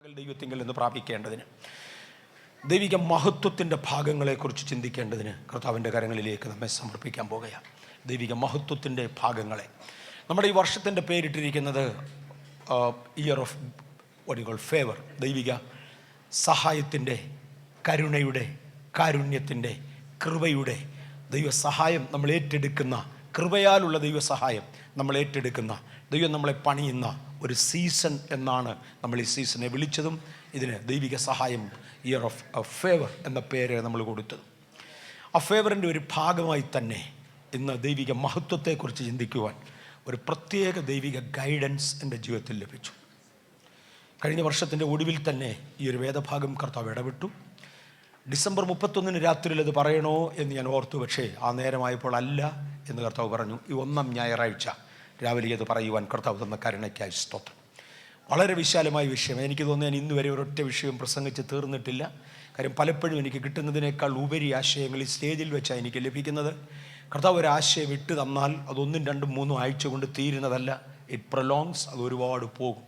ദൈവത്തിങ്കിൽ നിന്ന് പ്രാപിക്കേണ്ടതിന്, ദൈവിക മഹത്വത്തിൻ്റെ ഭാഗങ്ങളെക്കുറിച്ച് ചിന്തിക്കേണ്ടതിന് കർത്താവിൻ്റെ കരങ്ങളിലേക്ക് നമ്മെ സമർപ്പിക്കാൻ പോകുകയാണ്. ദൈവിക മഹത്വത്തിൻ്റെ ഭാഗങ്ങളെ നമ്മുടെ ഈ വർഷത്തിൻ്റെ പേരിട്ടിരിക്കുന്നത് ഇയർ ഓഫ് ഫേവർ, ദൈവിക സഹായത്തിൻ്റെ, കരുണയുടെ, കാരുണ്യത്തിൻ്റെ, കൃപയുടെ ദൈവസഹായം നമ്മൾ ഏറ്റെടുക്കുന്ന, കൃപയാലുള്ള ദൈവസഹായം നമ്മൾ ഏറ്റെടുക്കുന്ന, ദൈവം നമ്മളെ പണിയുന്ന ഒരു സീസൺ എന്നാണ് നമ്മൾ ഈ സീസണെ വിളിച്ചതും. ഇതിന് ദൈവിക സഹായം, ഇയർ ഓഫ് ഫേവർ എന്ന പേര് നമ്മൾ കൊടുത്തത്. ആ ഫേവറിൻ്റെ ഒരു ഭാഗമായി തന്നെ ഇന്ന് ദൈവിക മഹത്വത്തെക്കുറിച്ച് ചിന്തിക്കുവാൻ ഒരു പ്രത്യേക ദൈവിക ഗൈഡൻസ് എൻ്റെ ജീവിതത്തിൽ ലഭിച്ചു. കഴിഞ്ഞ വർഷത്തിൻ്റെ ഒടുവിൽ തന്നെ ഈ ഒരു വേദഭാഗം കർത്താവ് ഇടപെട്ടു. ഡിസംബർ 31 രാത്രിയിൽ അത് പറയണോ എന്ന് ഞാൻ ഓർത്തു, പക്ഷേ ആ നേരമായപ്പോൾ അല്ല എന്ന് കർത്താവ് പറഞ്ഞു. ഈ 1-ാം ഞായറാഴ്ച രാവിലെ അത് പറയുവാൻ കർത്താവ് തന്ന കരുണയ്ക്കായി സ്തോത്രം. വളരെ വിശാലമായ വിഷയം. എനിക്ക് തോന്നുന്നു ഞാൻ ഇന്ന് വരെ ഒരൊറ്റ വിഷയം പ്രസംഗിച്ച് തീർന്നിട്ടില്ല. കാര്യം പലപ്പോഴും എനിക്ക് കിട്ടുന്നതിനേക്കാൾ ഉപരി ആശയങ്ങൾ ഈ സ്റ്റേജിൽ വെച്ചാണ് എനിക്ക് ലഭിക്കുന്നത്. കർത്താവ് ഒരു ആശയം ഇട്ട് തന്നാൽ അത് 1, 2, 3 ആഴ്ച കൊണ്ട് തീരുന്നതല്ല. ഇറ്റ് പ്രൊലോങ്സ്, അത് ഒരുപാട് പോകും.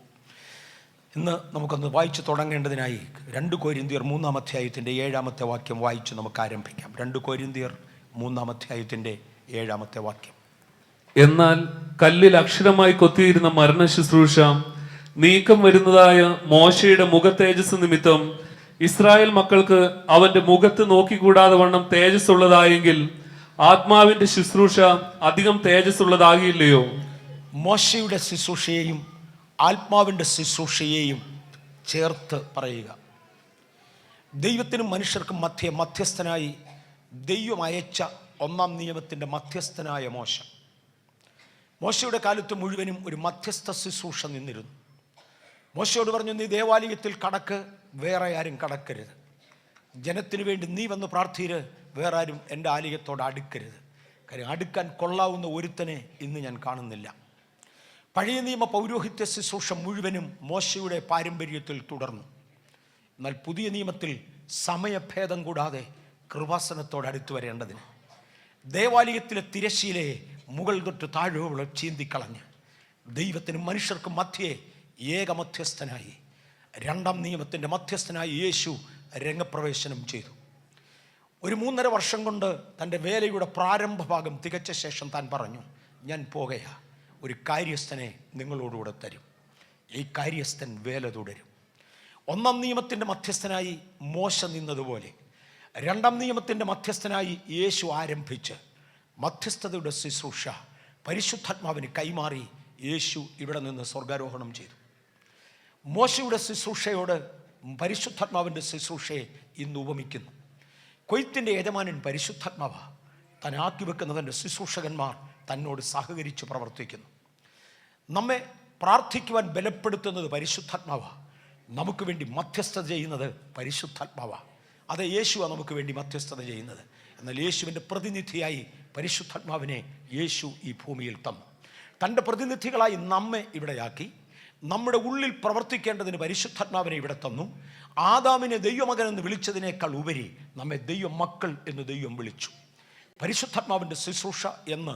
ഇന്ന് നമുക്കൊന്ന് വായിച്ച് തുടങ്ങേണ്ടതിനായി 2 കൊരിന്ത്യർ 3-ാം അധ്യായത്തിൻ്റെ 7-ാമത്തെ വാക്യം വായിച്ച് നമുക്ക് ആരംഭിക്കാം. 2 കൊരിന്ത്യർ 3-ാം അധ്യായത്തിൻ്റെ 7-ാമത്തെ വാക്യം. എന്നാൽ കല്ലിൽ അക്ഷരമായി കൊത്തിയിരുന്ന മരണ ശുശ്രൂഷ നീക്കം വരുന്നതായ മോശയുടെ മുഖ തേജസ് നിമിത്തം ഇസ്രായേൽ മക്കൾക്ക് അവന്റെ മുഖത്ത് നോക്കിക്കൂടാതെ വണ്ണം തേജസ് ഉള്ളതായെങ്കിൽ ആത്മാവിന്റെ ശുശ്രൂഷ അധികം തേജസ് ഉള്ളതാകില്ലയോ? മോശയുടെ ശുശ്രൂഷയെയും ആത്മാവിൻ്റെ ശുശ്രൂഷയെയും ചേർത്ത് പറയുക. ദൈവത്തിനും മനുഷ്യർക്കും മധ്യസ്ഥനായി ദൈവം അയച്ച 1-ാം നിയമത്തിൻ്റെ മധ്യസ്ഥനായ മോശയുടെ കാലത്ത് മുഴുവനും ഒരു മധ്യസ്ഥ ശുശ്രൂഷ നിന്നിരുന്നു. മോശയോട് പറഞ്ഞു, നീ ദേവാലയത്തിൽ കടക്ക്, വേറെ ആരും കടക്കരുത്. ജനത്തിന് വേണ്ടി നീ വന്ന് പ്രാർത്ഥിര്, വേറെ ആരും എൻ്റെ ആലയത്തോട് അടുക്കരുത്. കാര്യം അടുക്കാൻ കൊള്ളാവുന്ന ഒരുത്തനെ ഇന്ന് ഞാൻ കാണുന്നില്ല. പഴയ നിയമ പൗരോഹിത്യ ശുശ്രൂഷ മുഴുവനും മോശയുടെ പാരമ്പര്യത്തിൽ തുടർന്നു. എന്നാൽ പുതിയ നിയമത്തിൽ സമയഭേദം കൂടാതെ കൃപാസനത്തോട് അടുത്തു വരേണ്ടതിന് ദേവാലയത്തിലെ തിരശ്ശീലയെ മുകൾ തൊട്ട് താഴോളം ചീന്തിക്കളഞ്ഞ് ദൈവത്തിനും മനുഷ്യർക്കും മധ്യേ ഏകമധ്യസ്ഥനായി 2-ാം നിയമത്തിൻ്റെ മധ്യസ്ഥനായി യേശു രംഗപ്രവേശനം ചെയ്തു. ഒരു 3.5 വർഷം കൊണ്ട് തൻ്റെ വേലയുടെ പ്രാരംഭ ഭാഗം തികച്ച ശേഷം താൻ പറഞ്ഞു, ഞാൻ പോകയാ, ഒരു കാര്യസ്ഥനെ നിങ്ങളോടുകൂടെ തരും. ഈ കാര്യസ്ഥൻ വേല തുടരും. 1-ാം നിയമത്തിൻ്റെ മധ്യസ്ഥനായി മോശ നിന്നതുപോലെ 2-ാം നിയമത്തിൻ്റെ മധ്യസ്ഥനായി യേശു ആരംഭിച്ച് മധ്യസ്ഥതയുടെ ശുശ്രൂഷ പരിശുദ്ധാത്മാവിന് കൈമാറി യേശു ഇവിടെ നിന്ന് സ്വർഗാരോഹണം ചെയ്തു. മോശയുടെ ശുശ്രൂഷയോട് പരിശുദ്ധാത്മാവിൻ്റെ ശുശ്രൂഷയെ ഇന്ന് ഉപമിക്കുന്നു. കൊയ്ത്തിൻ്റെ യജമാനൻ പരിശുദ്ധാത്മാവ, താൻ ആക്കി വെക്കുന്നതിൻ്റെ ശുശ്രൂഷകന്മാർ തന്നോട് സഹകരിച്ച് പ്രവർത്തിക്കുന്നു. നമ്മെ പ്രാർത്ഥിക്കുവാൻ ബലപ്പെടുത്തുന്നത് പരിശുദ്ധാത്മാവ, നമുക്ക് വേണ്ടി മധ്യസ്ഥത ചെയ്യുന്നത് പരിശുദ്ധാത്മാവ. അത് യേശുവാണ് നമുക്ക് വേണ്ടി മധ്യസ്ഥത ചെയ്യുന്നത്. എന്നാൽ യേശുവിൻ്റെ പ്രതിനിധിയായി പരിശുദ്ധാത്മാവിനെ യേശു ഈ ഭൂമിയിൽ തന്നു. തൻ്റെ പ്രതിനിധികളായി നമ്മെ ഇവിടെയാക്കി നമ്മുടെ ഉള്ളിൽ പ്രവർത്തിക്കേണ്ടതിന് പരിശുദ്ധാത്മാവിനെ ഇവിടെ തന്നു. ആദാമിനെ ദൈവമകൻ എന്ന് വിളിച്ചതിനേക്കാൾ ഉപരി നമ്മെ ദൈവമക്കൾ എന്ന് ദൈവം വിളിച്ചു. പരിശുദ്ധാത്മാവിൻ്റെ ശുശ്രൂഷ എന്ന്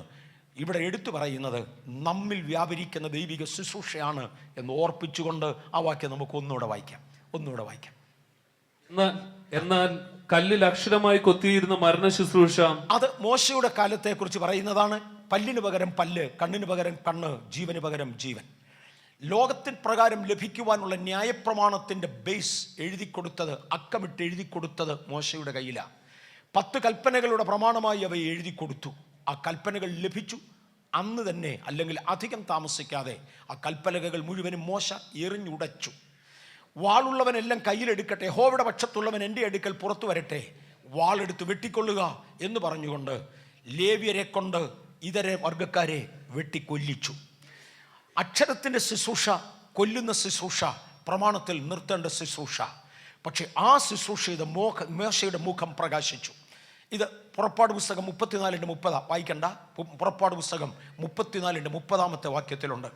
ഇവിടെ എടുത്തു പറയുന്നത് നമ്മിൽ വ്യാപരിക്കുന്ന ദൈവിക ശുശ്രൂഷയാണ് എന്ന് ഓർപ്പിച്ചുകൊണ്ട് ആ വാക്യം നമുക്ക് ഒന്നുകൂടെ വായിക്കാം. എന്നാൽ കല്ലിൽ അക്ഷരമായി കൊത്തിയിരുന്ന മരണ ശുശ്രൂഷ, അത് മോശയുടെ കാലത്തെ കുറിച്ച് പറയുന്നതാണ്. പല്ലിന് പകരം പല്ല്, കണ്ണിന് പകരം കണ്ണ്, ജീവന് പകരം ജീവൻ. ലോകത്തിൻ പ്രകാരം ലഭിക്കുവാനുള്ള ന്യായപ്രമാണത്തിൻ്റെ ബേസ് എഴുതിക്കൊടുത്തത്, അക്കമിട്ട് എഴുതിക്കൊടുത്തത് മോശയുടെ കയ്യിലാണ്. 10 കൽപ്പനകളുടെ പ്രമാണമായി അവ എഴുതി കൊടുത്തു. ആ കൽപ്പനകൾ ലഭിച്ചു. അന്ന് തന്നെ, അല്ലെങ്കിൽ അധികം താമസിക്കാതെ ആ കൽപ്പനകൾ മുഴുവനും മോശ എറിഞ്ഞുടച്ചു. വാളുള്ളവനെല്ലാം കയ്യിലെടുക്കട്ടെ, യഹോവയുടെ പക്ഷത്തുള്ളവൻ എൻ്റെ അടുക്കൽ പുറത്തു വരട്ടെ, വാളെടുത്ത് വെട്ടിക്കൊള്ളുക എന്ന് പറഞ്ഞുകൊണ്ട് ലേവ്യരെ കൊണ്ട് ഇതര വർഗക്കാരെ വെട്ടിക്കൊല്ലിച്ചു. അക്ഷരത്തിൻ്റെ ശുശ്രൂഷ, കൊല്ലുന്ന ശുശ്രൂഷ, പ്രമാണത്തിൽ നിർത്തേണ്ട ശുശ്രൂഷ. പക്ഷേ ആ ശുശ്രൂഷയുടെ മോശയുടെ മുഖം പ്രകാശിച്ചു. ഇത് പുറപ്പാട് പുസ്തകം 34:30 വായിക്കണ്ട. പുറപ്പാട് പുസ്തകം 34:30 വാക്യത്തിലുണ്ട്.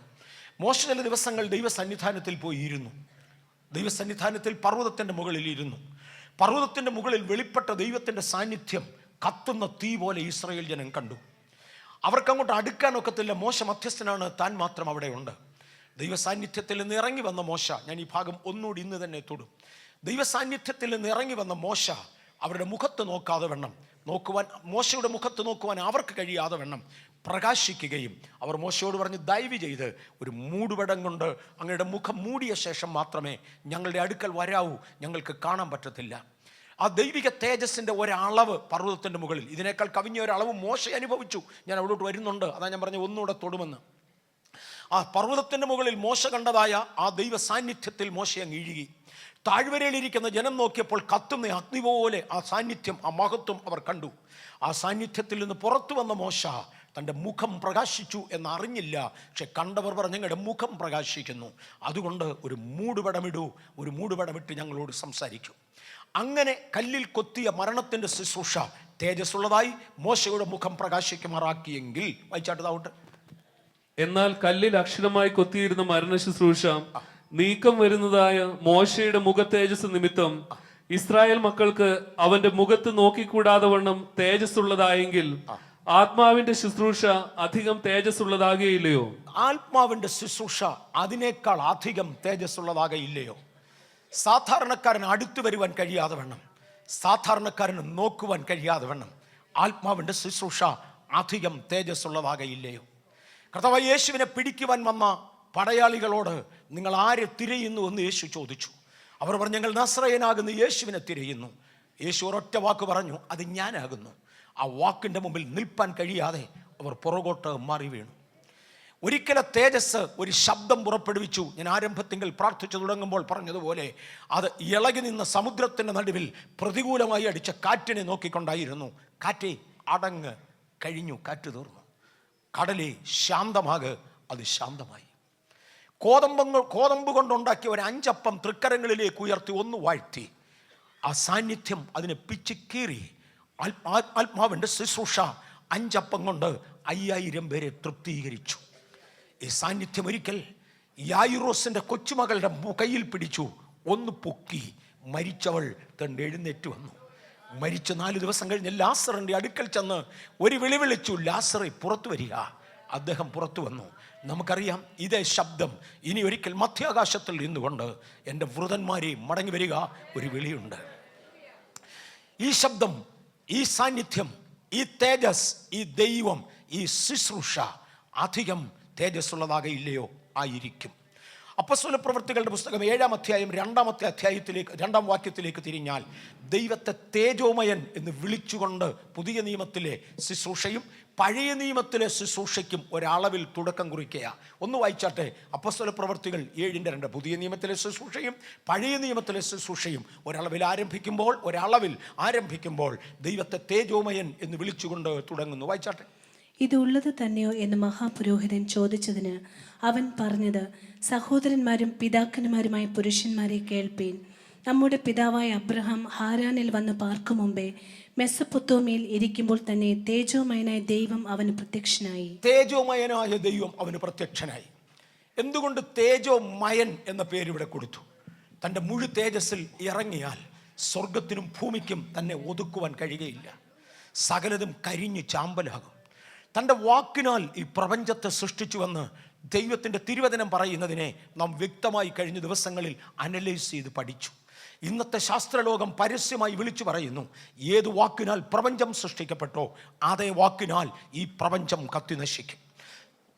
മോശ ചില ദിവസങ്ങൾ ദൈവസന്നിധാനത്തിൽ പോയി ഇരുന്നു. ദൈവസന്നിധാനത്തിൽ പർവ്വതത്തിൻ്റെ മുകളിൽ ഇരുന്നു. പർവ്വതത്തിൻ്റെ മുകളിൽ വെളിപ്പെട്ട ദൈവത്തിൻ്റെ സാന്നിധ്യം കത്തുന്ന തീ പോലെ ഇസ്രായേൽ ജനം കണ്ടു. അവർക്കങ്ങോട്ട് അടുക്കാൻ ഒക്കത്തില്ല. മോശ മധ്യസ്ഥനാണ്, താൻ മാത്രം അവിടെ ഉണ്ട്. ദൈവസാന്നിധ്യത്തിൽ നിന്ന് ഇറങ്ങി വന്ന മോശ, ഞാൻ ഈ ഭാഗം ഒന്നുകൂടി ഇന്ന് തന്നെ തൊടും. ദൈവസാന്നിധ്യത്തിൽ നിന്ന് ഇറങ്ങി വന്ന മോശ അവരുടെ മുഖത്ത് നോക്കാതെ വണ്ണം മോശയുടെ മുഖത്ത് നോക്കുവാൻ അവർക്ക് കഴിയാതെ വണ്ണം പ്രകാശിക്കുകയും അവർ മോശയോട് പറഞ്ഞ്, ദയവ് ചെയ്ത് ഒരു മൂടുപടം കൊണ്ട് അങ്ങയുടെ മുഖം മൂടിയ ശേഷം മാത്രമേ ഞങ്ങളുടെ അടുക്കൽ വരാവൂ, ഞങ്ങൾക്ക് കാണാൻ പറ്റത്തില്ല. ആ ദൈവിക തേജസ്സിൻ്റെ ഒരളവ് പർവ്വതത്തിൻ്റെ മുകളിൽ, ഇതിനേക്കാൾ കവിഞ്ഞ ഒരളവ് മോശ അനുഭവിച്ചു. ഞാൻ അവിടോട്ട് വരുന്നുണ്ട്, അതാ ഞാൻ പറഞ്ഞ ഒന്നുകൂടെ തൊടുമെന്ന്. ആ പർവ്വതത്തിൻ്റെ മുകളിൽ മോശ കണ്ടതായ ആ ദൈവ സാന്നിധ്യത്തിൽ മോശ അങ്ങ് ഇഴുകി. താഴ്വരയിലിരിക്കുന്ന ജനം നോക്കിയപ്പോൾ കത്തുന്ന അഗ്നി പോലെ ആ സാന്നിധ്യം, ആ മഹത്വം അവർ കണ്ടു. ആ സാന്നിധ്യത്തിൽ നിന്ന് പുറത്തു വന്ന മോശ തൻ്റെ മുഖം പ്രകാശിച്ചു എന്നറിഞ്ഞില്ല. പക്ഷെ കണ്ടവർ പറഞ്ഞു, ഞങ്ങളുടെ മുഖം പ്രകാശിക്കുന്നു, അതുകൊണ്ട് ഒരു മൂടുപടമിട്ട് ഞങ്ങളോട് സംസാരിക്കൂ. അങ്ങനെ കല്ലിൽ കൊത്തിയ മരണത്തിൻ്റെ ശുശ്രൂഷ തേജസ്സുള്ളതായി മോശയുടെ മുഖം പ്രകാശിക്കുമാറാക്കിയെങ്കിൽ, വായിച്ചാട്ടതാവട്ടെ. എന്നാൽ കല്ലിൽ അക്ഷരമായി കൊത്തിയിരുന്ന മരണ ശുശ്രൂഷ നീക്കം വരുന്നതായ മോശയുടെ മുഖ തേജസ് നിമിത്തം ഇസ്രായേൽ മക്കൾക്ക് അവന്റെ മുഖത്ത് നോക്കിക്കൂടാതെ വണ്ണം തേജസ്സുള്ളതായെങ്കിൽ ആത്മാവിന്റെ ശുശ്രൂഷ അധികം തേജസ്സുള്ളതാകുകയില്ലയോ? ആത്മാവിന്റെ ശുശ്രൂഷ അതിനേക്കാൾ അധികം തേജസ്സുള്ളതാകയില്ലയോ? സാധാരണക്കാരന് അടുത്തു വരുവാൻ കഴിയാതെ വണ്ണം, സാധാരണക്കാരന് നോക്കുവാൻ കഴിയാതെ വണ്ണം ആത്മാവിന്റെ ശുശ്രൂഷ അധികം തേജസ്സുള്ളതാകയില്ലയോ? കർത്താവായ യേശുവിനെ പിടിക്കുവാൻ വന്ന പടയാളികളോട് നിങ്ങൾ ആരെ തിരയുന്നു എന്ന് യേശു ചോദിച്ചു. അവർ പറഞ്ഞു, ഞങ്ങൾ നസ്രയനാകുന്ന യേശുവിനെ തിരയുന്നു. യേശു ഒരൊറ്റ വാക്ക് പറഞ്ഞു, അത് ഞാനാകുന്നു. ആ വാക്കിൻ്റെ മുമ്പിൽ നിൽപ്പാൻ കഴിയാതെ അവർ പുറകോട്ട് മാറി വീണു. ഒരിക്കലെ തേജസ് ഒരു ശബ്ദം പുറപ്പെടുവിച്ചു. ഞാൻ ആരംഭത്തിൽ പ്രാർത്ഥിച്ചു തുടങ്ങുമ്പോൾ പറഞ്ഞതുപോലെ അത് ഇളകി നിന്ന സമുദ്രത്തിൻ്റെ നടുവിൽ പ്രതികൂലമായി അടിച്ച കാറ്റിനെ നോക്കിക്കൊണ്ടായിരുന്നു. കാറ്റേ അടങ്ങ്, കഴിഞ്ഞു, കാറ്റ് തീർന്നു. കടലേ ശാന്തമാക്, അത് ശാന്തമായി. കോതമ്പ് കൊണ്ടുണ്ടാക്കിയ ഒരു 5 അപ്പം തൃക്കരങ്ങളിലേക്ക് ഉയർത്തി ഒന്ന് വാഴ്ത്തി. ആ സാന്നിധ്യം അതിനെ പിച്ച് കീറി. ആത്മാവിൻ്റെ ശുശ്രൂഷ 5 അപ്പം കൊണ്ട് 5000 പേരെ തൃപ്തീകരിച്ചു. ഈ സാന്നിധ്യം ഒരിക്കൽ യായിറോസിൻ്റെ കൊച്ചുമകളുടെ കയ്യിൽ പിടിച്ചു, ഒന്ന് പൊക്കി. മരിച്ചവൾ തൻ്റെ എഴുന്നേറ്റ് വന്നു. മരിച്ച് 4 ദിവസം കഴിഞ്ഞ് ലാസറിൻ്റെ അടുക്കൽ ചെന്ന് ഒരു വിളി വിളിച്ചു, ലാസറെ പുറത്തു വരിക. അദ്ദേഹം പുറത്തു വന്നു. നമുക്കറിയാം ഇതേ ശബ്ദം ഇനി ഒരിക്കൽ മധ്യാകാശത്തിൽ നിന്നുകൊണ്ട് എൻ്റെ വൃതന്മാരെ മടങ്ങി വരിക ഒരു വിളിയുണ്ട്. ഈ ശബ്ദം, ഈ സാന്നിധ്യം, ഈ തേജസ്, ഈ ദൈവം, ഈ ശുശ്രൂഷ അധികം തേജസ്സുള്ളതാകയില്ലയോ? ആയിരിക്കും. അപ്പോസ്തലപ്രവൃത്തികളുടെ പുസ്തകം 7-ാം അധ്യായം 2-ാം വാക്യത്തിലേക്ക് തിരിഞ്ഞാൽ ദൈവത്തെ തേജോമയൻ എന്ന് വിളിച്ചുകൊണ്ട് പുതിയ നിയമത്തിലെ ശുശ്രൂഷയും പഴയ നിയമത്തിലെ ശുശ്രൂഷയ്ക്കും ഒരളവിൽ തുടക്കം കുറിക്കുക. ഒന്ന് വായിച്ചാട്ടെ, അപ്പോസ്തലപ്രവൃത്തികൾ 7:2. പുതിയ നിയമത്തിലെ ശുശ്രൂഷയും പഴയ നിയമത്തിലെ ശുശ്രൂഷയും ഒരളവിൽ ആരംഭിക്കുമ്പോൾ ദൈവത്തെ തേജോമയൻ എന്ന് വിളിച്ചുകൊണ്ട് തുടങ്ങുന്നു. വായിച്ചാട്ടെ. ഇതുള്ളത് തന്നെയോ എന്ന് മഹാപുരോഹിതൻ ചോദിച്ചതിന് അവൻ പറഞ്ഞത്, സഹോദരന്മാരും പിതാക്കന്മാരുമായ പുരുഷന്മാരെ കേൾപ്പീൻ. നമ്മുടെ പിതാവായ അബ്രഹാം ഹാരാനിൽ വന്ന് പാർക്കും മുമ്പേ മെസ്സപ്പൊത്തോമിയിൽ ഇരിക്കുമ്പോൾ തന്നെ തേജോമയനായ ദൈവം അവന് പ്രത്യക്ഷനായി. എന്തുകൊണ്ട് തേജോമയൻ എന്ന പേര് ഇവിടെ കൊടുത്തു? തൻ്റെ മുഴു തേജസ്സിൽ ഇറങ്ങിയാൽ സ്വർഗത്തിനും ഭൂമിക്കും തന്നെ ഒതുക്കുവാൻ കഴിയുകയില്ല. സകലതും കരിഞ്ഞ് ചാമ്പലാകും. തൻ്റെ വാക്കിനാൽ ഈ പ്രപഞ്ചത്തെ സൃഷ്ടിച്ചുവെന്ന് ദൈവത്തിൻ്റെ തിരുവചനം പറയുന്നതിനെ നാം വ്യക്തമായി കഴിഞ്ഞ ദിവസങ്ങളിൽ അനലൈസ് ചെയ്ത് പഠിച്ചു. ഇന്നത്തെ ശാസ്ത്രലോകം പരസ്യമായി വിളിച്ചു പറയുന്നു, ഏത് വാക്കിനാൽ പ്രപഞ്ചം സൃഷ്ടിക്കപ്പെട്ടോ അതേ വാക്കിനാൽ ഈ പ്രപഞ്ചം കത്തി നശിക്കും.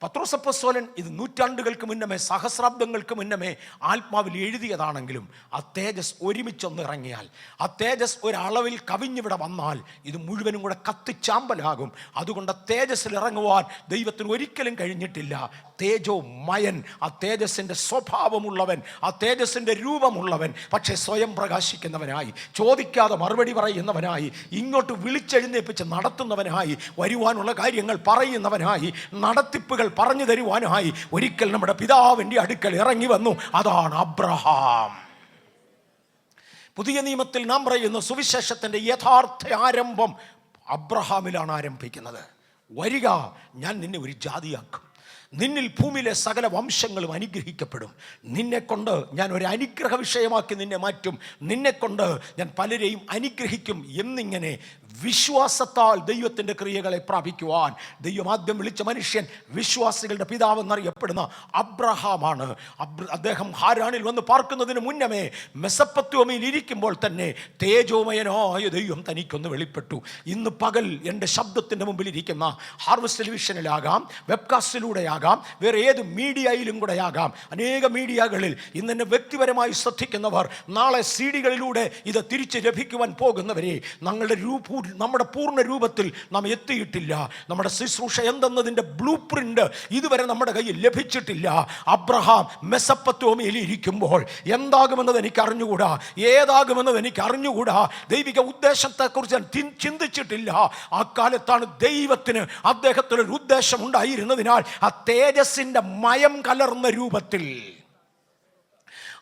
പത്രോസ് അപ്പോസ്തലൻ ഇത് നൂറ്റാണ്ടുകൾക്ക് മുന്നമേ, സഹസ്രാബ്ദങ്ങൾക്ക് മുന്നമേ ആത്മാവിൽ എഴുതിയതാണെങ്കിലും ആ തേജസ് ഒരുമിച്ചൊന്ന് ഇറങ്ങിയാൽ, ആ തേജസ് ഒരളവിൽ കവിഞ്ഞിവിടെ വന്നാൽ ഇത് മുഴുവനും കൂടെ കത്തിച്ചാമ്പലാകും. അതുകൊണ്ട് തേജസ്സിൽ ഇറങ്ങുവാൻ ദൈവത്തിന് ഒരിക്കലും കഴിഞ്ഞിട്ടില്ല. തേജോമയൻ, ആ തേജസ്സിൻ്റെ സ്വഭാവമുള്ളവൻ, ആ തേജസ്സിൻ്റെ രൂപമുള്ളവൻ, പക്ഷേ സ്വയം പ്രകാശിക്കുന്നവനായി, ചോദിക്കാതെ മറുപടി പറയുന്നവനായി, ഇങ്ങോട്ട് വിളിച്ചെഴുന്നേൽപ്പിച്ച് നടത്തുന്നവനായി, വരുവാനുള്ള കാര്യങ്ങൾ പറയുന്നവനായി, നടത്തിപ്പുകൾ പറഞ്ഞു തരുവാനായി ഒരിക്കൽ നമ്മുടെ പിതാവിൻ്റെ അടുക്കൽ ഇറങ്ങി വന്നു. അതാണ് അബ്രഹാം. പുതിയ നിയമത്തിൽ നാം പറയുന്ന സുവിശേഷത്തിൻ്റെ യഥാർത്ഥ ആരംഭം അബ്രഹാമിലാണ് ആരംഭിക്കുന്നത്. വരിക, ഞാൻ നിന്നെ ഒരു ജാതിയാക്കും, നിന്നിൽ ഭൂമിയിലെ സകല വംശങ്ങളും അനുഗ്രഹിക്കപ്പെടും, നിന്നെക്കൊണ്ട് ഞാൻ ഒരു അനുഗ്രഹ വിഷയമാക്കി നിന്നെ മാറ്റും, നിന്നെക്കൊണ്ട് ഞാൻ പലരെയും അനുഗ്രഹിക്കും എന്നിങ്ങനെ വിശ്വാസത്താൽ ദൈവത്തിൻ്റെ ക്രിയകളെ പ്രാപിക്കുവാൻ ദൈവം ആദ്യം വിളിച്ച മനുഷ്യൻ വിശ്വാസികളുടെ പിതാവെന്നറിയപ്പെടുന്ന അബ്രഹാമാണ്. അദ്ദേഹം ഹാരാനിൽ വന്ന് പാർക്കുന്നതിന് മുന്നമേ മെസപ്പൊത്താമിയയിൽ ഇരിക്കുമ്പോൾ തന്നെ തേജോമയനായ ദൈവം തനിക്കൊന്ന് വെളിപ്പെട്ടു. ഇന്ന് പകൽ എൻ്റെ ശബ്ദത്തിൻ്റെ മുമ്പിൽ ഇരിക്കുന്ന ഹാർവസ്റ്റ് ടെലിവിഷനിലാകാം, വെബ്കാസ്റ്റിലൂടെയാകാം, വേറെ ഏത് മീഡിയയിലും കൂടെയാകാം, അനേക മീഡിയകളിൽ ഇന്നെന്നെ വ്യക്തിപരമായി ശ്രദ്ധിക്കുന്നവർ, നാളെ CD-കളിലൂടെ ഇത് തിരിച്ച് ലഭിക്കുവാൻ പോകുന്നവരെ, നമ്മുടെ പൂർണ്ണ രൂപത്തിൽ നാം എത്തിയിട്ടില്ല. നമ്മുടെ ശുശ്രൂഷ എന്തെന്നതിൻ്റെ ബ്ലൂ പ്രിന്റ് ഇതുവരെ നമ്മുടെ കയ്യിൽ ലഭിച്ചിട്ടില്ല. അബ്രഹാം മെസപ്പൊത്താമിയയിൽ ഇരിക്കുമ്പോൾ എന്താകുമെന്നത് എനിക്ക് അറിഞ്ഞുകൂടാ, ഏതാകുമെന്നത് എനിക്ക് അറിഞ്ഞുകൂടാ, ദൈവിക ഉദ്ദേശത്തെക്കുറിച്ച് ഞാൻ ചിന്തിച്ചിട്ടില്ല. ആ കാലത്താണ് ദൈവത്തിന് അദ്ദേഹത്തിനൊരു ഉദ്ദേശം ഉണ്ടായിരുന്നതിനാൽ ആ തേജസ്സിൻ്റെ മയം കലർന്ന രൂപത്തിൽ,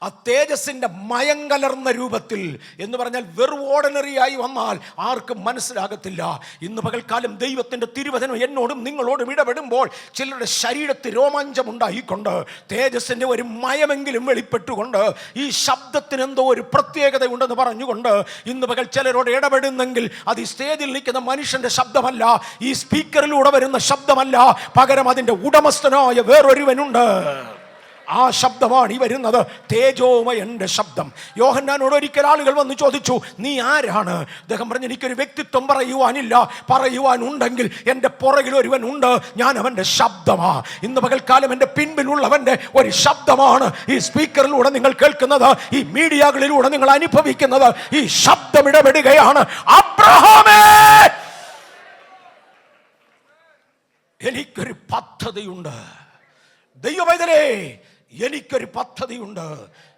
ആ തേജസ്സിൻ്റെ മയം കലർന്ന രൂപത്തിൽ എന്ന് പറഞ്ഞാൽ വെറും ഓർഡിനറി ആയി വന്നാൽ ആർക്കും മനസ്സിലാകത്തില്ല. ഇന്ന് പകൽക്കാലം ദൈവത്തിൻ്റെ തിരുവചനം എന്നോടും നിങ്ങളോടും ഇടപെടുമ്പോൾ ചിലരുടെ ശരീരത്തിൽ രോമാഞ്ചം ഉണ്ടായിക്കൊണ്ട് തേജസ്സിൻ്റെ ഒരു മയമെങ്കിലും വെളിപ്പെട്ടുകൊണ്ട് ഈ ശബ്ദത്തിന് എന്തോ ഒരു പ്രത്യേകത ഉണ്ടെന്ന് പറഞ്ഞുകൊണ്ട് ഇന്ന് പകൽ ചിലരോട് ഇടപെടുന്നെങ്കിൽ അത് ഈ സ്റ്റേജിൽ നിൽക്കുന്ന മനുഷ്യൻ്റെ ശബ്ദമല്ല, ഈ സ്പീക്കറിലൂടെ വരുന്ന ശബ്ദമല്ല, പകരം അതിൻ്റെ ഉടമസ്ഥനായ വേറൊരുവനുണ്ട്. ആ ശബ്ദമാണ് ഈ വരുന്നത്, തേജോമയന്റെ ശബ്ദം. യോഹന്നാനോട് ഒരിക്കൽ ആളുകൾ വന്ന് ചോദിച്ചു, നീ ആരാണ്? അദ്ദേഹം പറഞ്ഞു, എനിക്കൊരു വ്യക്തിത്വം പറയുവാനില്ല, പറയുവാനുണ്ടെങ്കിൽ എൻ്റെ പുറകിൽ ഒരുവൻ ഉണ്ട്, ഞാൻ അവൻ്റെ ശബ്ദമാ. ഇന്ന് പകൽക്കാലം എൻ്റെ പിൻപിലുള്ളവൻ്റെ ഒരു ശബ്ദമാണ് ഈ സ്പീക്കറിലൂടെ നിങ്ങൾ കേൾക്കുന്നത്, ഈ മീഡിയകളിലൂടെ നിങ്ങൾ അനുഭവിക്കുന്നത്. ഈ ശബ്ദം ഇടപെടുകയാണ്. അബ്രഹാമേ, എനിക്കൊരു പദ്ധതിയുണ്ട്. ദൈവമൈതലേ, എനിക്കൊരു പദ്ധതിയുണ്ട്.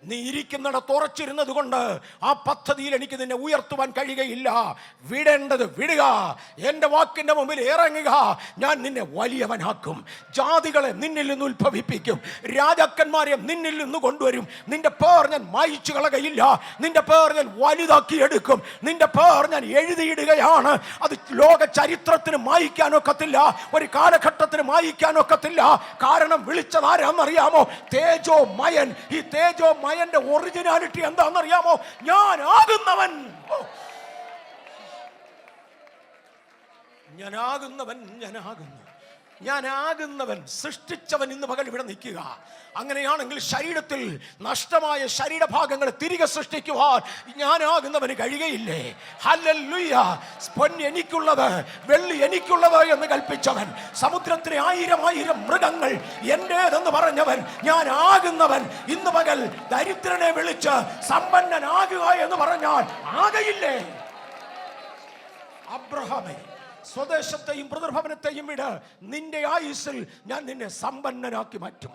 നീ ഇരിക്കുന്നിടത്ത് ഉറച്ചിരുന്നത് കൊണ്ട് ആ പദ്ധതിയിൽ എനിക്ക് നിന്നെ ഉയർത്തുവാൻ കഴിയുകയില്ല. വിടേണ്ടത് വിടുക, എൻ്റെ വാക്കിൻ്റെ മുമ്പിൽ ഇറങ്ങുക. ഞാൻ നിന്നെ വലിയവനാക്കും, ജാതികളെ നിന്നിൽ നിന്ന് ഉത്ഭവിപ്പിക്കും, രാജാക്കന്മാരെ നിന്നിൽ നിന്ന് കൊണ്ടുവരും. നിന്റെ പേർ ഞാൻ മായിച്ചു കളകയില്ല, നിന്റെ പേർ ഞാൻ വലുതാക്കി എടുക്കും, നിന്റെ പേർ ഞാൻ എഴുതിയിടുകയാണ്. അത് ലോക ചരിത്രത്തിന് മായിക്കാനൊക്കത്തില്ല, ഒരു കാലഘട്ടത്തിന് മായിക്കാനൊക്കത്തില്ല. കാരണം വിളിച്ചതാരാന്നറിയാമോ? തേജോമയൻ. ഈ തേജോമയന്റെ ഒറിജിനാലിറ്റി എന്താണെന്നറിയാമോ? ഞാനാകുന്നവൻ. ഞാനാകുന്നവൻ സൃഷ്ടിച്ചവൻ ഇന്ന് പകൽ ഇവിടെ നിൽക്കുക. അങ്ങനെയാണെങ്കിൽ ശരീരത്തിൽ നഷ്ടമായ ശരീരഭാഗങ്ങളെ തിരികെ സൃഷ്ടിക്കുവാൻ ഞാനാകുന്നവന് കഴിയുകയില്ലേ? ഹല്ലേലൂയ. പൊന്ന് എനിക്കുള്ളത്, വെള്ളി എനിക്കുള്ളത് എന്ന് കൽപ്പിച്ചവൻ, സമുദ്രത്തിലെ 1000 മൃഗങ്ങൾ എന്റേതെന്ന് പറഞ്ഞവൻ, ഞാൻ ആകുന്നവൻ ഇന്ന് പകൽ ദരിദ്രനെ വിളിച്ച് സമ്പന്നനാകുക എന്ന് പറഞ്ഞാൽ ആകയില്ലേ? അബ്രഹാമേ, സ്വദേശത്തെയും പിതൃഭവനത്തെയും വിട്, നിന്റെ ആയുസ്സിൽ ഞാൻ നിന്നെ സമ്പന്നനാക്കി മാറ്റും.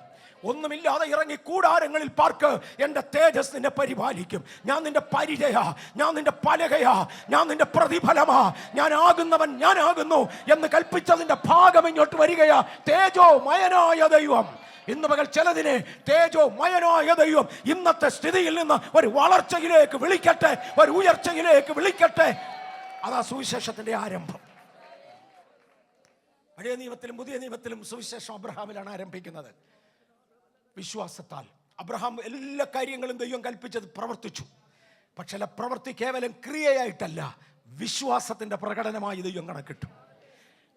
ഒന്നുമില്ലാതെ ഇറങ്ങി കൂടാരങ്ങളിൽ പാർക്ക്, എൻ്റെ തേജസ് നിന്നെ പരിപാലിക്കും. ഞാൻ നിന്റെ പരിചയ, ഞാൻ നിന്റെ പലകയാ, ഞാൻ നിന്റെ പ്രതിഫലമാ. ഞാൻ ആകുന്നവൻ ഞാനാകുന്നു എന്ന് കൽപ്പിച്ചതിന്റെ ഭാഗം ഇങ്ങോട്ട് വരികയാ. തേജോമയനായ ദൈവം. ഇന്ന് പകൽ ചിലതിനെ തേജോമയനായ ദൈവം ഇന്നത്തെ സ്ഥിതിയിൽ നിന്ന് ഒരു വളർച്ചയിലേക്ക് വിളിക്കട്ടെ, ഒരു ഉയർച്ചയിലേക്ക് വിളിക്കട്ടെ. അതാ സുവിശേഷത്തിന്റെ ആരംഭം. പഴയ നിയമത്തിലും പുതിയ നിയമത്തിലും സുവിശേഷം അബ്രഹാമിലാണ് ആരംഭിക്കുന്നത്. വിശ്വാസത്താൽ അബ്രഹാം എല്ലാ കാര്യങ്ങളും ദൈവം കൽപ്പിച്ചത് പ്രവർത്തിച്ചു. പക്ഷേ പ്രവൃത്തി കേവലം ക്രിയയായിട്ടല്ല, വിശ്വാസത്തിന്റെ പ്രകടനമായി ദൈവം കണക്കിട്ടു.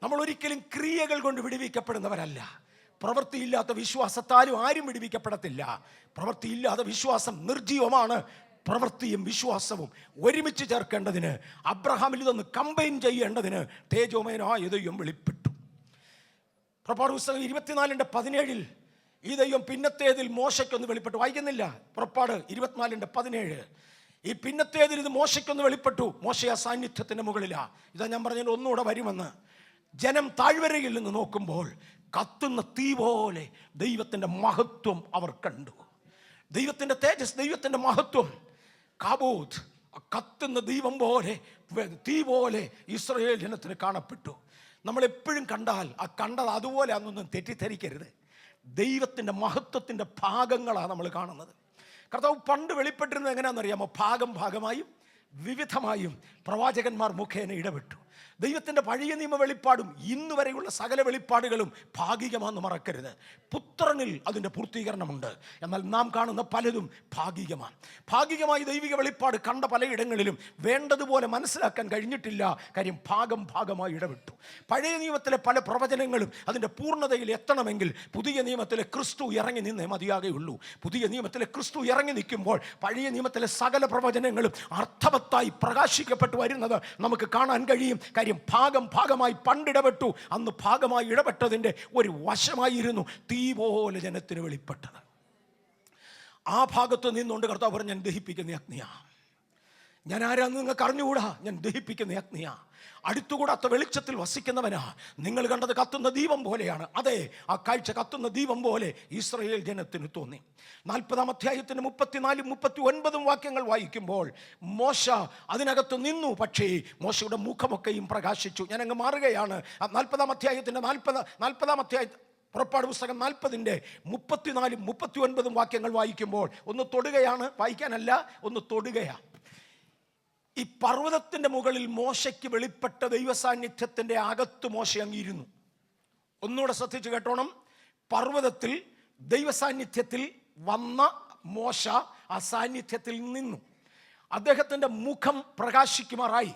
നമ്മൾ ഒരിക്കലും ക്രിയകൾ കൊണ്ട് വിടുവിക്കപ്പെടുന്നവരല്ല. പ്രവൃത്തിയില്ലാത്ത വിശ്വാസത്താലും ആരും വിടുവിക്കപ്പെടത്തില്ല. പ്രവൃത്തിയില്ലാത്ത വിശ്വാസം നിർജീവമാണ്. പ്രവൃത്തിയും വിശ്വാസവും ഒരുമിച്ച് ചേർക്കേണ്ടതിന്, അബ്രഹാമിൽ ഇതൊന്ന് കമ്പൈൻ ചെയ്യേണ്ടതിന് തേജോമയനായ ദൈവം വെളിപ്പെട്ടു. പുറപ്പാട് പുസ്തകം 24:17 ഈ ദൈവം പിന്നത്തേതിൽ മോശയ്ക്കൊന്ന് വെളിപ്പെട്ടു. വായിക്കുന്നില്ല? പുറപ്പാട് 24:17. ഈ പിന്നത്തേതിൽ ഇത് മോശയ്ക്കൊന്ന് വെളിപ്പെട്ടു. മോശ സാന്നിധ്യത്തിന്റെ മുകളിലാ. ഇതാ ഞാൻ പറഞ്ഞത്, ഒന്നുകൂടെ വരുമെന്ന്. ജനം താഴ്വരയിൽ നിന്ന് നോക്കുമ്പോൾ കത്തുന്ന തീ പോലെ ദൈവത്തിന്റെ മഹത്വം അവർ കണ്ടു. ദൈവത്തിന്റെ തേജസ്, ദൈവത്തിന്റെ മഹത്വം. കാബൂത്ത്, കത്തുന്ന ദീപം പോലെ, തീ പോലെ ഇസ്രായേൽ ജനത്തിന് കാണപ്പെട്ടു. നമ്മളെപ്പോഴും കണ്ടാൽ ആ കണ്ടത് അതുപോലെ അതൊന്നും തെറ്റിദ്ധരിക്കരുത്. ദൈവത്തിൻ്റെ മഹത്വത്തിൻ്റെ ഭാഗങ്ങളാണ് നമ്മൾ കാണുന്നത്. കർത്താവ് പണ്ട് വെളിപ്പെട്ടിരുന്നത് എങ്ങനെയാണെന്നറിയാമോ? ഭാഗമായും വിവിധമായും പ്രവാചകന്മാർ മുഖേന ഇടപെട്ടു. ദൈവത്തിൻ്റെ പഴയ നിയമ വെളിപ്പാടും ഇന്ന് വരെയുള്ള സകല വെളിപ്പാടുകളും ഭാഗികമാണെന്ന് മറക്കരുത്. പുത്രനിൽ അതിൻ്റെ പൂർത്തീകരണമുണ്ട്. എന്നാൽ നാം കാണുന്ന പലതും ഭാഗികമാണ്. ഭാഗികമായി ദൈവിക വെളിപ്പാട് കണ്ട പലയിടങ്ങളിലും വേണ്ടതുപോലെ മനസ്സിലാക്കാൻ കഴിഞ്ഞിട്ടില്ല. കാര്യം ഭാഗമായി ഇടപെട്ടു. പഴയ നിയമത്തിലെ പല പ്രവചനങ്ങളും അതിൻ്റെ പൂർണ്ണതയിൽ എത്തണമെങ്കിൽ പുതിയ നിയമത്തിലെ ക്രിസ്തു ഇറങ്ങി നിന്നേ മതിയാകുകയുള്ളൂ. പുതിയ നിയമത്തിലെ ക്രിസ്തു ഇറങ്ങി നിൽക്കുമ്പോൾ പഴയ നിയമത്തിലെ സകല പ്രവചനങ്ങളും അർത്ഥവത്തായി പ്രകാശിക്കപ്പെട്ടു വരുന്നത് നമുക്ക് കാണാൻ കഴിയും. കാര്യം ഭാഗമായി പണ്ടിടപെട്ടു. അന്ന് ഭാഗമായി ഇടപെട്ടതിൻ്റെ ഒരു വശമായിരുന്നു തീ പോലെ ജനത്തിന് വെളിപ്പെട്ടത്. ആ ഭാഗത്ത് നിന്നുകൊണ്ട് കർത്താവ് പറഞ്ഞു, ഞാൻ ദഹിപ്പിക്കുന്ന അഗ്നിയാ. ഞാൻ ആരാന്ന് നിങ്ങൾക്ക് അറിഞ്ഞുകൂടാ, ഞാൻ ദഹിപ്പിക്കുന്ന അഗ്നിയാ. അടുത്തുകൂടാത്ത വെളിച്ചത്തിൽ വസിക്കുന്നവനാ. നിങ്ങൾ കണ്ടത് കത്തുന്ന ദീപം പോലെയാണ്. അതെ, ആ കാഴ്ച കത്തുന്ന ദീപം പോലെ ഇസ്രായേൽ ജനത്തിന് തോന്നി. 40-ാം അധ്യായത്തിന് 34, 39 വാക്യങ്ങൾ വായിക്കുമ്പോൾ മോശ അതിനകത്ത് നിന്നു, പക്ഷേ മോശയുടെ മുഖമൊക്കെയും പ്രകാശിച്ചു. ഞാൻ അങ്ങ് മാറുകയാണ്. 40-ാം അധ്യായത്തിൻ്റെ 40-ാം അധ്യായം പുറപ്പാട് പുസ്തകം 40-ന്റെ 34, 39 വാക്യങ്ങൾ വായിക്കുമ്പോൾ ഒന്ന് തൊടുകയാണ്, വായിക്കാനല്ല, ഒന്ന് തൊടുകയാണ്. ഈ പർവ്വതത്തിൻ്റെ മുകളിൽ മോശയ്ക്ക് വെളിപ്പെട്ട ദൈവസാന്നിധ്യത്തിൻ്റെ അകത്ത് മോശ അങ്ങിരുന്നു. ഒന്നുകൂടെ ശ്രദ്ധിച്ച് കേട്ടോണം. പർവ്വതത്തിൽ ദൈവസാന്നിധ്യത്തിൽ വന്ന മോശ ആ സാന്നിധ്യത്തിൽ നിന്നു. അദ്ദേഹത്തിൻ്റെ മുഖം പ്രകാശിക്കുമാറായി.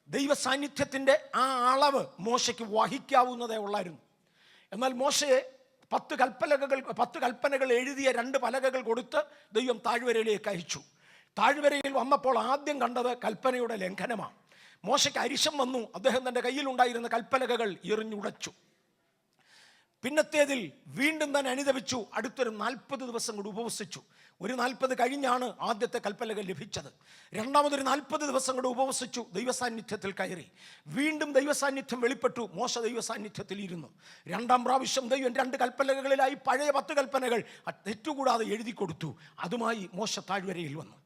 ദൈവസാന്നിധ്യത്തിൻ്റെ ആ അളവ് മോശയ്ക്ക് വഹിക്കാവുന്നതേ ഉള്ളായിരുന്നു. എന്നാൽ മോശയെ 10 കൽപ്പനകൾ എഴുതിയ 2 പലകകൾ കൊടുത്ത് ദൈവം താഴ്വരയിലേക്ക് അയച്ചു. താഴ്വരയിൽ വന്നപ്പോൾ ആദ്യം കണ്ടത് കൽപ്പനയുടെ ലംഘനമാണ്. മോശയ്ക്ക് അരിശം വന്നു. അദ്ദേഹം തൻ്റെ കയ്യിലുണ്ടായിരുന്ന കൽപ്പലകകൾ എറിഞ്ഞുടച്ചു. പിന്നത്തേതിൽ വീണ്ടും തന്നെ അനുദപിച്ചു. അടുത്തൊരു 40 ദിവസം കൂടി ഉപവസിച്ചു. ഒരു 40 കഴിഞ്ഞാണ് ആദ്യത്തെ കൽപ്പലകൾ ലഭിച്ചത്. രണ്ടാമതൊരു 40 ദിവസം കൂടി ഉപവസിച്ചു. ദൈവസാന്നിധ്യത്തിൽ കയറി. വീണ്ടും ദൈവസാന്നിധ്യം വെളിപ്പെട്ടു. മോശ ദൈവസാന്നിധ്യത്തിൽ ഇരുന്നു. 2-ാം പ്രാവശ്യം ദൈവം 2 കൽപ്പലകളിലായി പഴയ 10 കൽപ്പനകൾ തെറ്റുകൂടാതെ എഴുതി കൊടുത്തു. അതുമായി മോശ താഴ്വരയിൽ വന്നു.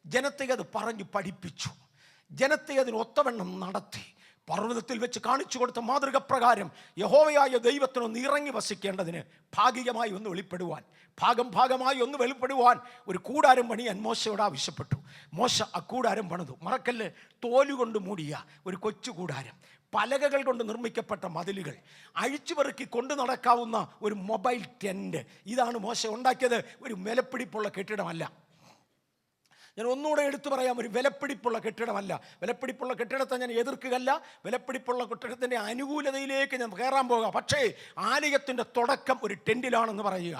ജനത്തെ അത് പറഞ്ഞു പഠിപ്പിച്ചു. ജനത്തെ അതിന് ഒത്തവണ്ണം നടത്തി. പർവ്വതത്തിൽ വെച്ച് കാണിച്ചു കൊടുത്ത മാതൃക പ്രകാരം യഹോവയായ ദൈവത്തിനൊന്ന് ഇറങ്ങി വസിക്കേണ്ടതിന് ഭാഗികമായി ഒന്ന് വെളിപ്പെടുവാൻ, ഭാഗമായി ഒന്ന് വെളിപ്പെടുവാൻ ഒരു കൂടാരം പണിയാൻ മോശയോട് ആവശ്യപ്പെട്ടു. മോശ ആ കൂടാരം പണിതു. മറക്കല്ല്, തോലുകൊണ്ട് മൂടിയ ഒരു കൊച്ചു കൂടാരം, പലകകൾ കൊണ്ട് നിർമ്മിക്കപ്പെട്ട മതിലുകൾ, അഴിച്ചുപെറുക്കി കൊണ്ടു നടക്കാവുന്ന ഒരു മൊബൈൽ ടെൻറ്റ്. ഇതാണ് മോശ ഉണ്ടാക്കിയത്. ഒരു വിലപിടിപ്പുള്ള കെട്ടിടമല്ല. ഞാൻ ഒന്നുകൂടെ എടുത്തു പറയാം, ഒരു വിലപ്പിടിപ്പുള്ള കെട്ടിടമല്ല. വിലപ്പിടിപ്പുള്ള കെട്ടിടത്തെ ഞാൻ എതിർക്കുകയല്ല. വിലപ്പിടിപ്പുള്ള കെട്ടിടത്തിൻ്റെ അനുകൂലതയിലേക്ക് ഞാൻ കയറാൻ പോകാം. പക്ഷേ ആലയത്തിൻ്റെ തുടക്കം ഒരു ടെൻറ്റിലാണെന്ന് പറയുക.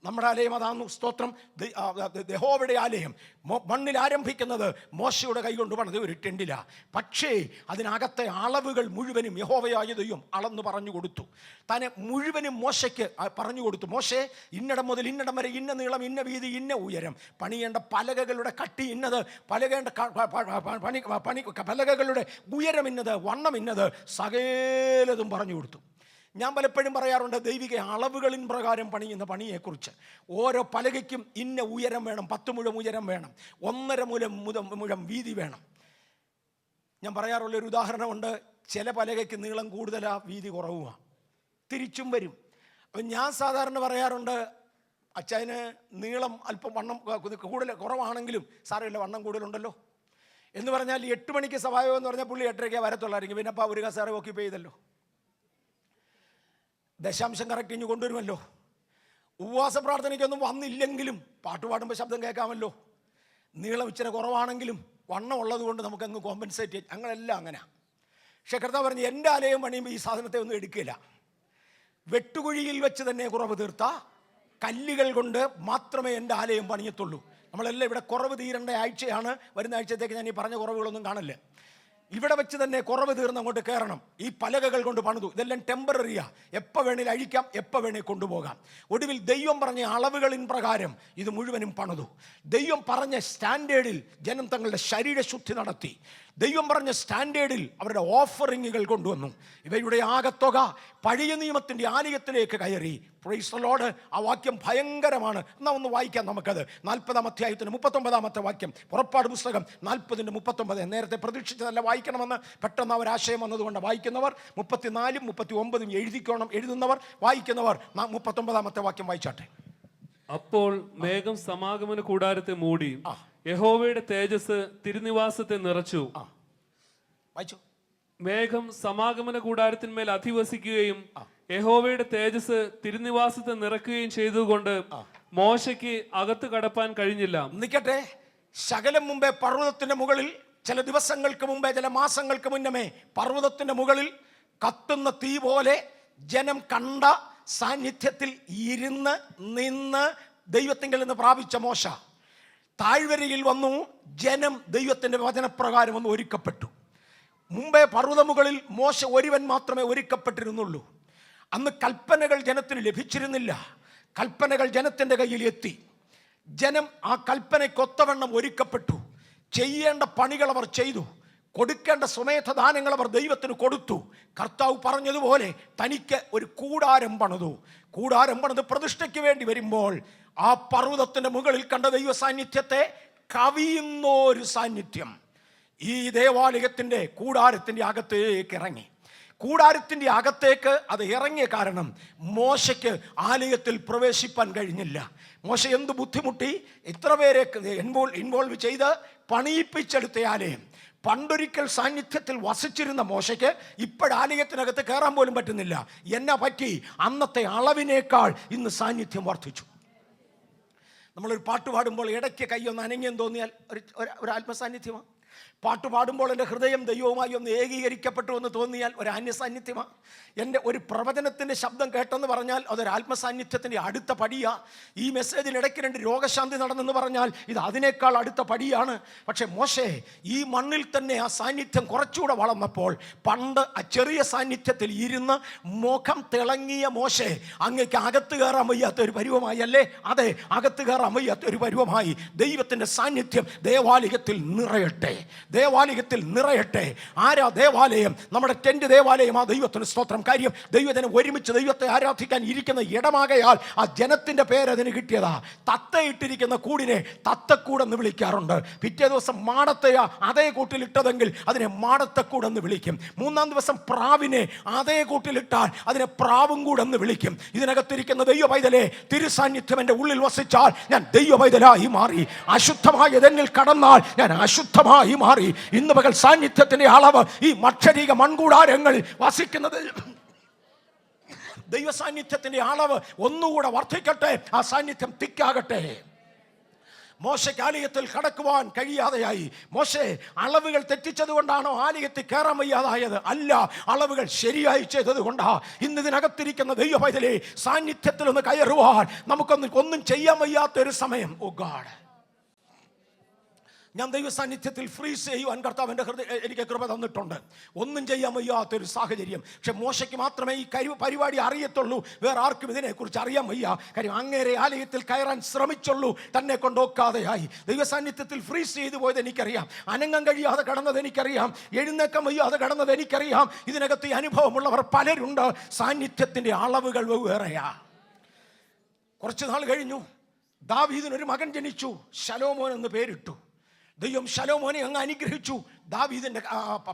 നമ്മുടെ ആലയം അതാന്നു. സ്തോത്രം. യഹോവയുടെ ആലയം മണ്ണിൽ ആരംഭിക്കുന്നത് മോശയുടെ കൈകൊണ്ട് പണിത് ഒരു ടെൻറ്റിലാണ്. പക്ഷേ അതിനകത്തെ അളവുകൾ മുഴുവനും യഹോവയായ ദൈവം അളന്ന് പറഞ്ഞു കൊടുത്തു. തന്നെ മുഴുവനും മോശയ്ക്ക് പറഞ്ഞു കൊടുത്തു. മോശേ, ഇന്നിടം മുതൽ ഇന്നിടം വരെ ഇന്ന നീളം, ഇന്ന വീതി, ഇന്ന ഉയരം, പണിയേണ്ട പലകകളുടെ കട്ടി ഇന്നത്, പലകകളുടെ ഉയരം ഇന്നത്, വണ്ണം ഇന്നത്, സകലതും പറഞ്ഞു കൊടുത്തു. ഞാൻ പലപ്പോഴും പറയാറുണ്ട്, ദൈവിക അളവുകളിൻ പ്രകാരം പണിയുന്ന പണിയെക്കുറിച്ച്. ഓരോ പലകയ്ക്കും ഇന്ന ഉയരം വേണം, 10 മുഴം ഉയരം വേണം, 1.5 മുഴം വീതി വേണം. ഞാൻ പറയാറുള്ളൊരു ഉദാഹരണമുണ്ട്. ചില പലകയ്ക്ക് നീളം കൂടുതലാണ്, വീതി കുറവുമാണ്. തിരിച്ചും വരും. അപ്പം ഞാൻ സാധാരണ പറയാറുണ്ട്, അച്ചായന് നീളം അല്പം വണ്ണം കുറവാണെങ്കിലും സാരമില്ല, വണ്ണം കൂടുതലുണ്ടല്ലോ എന്ന് പറഞ്ഞാൽ 8 മണിക്ക് സഭായോഗം എന്ന് പറഞ്ഞാൽ പുള്ളി 8:30 വരത്തുള്ളായിരിക്കും. പിന്നെ അപ്പോൾ ഒരു കസേര ഓക്കിപ്പേ ചെയ്തല്ലോ, ദശാംശം കറക്റ്റ് ഇഞ്ഞ് കൊണ്ടുവരുമല്ലോ. ഉപവാസ പ്രാർത്ഥനയ്ക്കൊന്നും വന്നില്ലെങ്കിലും പാട്ട് പാടുമ്പോൾ ശബ്ദം കേൾക്കാമല്ലോ. നീളം ഇച്ചിരി കുറവാണെങ്കിലും വണ്ണം ഉള്ളത് കൊണ്ട് നമുക്കങ്ങ് കോമ്പൻസേറ്റ് ചെയ്യാം. ഞങ്ങളെല്ലാം അങ്ങനെ. പക്ഷേ കർത്താവ് പറഞ്ഞു, എൻ്റെ ആലയം പണിയുമ്പോൾ ഈ സാധനത്തെ ഒന്നും എടുക്കില്ല. വെട്ടുകുഴിയിൽ വെച്ച് തന്നെ കുറവ് തീർത്ത കല്ലുകൾ കൊണ്ട് മാത്രമേ എൻ്റെ ആലയം പണിയത്തുള്ളൂ. നമ്മളെല്ലാം ഇവിടെ കുറവ് തീരേണ്ട ആഴ്ചയാണ്. വരുന്ന ആഴ്ചത്തേക്ക് ഞാൻ ഈ പറഞ്ഞ കുറവുകളൊന്നും കാണില്ല. ഇവിടെ വെച്ച് തന്നെ കുറവ് തീർന്ന് അങ്ങോട്ട് കയറണം. ഈ പലകകൾ കൊണ്ട് പണിതു. ഇതെല്ലാം ടെമ്പററിയാ. എപ്പോൾ വേണേലും അഴിക്കാം, എപ്പോൾ വേണേൽ കൊണ്ടുപോകാം. ഒടുവിൽ ദൈവം പറഞ്ഞ അളവുകളിൻ പ്രകാരം ഇത് മുഴുവനും പണിതു. ദൈവം പറഞ്ഞ സ്റ്റാൻഡേർഡിൽ ജനം തങ്ങളുടെ ശരീരശുദ്ധി നടത്തി. ദൈവം പറഞ്ഞ സ്റ്റാൻഡേർഡിൽ അവരുടെ ഓഫറിങ്ങുകൾ കൊണ്ടുവന്നു. ഇവയുടെ ആകത്തുക പഴയ നിയമത്തിൻ്റെ ആലയത്തിലേക്ക് കയറി. Praise the Lord. ആ വാക്യം ഭയങ്കരമാണ്. എന്നാൽ ഒന്ന് വായിക്കാം നമുക്കത്. 40-ാം അധ്യായത്തിന് 39-ാമത്തെ വാക്യം, പുറപ്പാട് പുസ്തകം 40-ന്റെ 39. നേരത്തെ പ്രതീക്ഷിച്ചതല്ല വായിക്കണമെന്ന്, പെട്ടെന്ന് ഒരാശയം വന്നതുകൊണ്ട് വായിക്കുന്നവർ 34-ഉം 39-ഉം എഴുതുന്നവർ വായിക്കുന്നവർ 39-ാമത്തെ വാക്യം വായിച്ചാട്ടെ. അപ്പോൾ മേഘം സമാഗമന കൂടാരത്തെ മൂടി, യഹോവയുടെ തേജസ് തിരുനിവാസത്തെ നിറച്ചു. വായിച്ചു. മേഘം സമാഗമന കൂടാരത്തിന്മേൽ അധിവസിക്കുകയും യഹോവയുടെ തേജസ് തിരുനിവാസത്തെ നിറയ്ക്കുകയും ചെയ്തുകൊണ്ട് മോശയ്ക്ക് അകത്ത് കടപ്പാൻ കഴിഞ്ഞില്ല. നിൽക്കട്ടെ, ശകലം മുമ്പേ പർവ്വതത്തിന്റെ മുകളിൽ, ചില ദിവസങ്ങൾക്ക് മുമ്പേ, ചില മാസങ്ങൾക്ക് മുന്നമേ പർവ്വതത്തിന്റെ മുകളിൽ കത്തുന്ന തീ പോലെ ജനം കണ്ട സാന്നിധ്യത്തിൽ ഇരുന്ന് നിന്ന് ദൈവത്തിങ്കിൽ നിന്ന് പ്രാപിച്ച മോശ താഴ്വരയിൽ വന്നു. ജനം ദൈവത്തിന്റെ വചനപ്രകാരം ഒന്ന് ഒരുക്കപ്പെട്ടു. മുമ്പേ പർവ്വതമുകളിൽ മോശ ഒരുവൻ മാത്രമേ ഒരുക്കപ്പെട്ടിരുന്നുള്ളൂ. അന്ന് കൽപ്പനകൾ ജനത്തിന് ലഭിച്ചിരുന്നില്ല. കൽപ്പനകൾ ജനത്തിൻ്റെ കയ്യിൽ എത്തി. ജനം ആ കൽപ്പനയ്ക്കൊത്തവണ്ണം ഒരുക്കപ്പെട്ടു. ചെയ്യേണ്ട പണികൾ അവർ ചെയ്തു. കൊടുക്കേണ്ട സ്വമേധദാനങ്ങൾ അവർ ദൈവത്തിന് കൊടുത്തു. കർത്താവ് പറഞ്ഞതുപോലെ തനിക്ക് ഒരു കൂടാരം പണിതു. കൂടാരം പണിത് പ്രതിഷ്ഠയ്ക്ക് വേണ്ടി വരുമ്പോൾ ആ പർവ്വതത്തിൻ്റെ മുകളിൽ കണ്ട ദൈവ സാന്നിധ്യത്തെ കവിയുന്ന ഒരു സാന്നിധ്യം ഈ ദേവാലയത്തിൻ്റെ കൂടാരത്തിൻ്റെ അകത്തേക്ക് ഇറങ്ങി. കൂടാരത്തിൻ്റെ അകത്തേക്ക് അത് ഇറങ്ങിയ കാരണം മോശയ്ക്ക് ആലയത്തിൽ പ്രവേശിപ്പാൻ കഴിഞ്ഞില്ല. മോശ എന്ത് ബുദ്ധിമുട്ടി, ഇത്ര പേരെ ഇൻവോൾവ് ചെയ്ത് പണിയിപ്പിച്ചെടുത്ത ആലയം. പണ്ടൊരിക്കൽ സാന്നിധ്യത്തിൽ വസിച്ചിരുന്ന മോശയ്ക്ക് ഇപ്പോഴാലയത്തിനകത്ത് കയറാൻ പോലും പറ്റുന്നില്ല. എന്നാ പറ്റി? അന്നത്തെ അളവിനേക്കാൾ ഇന്ന് സാന്നിധ്യം വർദ്ധിച്ചു. നമ്മളൊരു പാട്ട് പാടുമ്പോൾ ഇടയ്ക്ക് കൈയൊന്ന് അനങ്ങിയെന്ന് തോന്നിയാൽ ഒരു ആത്മസാന്നിധ്യമാണ്. പാട്ട് പാടുമ്പോൾ എൻ്റെ ഹൃദയം ദൈവവുമായി ഒന്ന് ഏകീകരിക്കപ്പെട്ടു എന്ന് തോന്നിയാൽ ഒരു ആത്മസാന്നിധ്യമാണ്. എൻ്റെ ഒരു പ്രവചനത്തിൻ്റെ ശബ്ദം കേട്ടെന്ന് പറഞ്ഞാൽ അതൊരു ആത്മസാന്നിധ്യത്തിൻ്റെ അടുത്ത പടിയാണ്. ഈ മെസ്സേജിൽ ഇടയ്ക്ക് 2 രോഗശാന്തി നടന്നെന്ന് പറഞ്ഞാൽ ഇത് അതിനേക്കാൾ അടുത്ത പടിയാണ്. പക്ഷേ മോശേ ഈ മണ്ണിൽ തന്നെ ആ സാന്നിധ്യം കുറച്ചുകൂടെ വളർന്നപ്പോൾ പണ്ട് ആ ചെറിയ സാന്നിധ്യത്തിൽ ഇരുന്ന് മുഖം തിളങ്ങിയ മോശേ അങ്ങേക്ക് അകത്ത് കയറാൻ വയ്യാത്ത ഒരു പരുവമായി അല്ലേ? അതെ, അകത്ത് കയറാൻ വയ്യാത്ത ഒരു പരുവമായി. ദൈവത്തിൻ്റെ സാന്നിധ്യം ദേവാലയത്തിൽ നിറയട്ടെ, ദേവാലയത്തിൽ നിറയട്ടെ. ആരാ ദേവാലയം? നമ്മുടെ ടെന്റ് ദേവാലയം. ആ ദൈവത്തിന് സ്തോത്രം. കാര്യം ദൈവജനം ഒരുമിച്ച് ദൈവത്തെ ആരാധിക്കാൻ ഇരിക്കുന്ന ഇടമാകയാൽ ആ ജനത്തിന്റെ പേര് അതിന് കിട്ടിയതാ. തത്തയിട്ടിരിക്കുന്ന കൂടിനെ തത്തക്കൂടെന്ന് വിളിക്കാറുണ്ട്. പിറ്റേ ദിവസം മാടത്തെയാ അതേ കൂട്ടിലിട്ടതെങ്കിൽ അതിനെ മാടത്തക്കൂടെന്ന് വിളിക്കും. 3-ാം ദിവസം പ്രാവിനെ അതേ കൂട്ടിലിട്ടാൽ അതിനെ പ്രാവും കൂടെന്ന് വിളിക്കും. ഇതിനകത്തിരിക്കുന്ന ദൈവ പൈതലെ, തിരുസാന്നിധ്യം എൻ്റെ ഉള്ളിൽ വസിച്ചാൽ ഞാൻ ദൈവ പൈതലായി മാറി. അശുദ്ധമായതെന്നിൽ കടന്നാൽ ഞാൻ അശുദ്ധമായി മാറി. ഇന്ന് പകൽ സാന്നിധ്യത്തിന്റെ അളവ് ഈ മക്ഷരീക മൺകൂടാരങ്ങളിൽ വസിക്കുന്നത് ദൈവ സാന്നിധ്യത്തിന്റെ അളവ് ഒന്നുകൂടെ വർദ്ധിക്കട്ടെ. ആ സാന്നിധ്യം തിക്കാകട്ടെ. മോശയ്ക്ക് ആലയത്തിൽ കടക്കുവാൻ കഴിയാതെയായി. മോശെ അളവുകൾ തെറ്റിച്ചത് കൊണ്ടാണോ ആലയത്തിൽ കയറാൻ വയ്യാതായത്? അല്ല, അളവുകൾ ശരിയായി ചെയ്തത് കൊണ്ടാ. ഇന്ന് ഇതിനകത്തിരിക്കുന്ന ദൈവ പൈതലേ, സാന്നിധ്യത്തിൽ ഒന്ന് കയറുവാൻ ഒന്നും ചെയ്യാൻ വയ്യാത്തൊരു സമയം. ഓ ഗാഡ്, ഞാൻ ദൈവ സാന്നിധ്യത്തിൽ ഫ്രീസ് ചെയ്യുവാൻ കർത്താവിൻ്റെ എനിക്ക് കൃപ തന്നിട്ടുണ്ട്. ഒന്നും ചെയ്യാൻ വയ്യാത്തൊരു സാഹചര്യം. പക്ഷെ മോശയ്ക്ക് മാത്രമേ ഈ പരിപാടി അറിയത്തുള്ളൂ. വേറെ ആർക്കും ഇതിനെക്കുറിച്ച് അറിയാൻ വയ്യ. കാര്യം അങ്ങേരെ ആലയത്തിൽ കയറാൻ ശ്രമിച്ചുള്ളൂ, തന്നെ കൊണ്ടൊക്കാതെയായി. ദൈവ സാന്നിധ്യത്തിൽ ഫ്രീസ് ചെയ്തു പോയത് എനിക്കറിയാം. അനങ്ങാൻ കഴിയാതെ കടന്നത് എനിക്കറിയാം. എഴുന്നേക്കാൻ വയ്യാതെ കടന്നത് എനിക്കറിയാം. ഇതിനകത്ത് ഈ അനുഭവമുള്ളവർ പലരുണ്ട്. സാന്നിധ്യത്തിൻ്റെ അളവുകൾ വേറെയാ. കുറച്ച് നാൾ കഴിഞ്ഞു, ദാവീദിനൊരു മകൻ ജനിച്ചു. ശലോമോൻ എന്ന് പേരിട്ടു. ദൈവം ശലോമോനെ അങ്ങ് അനുഗ്രഹിച്ചു. ദാവീദിന്റെ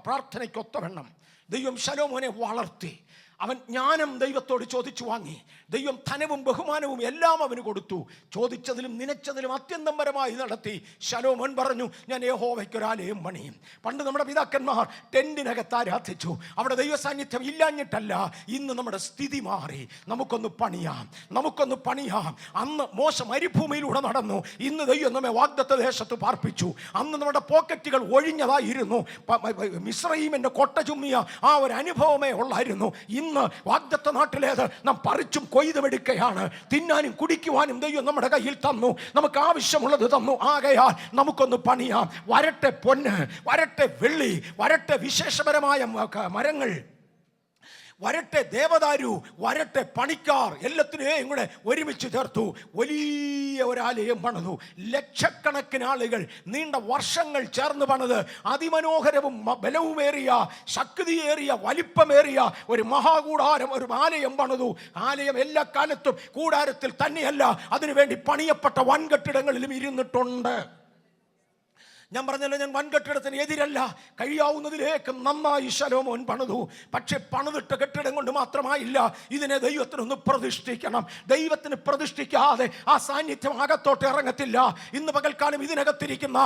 പ്രാർത്ഥനയ്ക്കൊത്തവണ്ണം ദൈവം ശലോമോനെ വളർത്തി. അവൻ ജ്ഞാനം ദൈവത്തോട് ചോദിച്ചു വാങ്ങി. ദൈവം ധനവും ബഹുമാനവും എല്ലാം അവന് കൊടുത്തു. ചോദിച്ചതിലും നനച്ചതിലും അത്യന്തം പരമായി നടത്തി. ശലോമോൻ പറഞ്ഞു, ഞാൻ യഹോവയ്ക്കൊരാലയം പണിയും. പണ്ട് നമ്മുടെ പിതാക്കന്മാർ ടെന്റിനകത്ത് ആരാധിച്ചു. അവിടെ ദൈവ സാന്നിധ്യം ഇല്ലാഞ്ഞിട്ടല്ല. ഇന്ന് നമ്മുടെ സ്ഥിതി മാറി. നമുക്കൊന്ന് പണിയാം. അന്ന് മോശ മരുഭൂമിയിലൂടെ നടന്നു. ഇന്ന് ദൈവം നമ്മെ വാഗ്ദത്ത ദേശത്ത് പാർപ്പിച്ചു. അന്ന് നമ്മുടെ പോക്കറ്റുകൾ ഒഴിഞ്ഞതായിരുന്നു. മിസ്രയീമിന്റെ കൊട്ട ചുമ്മിയ ആ ഒരു അനുഭവമേ ഉള്ളായിരുന്നു. ഇന്ന് വാഗ്ദത്ത നാട്ടിലേത് നാം പറിച്ചും കൊയ്തുമെടുക്കുകയാണ്. തിന്നാനും കുടിക്കുവാനും ദൈവം നമ്മുടെ കയ്യിൽ തന്നു. നമുക്ക് ആവശ്യമുള്ളത് തന്നു. ആകയാൽ നമുക്കൊന്ന് പണിയാം. വരട്ടെ പൊന്ന്, വരട്ടെ വെള്ളി, വരട്ടെ വിശേഷപരമായ മരങ്ങൾ, വരട്ടെ ദേവദാരു, വരട്ടെ പണിക്കാർ, എല്ലാത്തിനെയും കൂടെ ഒരുമിച്ച് ചേർത്തു വലിയ ഒരാലയം പണിതു. ലക്ഷക്കണക്കിന് ആളുകൾ നീണ്ട വർഷങ്ങൾ ചേർന്ന് പണിത് അതിമനോഹരവും ബലവുമേറിയ ശക്തിയേറിയ വലിപ്പമേറിയ ഒരു മഹാകൂടാരം, ഒരു ആലയം പണിതു. ആലയം എല്ലാ കാലത്തും കൂടാരത്തിൽ തന്നെയല്ല, അതിനുവേണ്ടി പണിയപ്പെട്ട വൻകെട്ടിടങ്ങളിലും ഇരുന്നിട്ടുണ്ട്. ഞാൻ പറഞ്ഞല്ലോ, ഞാൻ വൻകെട്ടിടത്തിന് എതിരല്ല. കഴിയാവുന്നതിലേക്ക് നന്നായി ശലോമോൻ പണിതു. പക്ഷെ പണിതിട്ട കെട്ടിടം കൊണ്ട് മാത്രമായില്ല, ഇതിനെ ദൈവത്തിനൊന്ന് പ്രതിഷ്ഠിക്കണം. ദൈവത്തിന് പ്രതിഷ്ഠിക്കാതെ ആ സാന്നിധ്യം അകത്തോട്ട് ഇറങ്ങത്തില്ല. ഇന്ന് പകൽക്കാലം ഇതിനകത്തിരിക്കുന്ന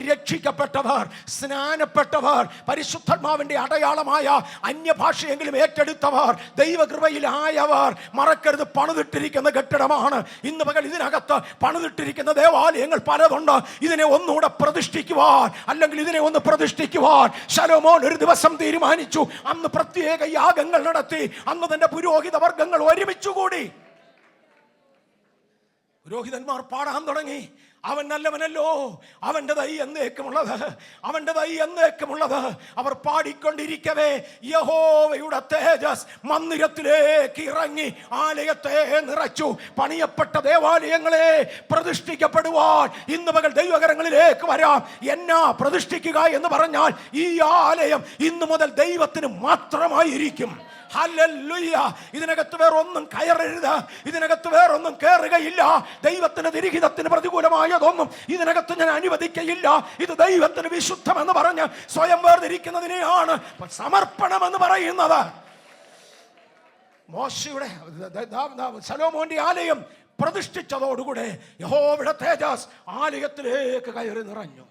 രക്ഷിക്കപ്പെട്ടവർ, സ്നാനപ്പെട്ടവർ, പരിശുദ്ധാത്മാവിന്റെ അടയാളമായ അന്യഭാഷയെങ്കിലും ഏറ്റെടുത്തവർ, ദൈവകൃപയിലായവർ, മറക്കരുത്, പണിതിട്ടിരിക്കുന്ന കെട്ടിടമാണ്. ഇന്ന് പകൽ ഇതിനകത്ത് പണിതിട്ടിരിക്കുന്ന ദേവാലയങ്ങൾ പലതുണ്ട്. ഇതിനെ ഒന്നുകൂടെ പ്രതിഷ്ഠിക്കുവാൻ, അല്ലെങ്കിൽ ഇതിനെ ഒന്ന് പ്രതിഷ്ഠിക്കുവാൻ ശലോമോൻ ഒരു ദിവസം തീരുമാനിച്ചു. അന്ന് പ്രത്യേക യാഗങ്ങൾ നടത്തി. അന്ന് തന്റെ പുരോഹിത വർഗങ്ങൾ ഒരുമിച്ചുകൂടി. പുരോഹിതന്മാർ പാടാൻ തുടങ്ങി, അവൻ നല്ലവനല്ലോ, അവന്റെ ദൈ എന്നേക്കുമുള്ളത്, അവന്റെ ദൈ എന്നേക്കുമുള്ളത്. അവർ പാടിക്കൊണ്ടിരിക്കവേ യഹോവയുടെ തേജസ് മന്ദിരത്തിലേക്ക് ഇറങ്ങി ആലയത്തെ നിറച്ചു. പണിയപ്പെട്ട ദേവാലയങ്ങളെ പ്രതിഷ്ഠിക്കപ്പെടുവാൻ ഇന്ന് പകൽ ദൈവകരങ്ങളിലേക്ക് വരാം. എന്നാ പ്രതിഷ്ഠിക്കുക എന്ന് പറഞ്ഞാൽ, ഈ ആലയം ഇന്നു മുതൽ ദൈവത്തിന് മാത്രമായിരിക്കും. ഹല്ലേലൂയ. ഇതിനകത്ത് വേറൊന്നും കയറരുത്, ഇതിനകത്ത് വേറൊന്നും കയറുകയില്ല. ദൈവത്തിന് തിരിഹിതത്തിന് പ്രതികൂലമായതൊന്നും ഇതിനകത്ത് ഞാൻ അനുവദിക്കയില്ല. ഇത് ദൈവത്തിന് വിശുദ്ധമെന്ന് പറഞ്ഞ് സ്വയം വേർതിരിക്കുന്നതിനെയാണ് സമർപ്പണം എന്ന് പറയുന്നത്. മോശയുടെ ശലോമോന്റെ ആലയം പ്രതിഷ്ഠിച്ചതോടുകൂടെ യഹോവയുടെ തേജസ് ആലയത്തിലേക്ക് കയറി നിറഞ്ഞു.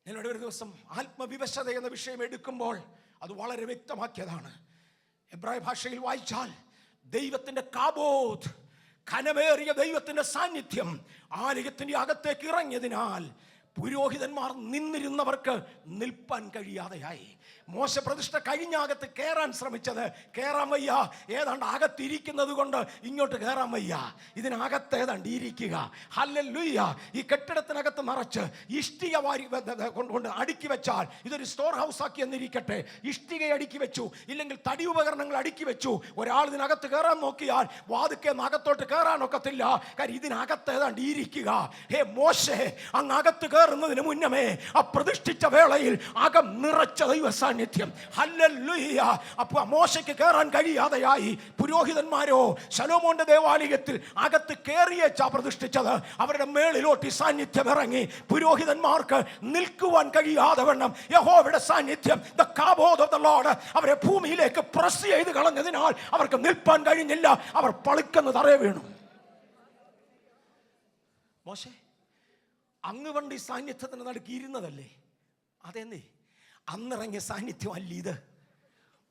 എന്നോട് ഒരു ദിവസം ആത്മവിവശത എന്ന വിഷയം എടുക്കുമ്പോൾ അത് വളരെ വ്യക്തമാക്കിയതാണ്. എബ്രായ ഭാഷയിൽ വായിച്ചാൽ ദൈവത്തിന്റെ കാബോത്ത്, ഘനമേറിയ ദൈവത്തിന്റെ സാന്നിധ്യം ആലയത്തിന്റെ അകത്തേക്ക് ഇറങ്ങിയതിനാൽ പുരോഹിതന്മാർ നിന്നിരുന്നവർക്ക് നിൽപ്പാൻ കഴിയാതെയായി. മോശ പ്രതിഷ്ഠ കഴിഞ്ഞകത്ത് കയറാൻ ശ്രമിച്ചത്, കയറാൻ വയ്യ. ഏതാണ്ട് അകത്തിരിക്കുന്നത് കൊണ്ട് ഇങ്ങോട്ട് കയറാൻ വയ്യ. ഇതിനകത്ത് ഏതാണ്ട് ഇരിക്കുക. ഹല്ലേലൂയ. ഈ കെട്ടിടത്തിനകത്ത് നിറച്ച് ഇഷ്ടിക വാരി കൊണ്ട് അടുക്കി വെച്ചാൽ, ഇതൊരു സ്റ്റോർ ഹൗസ് ആക്കി എന്നിരിക്കട്ടെ, ഇഷ്ടിക അടുക്കി വെച്ചു, ഇല്ലെങ്കിൽ തടി ഉപകരണങ്ങൾ അടുക്കി വെച്ചു. ഒരാൾ ഇതിനകത്ത് കയറാൻ നോക്കിയാൽ വാതുക്കെ അകത്തോട്ട് കയറാനൊക്കത്തില്ല. കാര്യം ഇതിനകത്ത് ഏതാണ്ട് ഇരിക്കുക. ഹേ മോശേ, അങ്ങ് അകത്ത് കയറുന്നതിന് മുന്നമേ ആ പ്രതിഷ്ഠിച്ച വേളയിൽ അകം നിറച്ച ദൈവ സാന്നിധ്യം. ഹല്ലേലൂയ. അപ്പോൾ മോശയ്ക്ക് കയറാൻ കഴിയാതെയായി. പുരോഹിതന്മാരോ ശലോമോന്റെ ദേവാലയത്തിൽ അകത്ത് കയറിയേച്ചാ പ്രതിഷ്ഠിച്ചത്. അവരുടെ മേളിലോട്ട് ഈ സാന്നിധ്യം ഇറങ്ങി. പുരോഹിതന്മാർക്ക് നിൽക്കുവാൻ കഴിയാതെ വണ്ണം യഹോവയുടെ സാന്നിധ്യം, the kabod of the Lord, അവരെ ഭൂമിയിലേക്ക് പ്രസ് ചെയ്ത് കളഞ്ഞതിനാൽ അവർക്ക് നിൽപ്പാൻ കഴിഞ്ഞില്ല. അവർ പളുക്കെന്ന് തറയെ വീണു. മോശേ, അങ്ങ് പണ്ട് ഈ സാന്നിധ്യത്തിന് നടുക്ക് ഇരുന്നതല്ലേ? അതെന്നേ, അന്നിറങ്ങിയ സാന്നിധ്യം അല്ല ഇത്.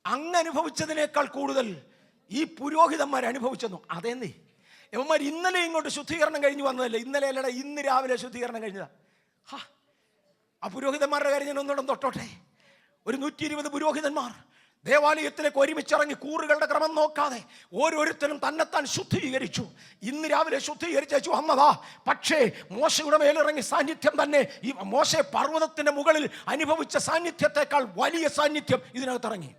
അങ്ങ് അനുഭവിച്ചതിനേക്കാൾ കൂടുതൽ ഈ പുരോഹിതന്മാർ അനുഭവിച്ചെന്നു. അതെന്നേ, ഇവന്മാർ ഇന്നലെ ഇങ്ങോട്ട് ശുദ്ധീകരണം കഴിഞ്ഞ് വന്നതല്ലേ? ഇന്നലെ അല്ലട, ഇന്ന് രാവിലെ ശുദ്ധീകരണം കഴിഞ്ഞതാ. ആ പുരോഹിതന്മാരുടെ കാര്യം ഞാൻ ഒന്നുകൂടെ തൊട്ടോട്ടെ. ഒരു 120 പുരോഹിതന്മാർ ദേവാലയത്തിലേക്ക് ഒരുമിച്ചിറങ്ങി കൂറുകളുടെ ക്രമം നോക്കാതെ ഓരോരുത്തരും തന്നെത്താൻ ശുദ്ധീകരിച്ചു. ഇന്ന് രാവിലെ ശുദ്ധീകരിച്ചു വന്നതാ. പക്ഷേ മോശയുടെ മേലിറങ്ങി സാന്നിധ്യം തന്നെ, ഈ മോശ പർവ്വതത്തിന്റെ മുകളിൽ അനുഭവിച്ച സാന്നിധ്യത്തെക്കാൾ വലിയ സാന്നിധ്യം ഇതിനകത്തിറങ്ങി.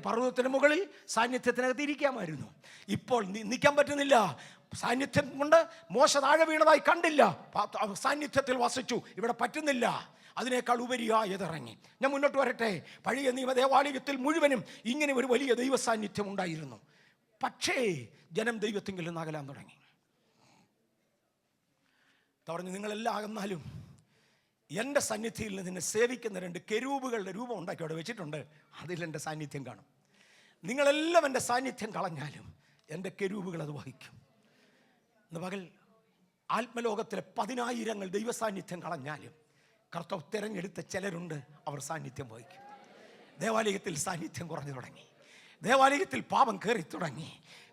പർവ്വതത്തിന് മുകളിൽ സാന്നിധ്യത്തിനകത്ത് ഇരിക്കാമായിരുന്നു. ഇപ്പോൾ നിൽക്കാൻ പറ്റുന്നില്ല. സാന്നിധ്യം കൊണ്ട് മോശ താഴെ വീണതായി കണ്ടില്ല. സാന്നിധ്യത്തിൽ വസിച്ചു. ഇവിടെ പറ്റുന്നില്ല. അതിനേക്കാൾ ഉപരിയായതിറങ്ങി. ഞാൻ മുന്നോട്ട് വരട്ടെ. പഴയ നിയമ ദേവാലയത്തിൽ മുഴുവനും ഇങ്ങനെ ഒരു വലിയ ദൈവ സാന്നിധ്യം ഉണ്ടായിരുന്നു. പക്ഷേ ജനം ദൈവത്തിങ്കിൽ നിന്ന് അകലാൻ തുടങ്ങി. പറഞ്ഞു, നിങ്ങളെല്ലാം അകന്നാലും എൻ്റെ സന്നിധിയിൽ നിന്ന് നിന്നെ സേവിക്കുന്ന 2 കെരൂബുകളുടെ രൂപം ഉണ്ടാക്കി അവിടെ വെച്ചിട്ടുണ്ട്. അതിൽ എൻ്റെ സാന്നിധ്യം കാണും. നിങ്ങളെല്ലാം എൻ്റെ സാന്നിധ്യം കളഞ്ഞാലും എൻ്റെ കെരൂബുകൾ അത് വഹിക്കും. ഇന്ന് പകൽ ആത്മലോകത്തിലെ 10,000 ദൈവ സാന്നിധ്യം കളഞ്ഞാലും കർത്താവ് തിരഞ്ഞെടുത്ത ചിലരുണ്ട്, അവർ സാന്നിധ്യം വഹിക്കും. ദേവാലയത്തിൽ സാന്നിധ്യം കുറഞ്ഞു തുടങ്ങി. ദേവാലയത്തിൽ പാപം കയറി തുടങ്ങി.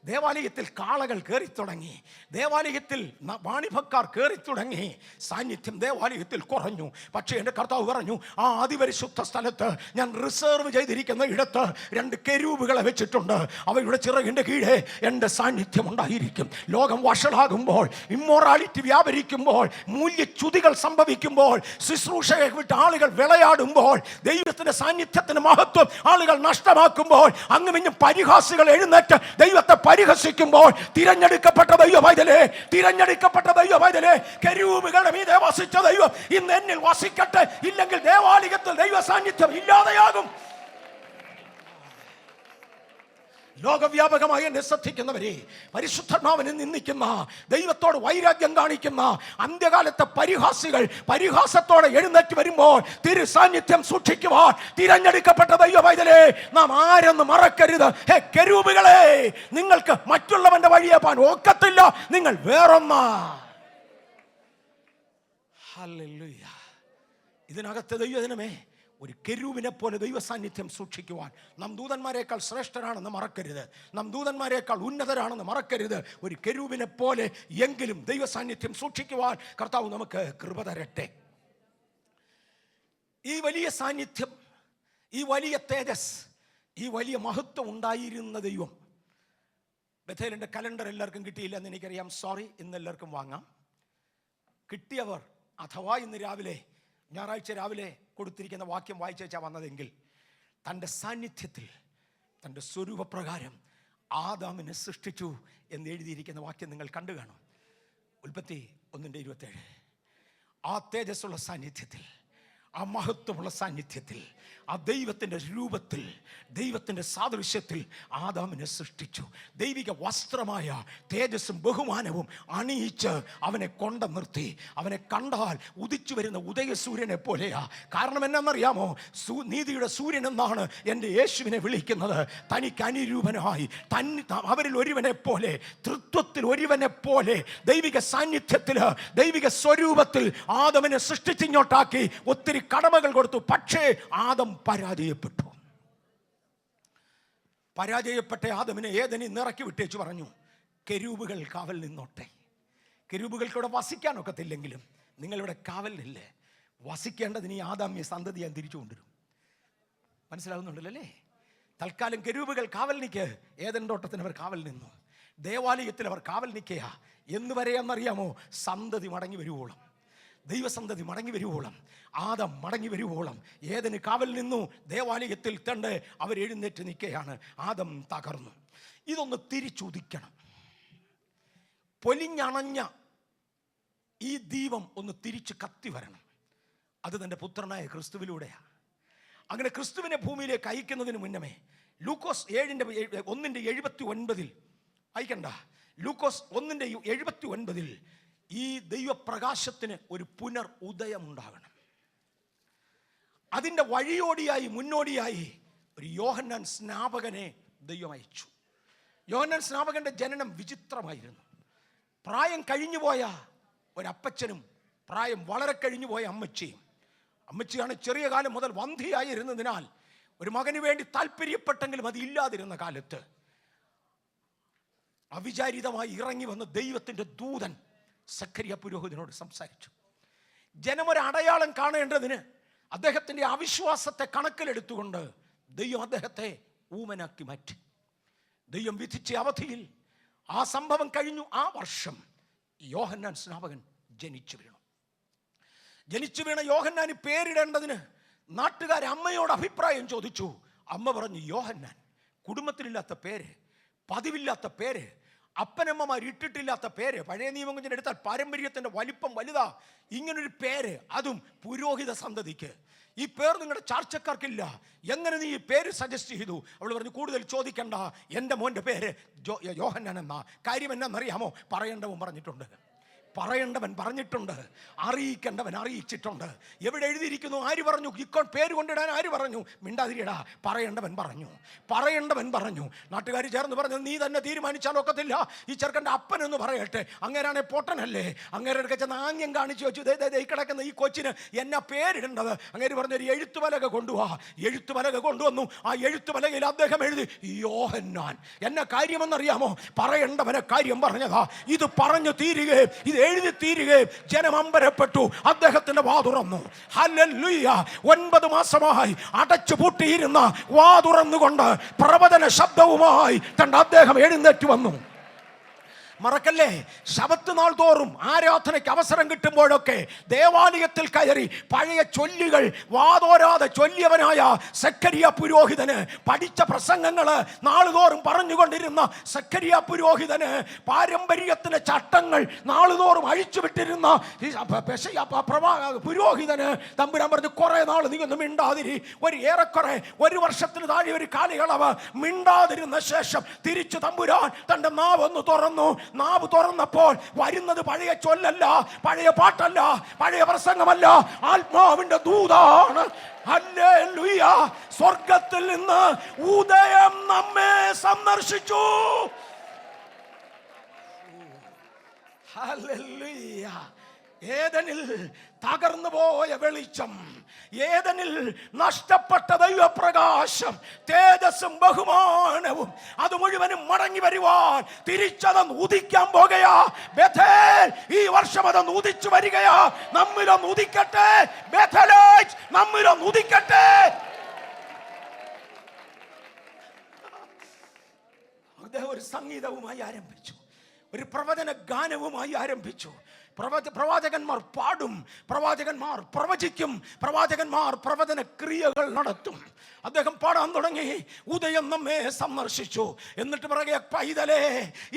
ദേവാലയത്തിൽ കാളകൾ കയറി തുടങ്ങി. ദേവാലയത്തിൽ വാണിഭക്കാർ കയറി തുടങ്ങി. സാന്നിധ്യം ദേവാലയത്തിൽ കുറഞ്ഞു. പക്ഷേ എൻ്റെ കർത്താവ് പറഞ്ഞു, ആ അതിപരിശുദ്ധ സ്ഥലത്ത് ഞാൻ റിസർവ് ചെയ്തിരിക്കുന്ന ഇടത്ത് 2 കെരൂബുകളെ വെച്ചിട്ടുണ്ട്. അവയുടെ ചിറകിൻ്റെ കീഴെ എൻ്റെ സാന്നിധ്യം ഉണ്ടായിരിക്കും. ലോകം വഷളാകുമ്പോൾ, ഇമ്മോറാലിറ്റി വ്യാപരിക്കുമ്പോൾ, മൂല്യച്യുതികൾ സംഭവിക്കുമ്പോൾ, ശുശ്രൂഷയെ വിട്ട് ആളുകൾ വിളയാടുമ്പോൾ, ദൈവത്തിൻ്റെ സാന്നിധ്യത്തിന് മഹത്വം ആളുകൾ നഷ്ടമാക്കുമ്പോൾ, അങ്ങുമിഞ്ഞും പരിഹാസികൾ എഴുന്നേറ്റ് ദൈവത്തെ പരിഹസിക്കുമ്പോൾ, തിരഞ്ഞെടുക്കപ്പെട്ട ദൈവമൈതലേ, തിരഞ്ഞെടുക്കപ്പെട്ട ദൈവമൈതലേ, കെരൂബുകളുടെ മീതെ വസിച്ച ദൈവം ഇന്ന് എന്നിൽ വസിക്കട്ടെ. ഇല്ലെങ്കിൽ ദേവാലയത്തിൽ ദൈവ സാന്നിധ്യം ഇല്ലാതെയാകും. ലോകവ്യാപകമായി എന്നെ ശ്രദ്ധിക്കുന്നവരെ, പരിശുദ്ധാത്മാവിനെ നിന്ദിക്കുന്ന, ദൈവത്തോട് വൈരാഗ്യം കാണിക്കുന്ന അന്ത്യകാലത്തെ പരിഹാസികൾ പരിഹാസത്തോടെ എഴുന്നേറ്റ് വരുമ്പോൾ തിരു സാന്നിധ്യം സൂക്ഷിക്കുവാൻ തിരഞ്ഞെടുക്കപ്പെട്ട ദൈവ പൈതലേ, നാം ആരെന്ന് മറക്കരുത്. ഹേ കെരൂബുകളെ, നിങ്ങൾക്ക് മറ്റുള്ളവന്റെ വഴിയെ പോകാൻ ഒക്കത്തില്ല, നിങ്ങൾ വേറൊന്നാ. ഹല്ലേലൂയ. ഇതിനകത്ത് ദൈവജനമേ, ഒരു കെരൂബിനെ പോലെ ദൈവ സാന്നിധ്യം സൂക്ഷിക്കുവാൻ നാം ദൂതന്മാരെക്കാൾ ശ്രേഷ്ഠരാണെന്ന് മറക്കരുത്, നാം ദൂതന്മാരെക്കാൾ ഉന്നതരാണെന്ന് മറക്കരുത്. ഒരു കെരൂബിനെ പോലെ എങ്കിലും ദൈവ സാന്നിധ്യം സൂക്ഷിക്കുവാൻ കർത്താവ് നമുക്ക് കൃപ തരട്ടെ. ഈ വലിയ സാന്നിധ്യം, ഈ വലിയ തേജസ്, ഈ വലിയ മഹത്വം ഉണ്ടായിരുന്ന ദൈവം. ബഥേലിൻ്റെ കലണ്ടർ എല്ലാവർക്കും കിട്ടിയില്ല എന്ന് എനിക്കറിയാം, സോറി. ഇന്ന് എല്ലാവർക്കും വാങ്ങാം. കിട്ടിയവർ അഥവാ ഇന്ന് രാവിലെ, ഞായറാഴ്ച രാവിലെ കൊടുത്തിരിക്കുന്ന വാക്യം വായിച്ചാ വന്നതെങ്കിൽ, തൻ്റെ സാന്നിധ്യത്തിൽ തൻ്റെ സ്വരൂപപ്രകാരം ആദാമിനെ സൃഷ്ടിച്ചു എന്ന് എഴുതിയിരിക്കുന്ന വാക്യം നിങ്ങൾ കണ്ടു കാണും. ഉൽപ്പത്തി 1:27. ആ തേജസ്സുള്ള സാന്നിധ്യത്തിൽ, ആ മഹത്വമുള്ള സാന്നിധ്യത്തിൽ, ആ ദൈവത്തിൻ്റെ രൂപത്തിൽ, ദൈവത്തിൻ്റെ സാദൃശ്യത്തിൽ ആദാമിനെ സൃഷ്ടിച്ചു. ദൈവിക വസ്ത്രമായ തേജസ്സും ബഹുമാനവും അണിയിച്ച് അവനെ കൊണ്ട നിർത്തി. അവനെ കണ്ടാൽ ഉദിച്ചു വരുന്ന ഉദയസൂര്യനെ പോലെയാ. കാരണം എന്നാണെന്നറിയാമോ? നീതിയുടെ സൂര്യൻ എന്നാണ് എൻ്റെ യേശുവിനെ വിളിക്കുന്നത്. തനിക്ക് അനുരൂപനായി, അവരിൽ ഒരുവനെ പോലെ, തൃത്വത്തിൽ ഒരുവനെ പോലെ, ദൈവിക സാന്നിധ്യത്തിൽ, ദൈവിക സ്വരൂപത്തിൽ ആദമിനെ സൃഷ്ടിച്ചിങ്ങോട്ടാക്കി ഒത്തിരി കടമകൾ കൊടുത്തു. പക്ഷേ ആദം പരാജയപ്പെട്ടു. പരാജയപ്പെട്ട ആദമിനെ ഏദനിൽ നിറക്കി വിട്ടേച്ചു പറഞ്ഞു, കെരൂബുകൾ കാവൽ നിന്നോട്ടെ. കെരൂബുകൾക്ക് ഇവിടെ വസിക്കാനൊക്കത്തില്ലെങ്കിലും നിങ്ങളിവിടെ കാവലില്ലേ, വസിക്കേണ്ടതിന് ഈ ആദാമ്യ സന്തതി ഞാൻ തിരിച്ചു കൊണ്ടുവരും. മനസ്സിലാകുന്നുണ്ടല്ലേ? തൽക്കാലം കെരൂബുകൾ കാവൽ നിൽക്കുക. ഏദൻ തോട്ടത്തിന് അവർ കാവൽ നിന്നു. ദേവാലയത്തിൽ അവർ കാവൽ നിൽക്കുക. എന്ന് വരെയെന്നറിയാമോ? സന്തതി മടങ്ങി വരുവോളം, ദൈവസന്തതി മടങ്ങി വരുവോളം, ആദം മടങ്ങി വരുവോളം ഏദന് കാവൽ നിന്നു. ദേവാലയത്തിൽ തണ്ട് അവർ എഴുന്നേറ്റ് നിൽക്കുകയാണ്. ആദം തകർന്നു. ഇതൊന്ന് തിരിച്ചുദിക്കണം. പൊലിഞ്ഞണഞ്ഞ ഈ ദീപം ഒന്ന് തിരിച്ച് കത്തി വരണം. അത് തൻ്റെ പുത്രനായ ക്രിസ്തുവിലൂടെയാണ്. അങ്ങനെ ക്രിസ്തുവിനെ ഭൂമിയിലേക്ക് അയക്കുന്നതിന് മുന്നമേ ലൂക്കോസ് 1:79 അയക്കണ്ട, ലൂക്കോസ് 1:79 ഈ ദൈവപ്രകാശത്തിന് ഒരു പുനർ ഉദയം ഉണ്ടാകണം. അതിൻ്റെ വഴിയോടിയായി, മുന്നോടിയായി ഒരു യോഹന്നാൻ സ്നാപകനെ ദൈവം അയച്ചു. യോഹന്നാൻ സ്നാപകന്റെ ജനനം വിചിത്രമായിരുന്നു. പ്രായം കഴിഞ്ഞുപോയ ഒരപ്പച്ചനും പ്രായം വളരെ കഴിഞ്ഞുപോയ അമ്മച്ചിയും. അമ്മച്ചിയാണ് ചെറിയ കാലം മുതൽ വന്ധിയായിരുന്നതിനാൽ ഒരു മകന് വേണ്ടി താല്പര്യപ്പെട്ടെങ്കിലും അത് ഇല്ലാതിരുന്ന കാലത്ത് അവിചാരിതമായി ഇറങ്ങി വന്ന ദൈവത്തിൻ്റെ ദൂതൻ സഖരിയ പുരോഹിതനോട് സംസാരിച്ചു. ജനമൊരു അടയാളം കാണേണ്ടതിന് അദ്ദേഹത്തിൻ്റെ അവിശ്വാസത്തെ കണക്കിലെടുത്തുകൊണ്ട് ദൈവം അദ്ദേഹത്തെ ഊമനാക്കി മാറ്റി. ദൈവം വിധിച്ച അവധിയിൽ ആ സംഭവം കഴിഞ്ഞു. ആ വർഷം യോഹന്നാൻ സ്നാപകൻ ജനിച്ചു വീണു. ജനിച്ചു വീണ യോഹന്നാന് പേരിടേണ്ടതിന് നാട്ടുകാർ അമ്മയോട് അഭിപ്രായം ചോദിച്ചു. അമ്മ പറഞ്ഞു, യോഹന്നാൻ. കുടുംബത്തിലില്ലാത്ത പേര്, പതിവില്ലാത്ത പേര്, അപ്പനമ്മമാർ ഇട്ടിട്ടില്ലാത്ത പേര്. പഴയ നിയമം കൊഞ്ചിനെ എടുത്താൽ പാരമ്പര്യത്തിൻ്റെ വലിപ്പം വലുതാ. ഇങ്ങനൊരു പേര്, അതും പുരോഹിത സന്തതിക്ക്. ഈ പേർ നിങ്ങളുടെ ചാർച്ചക്കാർക്കില്ല. എങ്ങനെ നീ ഈ പേര് സജസ്റ്റ് ചെയ്തു? അവൾ പറഞ്ഞു, കൂടുതൽ ചോദിക്കണ്ട, എൻ്റെ മോൻ്റെ പേര് യോഹന്നാൻ എന്നാ. കാര്യം എന്നാന്നറിയാമോ? പറയേണ്ടവൻ പറഞ്ഞിട്ടുണ്ട്, പറയേണ്ടവൻ പറഞ്ഞിട്ടുണ്ട്, അറിയിക്കേണ്ടവൻ അറിയിച്ചിട്ടുണ്ട്. എവിടെ എഴുതിയിരിക്കുന്നു? ആര് പറഞ്ഞു? ഇപ്പോൾ പേര് കൊണ്ടിടാൻ ആര് പറഞ്ഞു? മിണ്ടാതിരിയടാ, പറയേണ്ടവൻ പറഞ്ഞു, പറയേണ്ടവൻ പറഞ്ഞു. നാട്ടുകാർ ചേർന്ന് പറഞ്ഞു, നീ തന്നെ തീരുമാനിച്ചാൽ ഒക്കത്തില്ല, ഈ ചെറുക്കൻ്റെ അപ്പനെന്ന് പറയട്ടെ. അങ്ങേരാണെ പൊട്ടനല്ലേ? അങ്ങേരുടെ ചെന്ന് ആംഗ്യം കാണിച്ചു വെച്ചു, ഈ കിടക്കുന്ന ഈ കൊച്ചിന് എന്നാ പേരിടേണ്ടത്? അങ്ങേര് പറഞ്ഞു, ഒരു എഴുത്തുപലക കൊണ്ടുപോവാ. എഴുത്തുപലക കൊണ്ടുവന്നു. ആ എഴുത്തുപലകയിൽ അദ്ദേഹം എഴുതി യോഹന്നാൻ. എന്നെ കാര്യമെന്നറിയാമോ? പറയേണ്ടവനെ കാര്യം പറഞ്ഞതാ. ഇത് പറഞ്ഞു തീരുകയും ഇത് എഴുതി തീരുകയും ജനം അമ്പരപ്പെട്ടു. അദ്ദേഹത്തിന്റെ വാ തുറന്നു. ഹല്ലേലൂയ. 9 മാസമായി അടച്ചു പൂട്ടിയിരുന്ന വാ തുറന്നുകൊണ്ട് പ്രവചന ശബ്ദവുമായി തന്റെ അദ്ദേഹം എഴുന്നേറ്റ് വന്നു. മറക്കല്ലേ, ശബത്ത് നാൾ തോറും ആരാധനയ്ക്ക് അവസരം കിട്ടുമ്പോഴൊക്കെ ദേവാലയത്തിൽ കയറി പഴയ ചൊല്ലുകൾ വാതോരാതെ ചൊല്ലിയവനായ സെക്കരിയ പുരോഹിതന്, പഠിച്ച പ്രസംഗങ്ങള് നാളുതോറും പറഞ്ഞുകൊണ്ടിരുന്ന സെക്കരിയ പുരോഹിതന്, പാരമ്പര്യത്തിന്റെ ചട്ടങ്ങൾ നാളുതോറും അഴിച്ചുവിട്ടിരുന്ന പുരോഹിതന് തമ്പുരാൻ പറഞ്ഞു, കുറെ നാൾ നീ ഒന്നും മിണ്ടാതിരി. ഏറെക്കുറെ 1 വർഷത്തിന് താഴെ ഒരു കാലയളവ് മിണ്ടാതിരുന്ന ശേഷം തിരിച്ചു തമ്പുരാൻ തന്റെ നാവ് ഒന്ന് തുറന്നു. നാവ് തുറന്നപ്പോൾ വരുന്നത് പഴയ ചൊല്ലല്ല, പഴയ പാട്ടല്ല, പഴയ പ്രസംഗമല്ല, ആത്മാവിന്റെ ദൂതാണ്. ഹല്ലേലൂയ! സ്വർഗത്തിൽ നിന്ന് ഉദയം നമ്മെ സന്ദർശിച്ചു. ഹല്ലേലൂയ! ഏദനിൽ തകർന്നു പോയ വെളിച്ചം, ഏദനിൽ നഷ്ടപ്പെട്ട ദൈവപ്രകാശം, തേജസ്സും ബഹുമാനവും അത് മുഴുവനും മടങ്ങി വരുവാൻ തിരിച്ചതൊന്ന് ഉദിക്കാൻ പോകുകയാ. ബേഥേൽ ഈ വർഷം അതൊന്ന് ഉദിച്ചു വരികയാ. നമ്മിലൊന്ന് ഉദിക്കട്ടെ. ബേഥേലേറ്റ് നമ്മിലൊന്ന് ഉദിക്കട്ടെ. അദ്ദേഹം ഒരു സംഗീതവുമായി ആരംഭിച്ചു, ഒരു പ്രവചന ഗാനവുമായി ആരംഭിച്ചു. പ്രവാചകന്മാർ പാടും, പ്രവാചകന്മാർ പ്രവചിക്കും, പ്രവാചകന്മാർ പ്രവചന ക്രിയകൾ നടത്തും. അദ്ദേഹം പാടാൻ തുടങ്ങി, ഉദയം നമ്മെ സന്ദർശിച്ചു. എന്നിട്ട് പറയുക, പൈതലേ,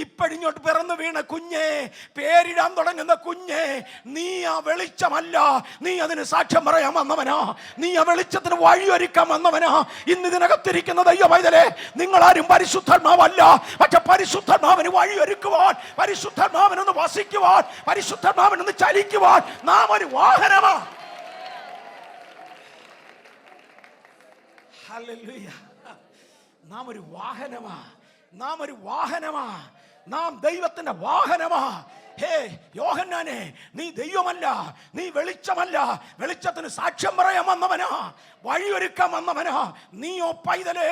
ഇപ്പഴിഞ്ഞോട്ട് പിറന്നു വീണ കുഞ്ഞേ, പേരിടാൻ തുടങ്ങുന്ന കുഞ്ഞേ, നീ ആ വെളിച്ചമല്ല, നീ അതിന് സാക്ഷ്യം പറയാൻ വന്നവനാ, നീ ആ വെളിച്ചത്തിന് വഴിയൊരുക്കാൻ വന്നവനാ. ഇന്ന് ഇതിനകത്തിരിക്കുന്ന ദൈവ പൈതലേ, നിങ്ങളാരും പരിശുദ്ധാത്മാവല്ല, പക്ഷെ പരിശുദ്ധാത്മാവിന് വഴിയൊരുക്കുവാൻ, പരിശുദ്ധാത്മാവിനൊന്ന് വസിക്കുവാൻ, പരിശുദ്ധാത്മാവിനൊന്ന് ചലിക്കുവാൻ നാം ഒരു വാഹനമാ. ഹല്ലേലൂയ! നാം ഒരു വാഹനമാ, നാം ഒരു വാഹനമാ, നാം ദൈവത്തിന്റെ വാഹനമാ. ഹേ യോഹന്നാനെ, നീ ദൈവമല്ല, നീ വെളിച്ചമല്ല, വെളിച്ചത്തിന് സാക്ഷ്യം പറയാൻ വന്നവനാ, വഴിയൊരുക്കാൻ വന്നവനാ. നീയോ പൈതലേ,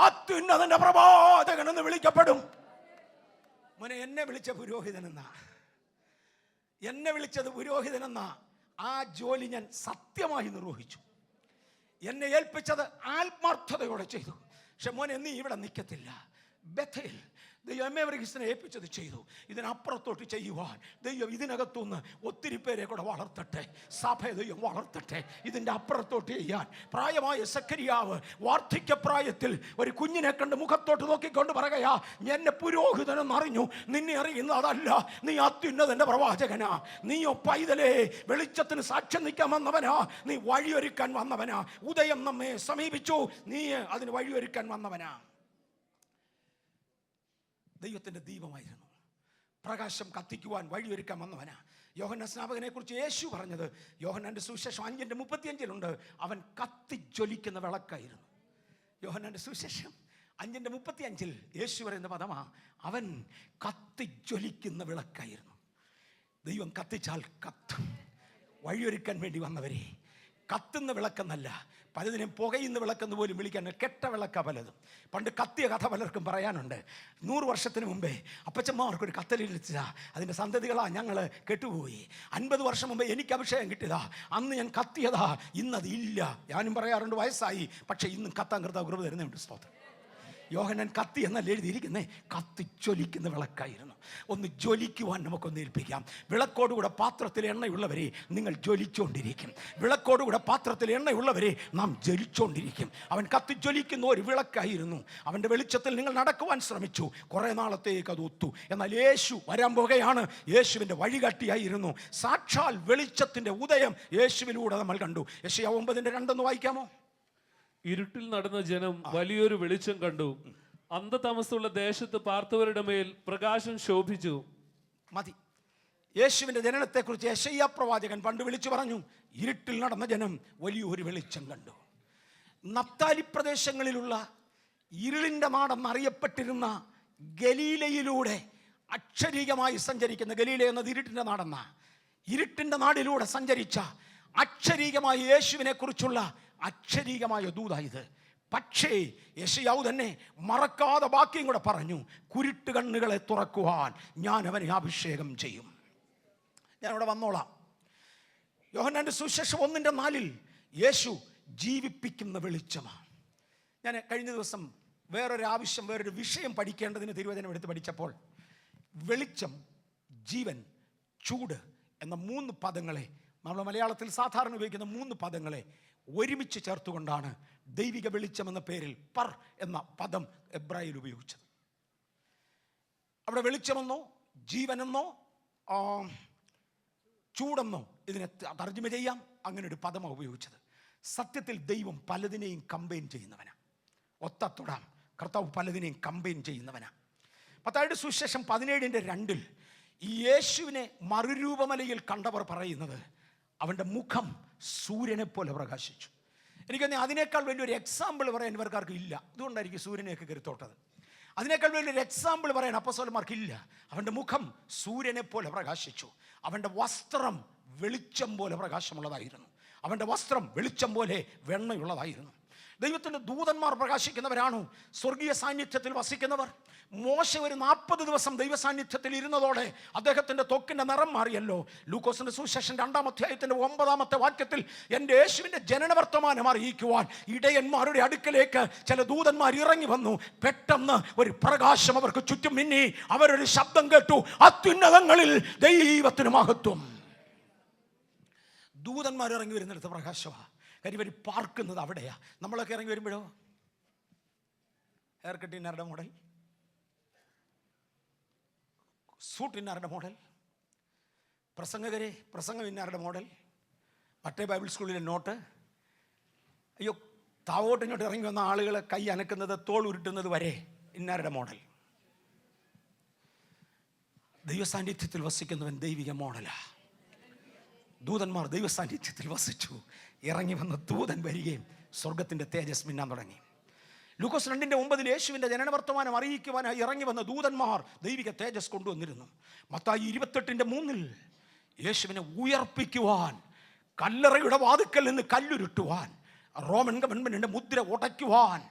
അത്യുന്നതന്റെ പ്രവാചകൻ എന്ന് വിളിക്കപ്പെടും. മോനെ, എന്നെ വിളിച്ച പുരോഹിതനെന്നാ, എന്നെ വിളിച്ചത് പുരോഹിതനെന്നാ. ആ ജോലി ഞാൻ സത്യമായി നിർവഹിച്ചു. എന്നെ ഏൽപ്പിച്ചത് ആത്മാർത്ഥതയോടെ ചെയ്തു. പക്ഷെ മോനെ, നീ ഇവിടെ നിൽക്കത്തില്ല. ബേഥേൽ ദൈവം എന്നെ വർഗീസിനെ ഏൽപ്പിച്ചത് ചെയ്തു. ഇതിനപ്പുറത്തോട്ട് ചെയ്യുവാൻ ദൈവം ഇതിനകത്തുനിന്ന് ഒത്തിരി പേരെ കൂടെ വളർത്തട്ടെ, സഭയെ ദൈവം വളർത്തട്ടെ. ഇതിൻ്റെ അപ്പുറത്തോട്ട് ചെയ്യാൻ പ്രായമായ സെക്കരിയാവ് വാർദ്ധക്യപ്രായത്തിൽ ഒരു കുഞ്ഞിനെ കണ്ട് മുഖത്തോട്ട് നോക്കിക്കൊണ്ട് പറയുകയാ, എന്നെ പുരോഹിതനെന്ന് അറിഞ്ഞു, നിന്നെ അറിയുന്ന അതല്ല, നീ അത്യുന്നതന്റെ പ്രവാചകനാ. നീയോ പൈതലേ, വെളിച്ചത്തിന് സാക്ഷ്യം നിൽക്കാൻ വന്നവനാ, നീ വഴിയൊരുക്കാൻ വന്നവനാ. ഉദയം നമ്മെ സമീപിച്ചു, നീ അതിന് വഴിയൊരുക്കാൻ വന്നവനാ. ദൈവത്തിൻ്റെ ദീപമായിരുന്നു, പ്രകാശം കത്തിക്കുവാൻ വഴിയൊരുക്കാൻ വന്നവനാ. യോഹന്നാൻ സ്നാപകനെ കുറിച്ച് യേശു പറഞ്ഞത് യോഹന്നാന്റെ സുവിശേഷം 5:35 അവൻ കത്തിജ്വലിക്കുന്ന വിളക്കായിരുന്നു. യോഹന്നാന്റെ സുവിശേഷം 5:35 യേശു പറയുന്ന പദമാ, അവൻ കത്തിജ്വലിക്കുന്ന വിളക്കായിരുന്നു. ദൈവം കത്തിച്ചാൽ കത്തും. വഴിയൊരുക്കാൻ വേണ്ടി വന്നവരെ, കത്തുന്ന വിളക്കെന്നല്ല, പലതിനും പുകയുന്ന വിളക്കെന്ന് പോലും വിളിക്കാൻ കെട്ട വിളക്ക പലതും. പണ്ട് കത്തിയ കഥ പലർക്കും പറയാനുണ്ട്. 100 വർഷത്തിന് മുമ്പേ അപ്പച്ചന്മാർക്കൊരു കത്തലിച്ചാ, അതിൻ്റെ സന്തതികളാ ഞങ്ങൾ കെട്ടുപോയി. 50 വർഷം മുമ്പേ എനിക്ക് അഭിഷേകം കിട്ടിയതാ, അന്ന് ഞാൻ കത്തിയതാ, ഇന്നത് ഇല്ല. ഞാനും പറയാറുണ്ട്, വയസ്സായി, പക്ഷെ ഇന്നും കത്താൻ കൃപ തരുന്നുണ്ട്. സ്തോത്രം. യോഹന്നാൻ കത്തി എന്നല്ല എഴുതിയിരിക്കുന്നേ, കത്തിജ്വലിക്കുന്ന വിളക്കായിരുന്നു. ഒന്ന് ജ്വലിക്കുവാൻ നമുക്കൊന്ന് ഏൽപ്പിക്കാം. വിളക്കോടുകൂടെ പാത്രത്തിൽ എണ്ണയുള്ളവരെ നിങ്ങൾ ജ്വലിച്ചുകൊണ്ടിരിക്കും. വിളക്കോടുകൂടെ പാത്രത്തിൽ എണ്ണയുള്ളവരെ നാം ജ്വലിച്ചുകൊണ്ടിരിക്കും. അവൻ കത്തിജ്വലിക്കുന്ന ഒരു വിളക്കായിരുന്നു. അവൻ്റെ വെളിച്ചത്തിൽ നിങ്ങൾ നടക്കുവാൻ ശ്രമിച്ചു, കുറേ നാളത്തേക്ക് അത് ഒത്തു. എന്നാൽ യേശു വരാൻ പോകുകയാണ്. യേശുവിൻ്റെ വഴികാട്ടിയായിരുന്നു. സാക്ഷാൽ വെളിച്ചത്തിൻ്റെ ഉദയം യേശുവിലൂടെ നമ്മൾ കണ്ടു. യെശയ്യാ 9:2 വായിക്കാമോ? ഇരുട്ടിൽ നടന്ന ജനം വലിയൊരു വെളിച്ചം കണ്ടു. അന്ധതമസ്സുള്ള ദേശത്ത് പാർത്തവരുടെ മേൽ പ്രകാശം ശോഭിച്ചു. മതി. യേശുവിൻ്റെ ജനനത്തെക്കുറിച്ച് യെശയ്യാ പ്രവാചകൻ പണ്ട് വിളിച്ചു പറഞ്ഞു, ഇരുട്ടിൽ നടന്ന ജനം വലിയൊരു വെളിച്ചം കണ്ടു. നഫ്താലി പ്രദേശങ്ങളിലുള്ള ഇരുളിൻ്റെ നാടെന്നറിയപ്പെട്ടിരുന്ന ഗലീലയിലൂടെ അക്ഷരീകമായി സഞ്ചരിക്കുന്ന, ഗലീല എന്നത് ഇരുട്ടിൻ്റെ നാടെന്ന, ഇരുട്ടിൻ്റെ നാടിലൂടെ സഞ്ചരിച്ച അക്ഷരീകമായ യേശുവിനെ കുറിച്ചുള്ള അക്ഷരീകമായ ദൂതായത്. പക്ഷേ യെശയ്യാവ് തന്നെ മറക്കാതെ ബാക്കിയും കൂടെ പറഞ്ഞു, കുരുട്ട് കണ്ണുകളെ തുറക്കുവാൻ ഞാൻ അവനെ അഭിഷേകം ചെയ്യും. ഞാനിവിടെ വന്നോളാം. യോഹന്നാന്റെ സുവിശേഷം 1:4 യേശു ജീവിപ്പിക്കുന്ന വെളിച്ചമാണ്. ഞാൻ കഴിഞ്ഞ ദിവസം വേറൊരു വിഷയം പഠിക്കേണ്ടതിന് തിരുവചനം എടുത്ത് പഠിച്ചപ്പോൾ വെളിച്ചം, ജീവൻ, ചൂട് എന്ന 3 പദങ്ങളെ, നമ്മൾ മലയാളത്തിൽ സാധാരണ ഉപയോഗിക്കുന്ന 3 പദങ്ങളെ ഒരുമിച്ച് ചേർത്തുകൊണ്ടാണ് ദൈവിക വെളിച്ചം എന്ന പേരിൽ പർ എന്ന പദം എബ്രായയിൽ ഉപയോഗിച്ചത്. അവിടെ വെളിച്ചമെന്നോ ജീവനെന്നോ ചൂടെന്നോ ഇതിനെ തർജ്ജമ ചെയ്യാം. അങ്ങനെ ഒരു പദമാണ് ഉപയോഗിച്ചത്. സത്യത്തിൽ ദൈവം പലതിനെയും കമ്പൈൻ ചെയ്യുന്നവനാ. ഒത്തത്തൊടാം, കർത്താവ് പലതിനെയും കമ്പൈൻ ചെയ്യുന്നവനാ. മത്തായിയുടെ സുവിശേഷം 17:2 ഈ യേശുവിനെ മറുരൂപമലയിൽ കണ്ടവർ പറയുന്നത് അവൻ്റെ മുഖം സൂര്യനെ പോലെ പ്രകാശിച്ചു. എനിക്കൊന്ന് അതിനേക്കാൾ വലിയൊരു എക്സാമ്പിൾ പറയാൻ ഇവർക്കാർക്ക് ഇല്ല. അതുകൊണ്ടായിരിക്കും സൂര്യനെയൊക്കെ കരുത്തോട്ടത്. അതിനേക്കാൾ വലിയൊരു എക്സാമ്പിൾ പറയാൻ അപ്പോസ്തലന്മാർക്ക് ഇല്ല. അവൻ്റെ മുഖം സൂര്യനെ പോലെ പ്രകാശിച്ചു. അവൻ്റെ വസ്ത്രം വെളിച്ചം പോലെ പ്രകാശമുള്ളതായിരുന്നു. അവൻ്റെ വസ്ത്രം വെളിച്ചം പോലെ വെണ്ണയുള്ളതായിരുന്നു. ദൈവത്തിൻ്റെ ദൂതന്മാർ പ്രകാശിക്കുന്നവരാണോ സ്വർഗീയ സാന്നിധ്യത്തിൽ വസിക്കുന്നവർ? മോശ ഒരു 40 ദിവസം ദൈവ സാന്നിധ്യത്തിൽ ഇരുന്നതോടെ അദ്ദേഹത്തിൻ്റെ ത്വക്കിൻ്റെ നിറം മാറിയല്ലോ. ലൂക്കോസിൻ്റെ സുവിശേഷം 2-ാം അധ്യായത്തിൻ്റെ 9-ാമത്തെ വാക്യത്തിൽ എൻ്റെ യേശുവിൻ്റെ ജനനവർത്തമാനം അറിയിക്കുവാൻ ഇടയന്മാരുടെ അടുക്കലേക്ക് ചില ദൂതന്മാർ ഇറങ്ങി വന്നു. പെട്ടെന്ന് ഒരു പ്രകാശം അവർക്ക് ചുറ്റും മിന്നി. അവരൊരു ശബ്ദം കേട്ടു, അത്യുന്നതങ്ങളിൽ ദൈവത്തിന് മഹത്വം. ദൂതന്മാർ ഇറങ്ങി വരുന്നിടത്ത് പ്രകാശമാണ്. കാര്യം ഇവർ പാർക്കുന്നത് അവിടെയാ. നമ്മളൊക്കെ ഇറങ്ങി വരുമ്പോഴോ ഹെയർ കട്ടിനാരുടെ മോഡൽ, സൂട്ടിനാരുടെ മോഡൽ, പ്രസംഗം ഇന്നാരുടെ മോഡൽ, മറ്റേ ബൈബിൾ സ്കൂളിലെ നോട്ട്. അയ്യോ, താവോട്ടിങ്ങോട്ട് ഇറങ്ങി വന്ന ആളുകളെ കൈ അനക്കുന്നത്, തോൾ ഉരുട്ടുന്നത് വരെ ഇന്നാരുടെ മോഡൽ. ദൈവസാന്നിധ്യത്തിൽ വസിക്കുന്നവൻ ദൈവിക മോഡലാ. ദൂതന്മാർ ദൈവസാന്നിധ്യത്തിൽ വസിച്ചു. ഇറങ്ങി വന്ന ദൂതൻ വരികയും സ്വർഗത്തിൻ്റെ തേജസ് മിന്നാൻ തുടങ്ങി. ലൂക്കോസ് 2:9 യേശുവിൻ്റെ ജനനവർത്തമാനം അറിയിക്കുവാനായി ഇറങ്ങി വന്ന ദൂതന്മാർ ദൈവിക തേജസ് കൊണ്ടുവന്നിരുന്നു. മത്തായി 28:3 യേശുവിനെ ഉയർപ്പിക്കുവാൻ, കല്ലറയുടെ വാതിക്കൽ നിന്ന് കല്ലുരുട്ടുവാൻ, റോമൻ ഗവൺമെൻറ്റിൻ്റെ മുദ്ര ഉടയ്ക്കുവാൻ,